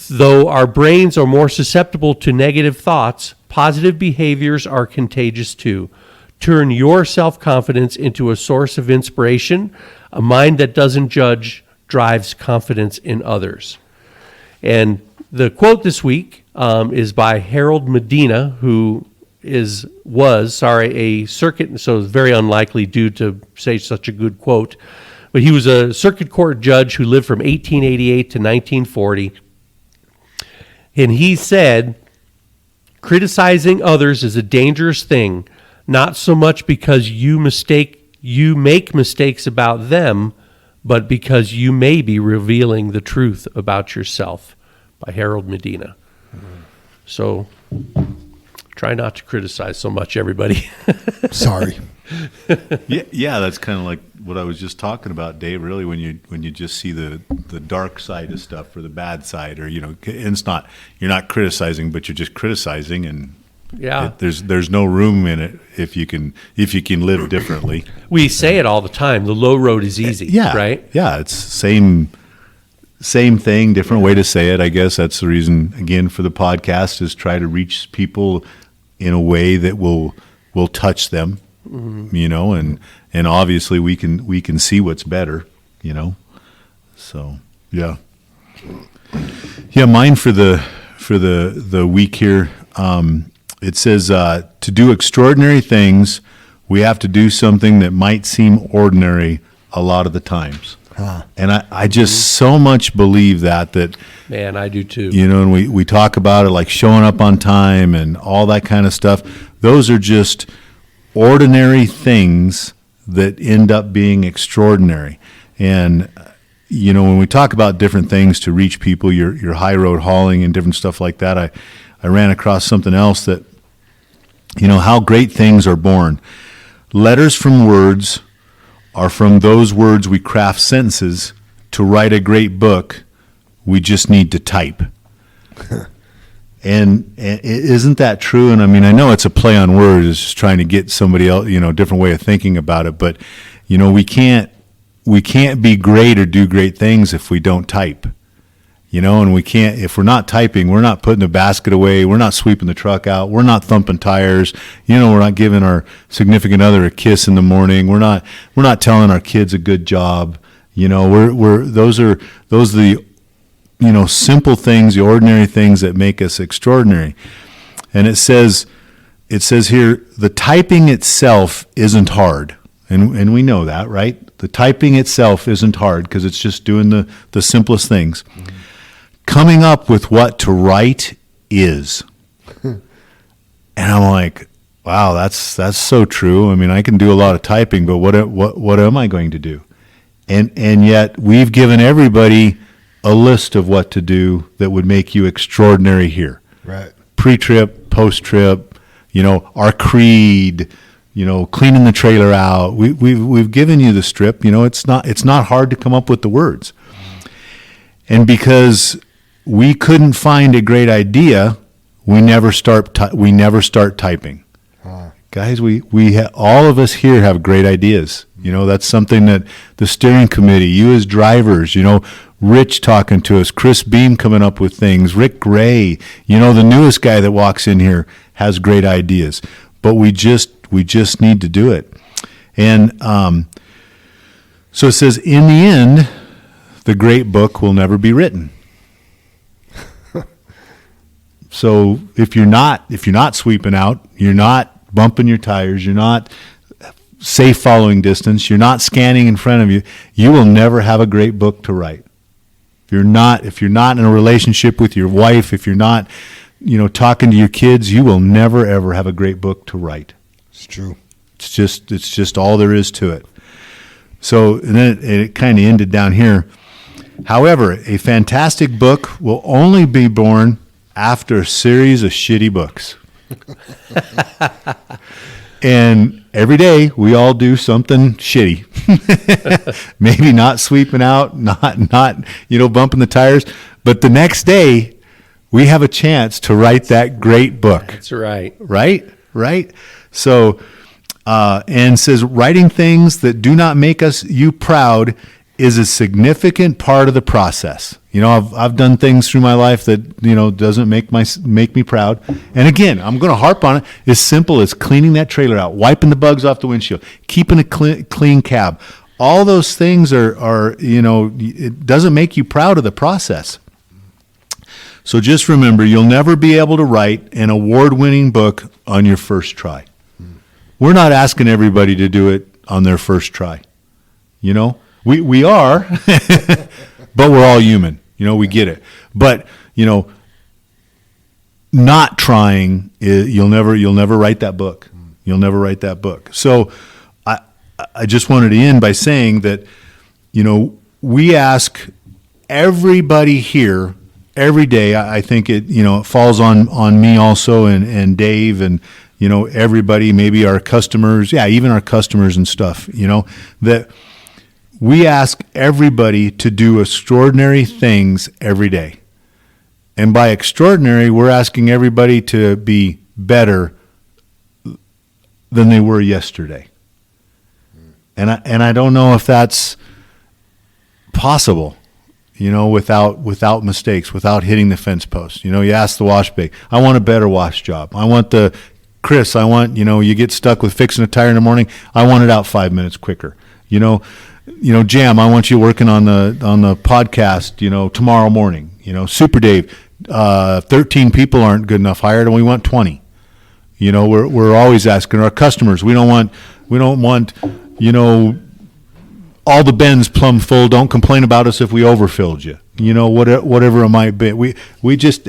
Though our brains are more susceptible to negative thoughts, positive behaviors are contagious too. Turn your self-confidence into a source of inspiration. A mind that doesn't judge drives confidence in others. And the quote this week is by Harold Medina, who was a circuit, so it's very unlikely due to say such a good quote, but he was a circuit court judge who lived from 1888 to 1940. And he said, criticizing others is a dangerous thing, not so much because you make mistakes about them, but because you may be revealing the truth about yourself. By Harold Medina. So try not to criticize so much, everybody. Sorry. Yeah, that's kind of like what I was just talking about, Dave. Really, when you just see the dark side of stuff or the bad side, or and it's not, you're not criticizing, but you're just criticizing, and there's no room in it if you can live differently. We say it all the time. The low road is easy. Right. Yeah, it's same thing, different way to say it. I guess that's the reason, again, for the podcast, is try to reach people in a way that will touch them, and obviously we can see what's better, So yeah. Mine for the week here. It says to do extraordinary things, we have to do something that might seem ordinary a lot of the times. And I just so much believe that man, I do too. And we talk about it like showing up on time and all that kind of stuff. Those are just ordinary things that end up being extraordinary. And when we talk about different things to reach people, your high road hauling and different stuff like that, I ran across something else that how great things are born. Letters from words are from those words we craft sentences. To write a great book, we just need to type. and isn't that true? And I know it's a play on words. It's just trying to get somebody else, different way of thinking about it. But, we can't be great or do great things if we don't type. And we can't, if we're not typing, we're not putting the basket away, we're not sweeping the truck out, we're not thumping tires, we're not giving our significant other a kiss in the morning, we're not telling our kids a good job, those are the, simple things, the ordinary things that make us extraordinary. And it says here, the typing itself isn't hard. And we know that, right? The typing itself isn't hard because it's just doing the simplest things. Mm-hmm. Coming up with what to write is. And I'm like, wow, that's so true. I can do a lot of typing, but what am I going to do? And yet we've given everybody a list of what to do that would make you extraordinary here. Right. Pre-trip, post-trip, our creed, cleaning the trailer out. We've given you the strip. It's not hard to come up with the words. And because we couldn't find a great idea, we never start typing. Guys, all of us here have great ideas. That's something that the steering committee, you as drivers, Rich talking to us, Chris Beam coming up with things, Rick Gray, the newest guy that walks in here has great ideas. But we just need to do it. And so it says, in the end, the great book will never be written. So if you're not sweeping out, you're not bumping your tires, you're not safe following distance, you're not scanning in front of you, you will never have a great book to write. If you're not in a relationship with your wife, if you're not, talking to your kids, you will never ever have a great book to write. It's true. It's just all there is to it. So and then it kind of ended down here. However, a fantastic book will only be born after a series of shitty books. And every day we all do something shitty. Maybe not sweeping out, not bumping the tires, but the next day we have a chance to write that great book. That's right. Right? So and says writing things that do not make you proud is a significant part of the process. I've done things through my life that doesn't make me proud. And again, I'm going to harp on it. As simple as cleaning that trailer out, wiping the bugs off the windshield, keeping a clean cab. all those things are, it doesn't make you proud of the process. So just remember, you'll never be able to write an award-winning book on your first try. We're not asking everybody to do it on their first try. We are, but we're all human. We get it. But, not trying, you'll never write that book. You'll never write that book. So I just wanted to end by saying that, we ask everybody here every day. I think it falls on me also and Dave and, everybody, maybe our customers, even our customers and stuff, that we ask everybody to do extraordinary things every day. And by extraordinary, we're asking everybody to be better than they were yesterday. And I don't know if that's possible, without mistakes, without hitting the fence post. You ask the wash bay, I want a better wash job. I want Chris, you get stuck with fixing a tire in the morning. I want it out 5 minutes quicker. Jam, I want you working on the podcast, tomorrow morning. Super Dave, 13 people aren't good enough hired, and we want 20. We're always asking our customers. We don't want, all the bins plumb full. Don't complain about us if we overfilled you. Whatever it might be. We just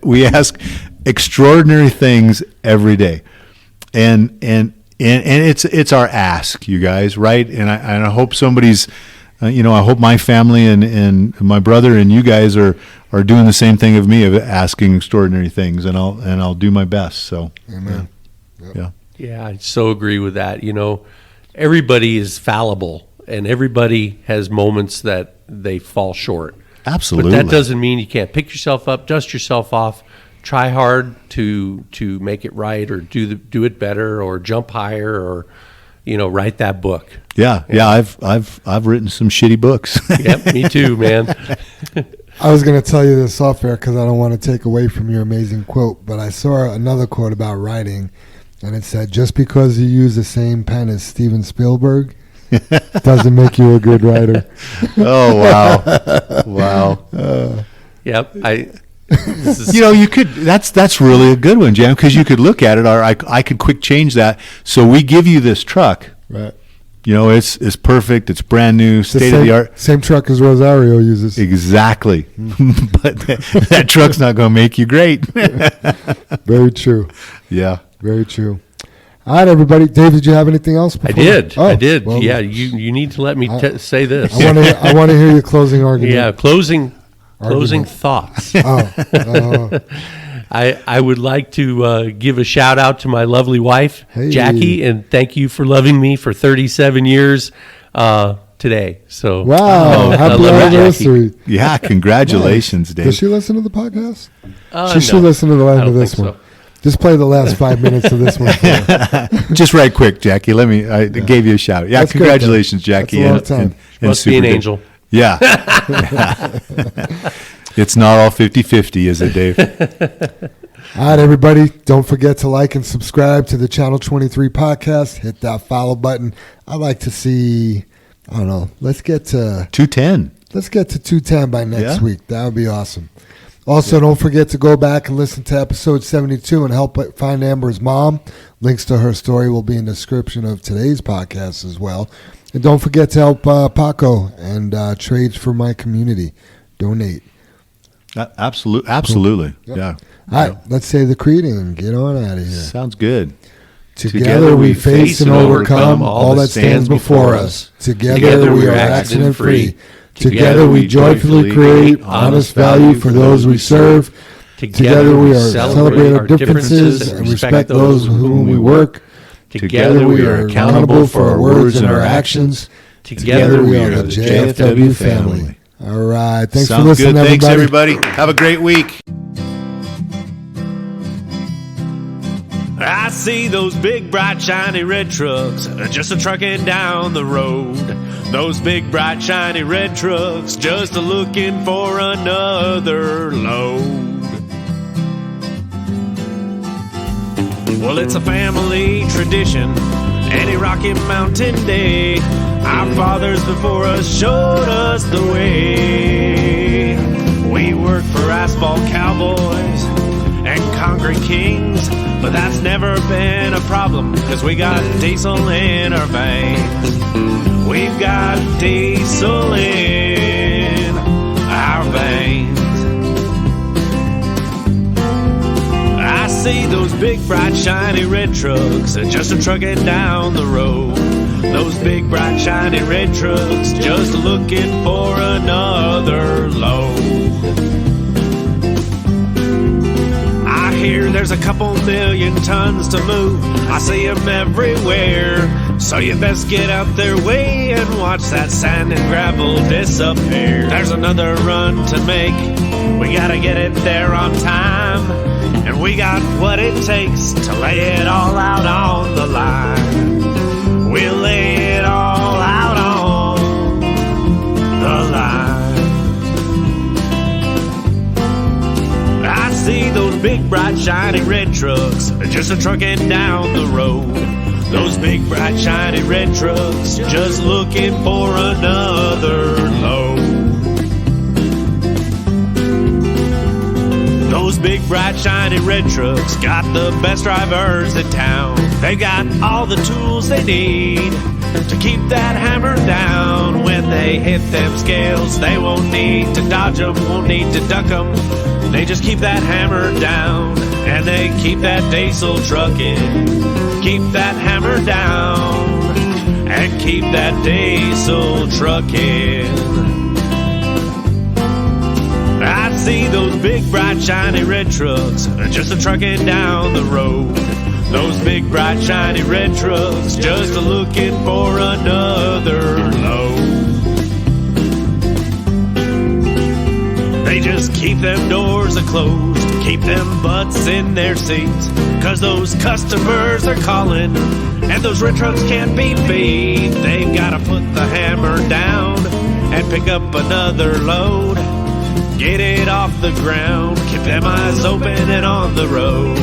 we ask extraordinary things every day, and it's our ask, you guys, right? And I hope somebody's, I hope my family and my brother and you guys are doing the same thing of me, of asking extraordinary things, and I'll do my best. So, amen. Yep. Yeah, I so agree with that. Everybody is fallible, and everybody has moments that they fall short. Absolutely. But that doesn't mean you can't pick yourself up, dust yourself off, try hard to make it right, or do it better, or jump higher, or write that book. Yeah. I've written some shitty books. Yep, me too, man. I was going to tell you this off air because I don't want to take away from your amazing quote, but I saw another quote about writing, and it said, just because you use the same pen as Steven Spielberg doesn't make you a good writer. Oh, wow. Yep. You could, that's really a good one, Jam, because you could look at it, or I could quick change that. So we give you this truck. Right. It's perfect. It's brand new, state of the art. Same truck as Rosario uses. Exactly. But that truck's not going to make you great. Very true. Yeah. Very true. All right, everybody. Dave, did you have anything else? I did. I did. Well, yeah, you need to let me say this. I want to hear your closing argument. Yeah, closing thoughts. I would like to give a shout out to my lovely wife, Jackie, and thank you for loving me for 37 years today. So wow, happy anniversary! Yeah, congratulations, Dave. Does she listen to the podcast? She should listen to the end of this one. So. Just play the last 5 minutes of this one. Just right quick, Jackie. I gave you a shout out. Yeah, that's congratulations, good, Jackie. That's a long time. And must be an angel. Yeah. It's not all 50-50, is it, Dave? All right, everybody. Don't forget to like and subscribe to the Channel 23 podcast. Hit that follow button. I'd like to see, I don't know, let's get to 210. Let's get to 210 by next week. That would be awesome. Also, don't forget to go back and listen to episode 72 and help find Ambyr's mom. Links to her story will be in the description of today's podcast as well. And don't forget to help Paco and Trades for My Community. Donate. Absolutely. Yep. Yeah. All right, let's say the creed and get on out of here. Sounds good. Together we face and overcome all that stands before us. Together we are accident-free. Together we joyfully create honest value for those we serve. Together we are celebrate our differences and respect those with whom we work. Together we are accountable for our words and our actions. Together we are the JFW family. All right. Thanks for listening, good. Everybody. Thanks, everybody. Have a great week. I see those big, bright, shiny red trucks just a-trucking down the road. Those big, bright, shiny red trucks just a-looking for another load. Well, it's a family tradition. any Rocky Mountain day. Our fathers before us showed us the way. We work for asphalt cowboys and concrete kings, but that's never been a problem, 'cause we got diesel in our veins. We've got diesel in our veins. I see those big, bright, shiny red trucks just a-trucking down the road. Those big, bright, shiny red trucks just looking for another load. I hear there's a couple million tons to move. I see them everywhere. So you best get out their way and watch that sand and gravel disappear. There's another run to make. We gotta get it there on time. And we got what it takes to lay it all out on the line. We'll lay it all out on the line. I see those big, bright, shiny red trucks just a-trucking down the road. Those big, bright, shiny red trucks just looking for another load. Those big, bright, shiny red trucks got the best drivers in town. They got all the tools they need to keep that hammer down. When they hit them scales, they won't need to dodge them, won't need to duck them. They just keep that hammer down, and they keep that diesel trucking. Keep that hammer down, and keep that diesel trucking. I see those big, bright, shiny red trucks just a-trucking down the road. Those big, bright, shiny red trucks just a-looking for another load. They just keep them doors a-closed, keep them butts in their seats, 'cause those customers are calling, and those red trucks can't be beat. They've gotta put the hammer down and pick up another load. Get it off the ground, keep them eyes open and on the road.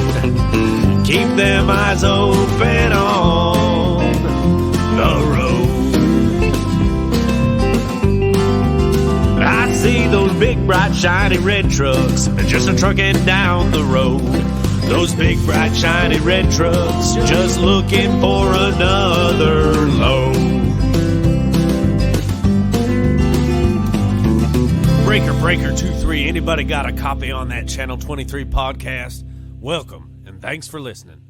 Keep them eyes open on the road. I see those big, bright, shiny red trucks just a-trucking down the road. Those big, bright, shiny red trucks just looking for another load. Breaker 23, anybody got a copy on that Channel 23 podcast? Welcome, and thanks for listening.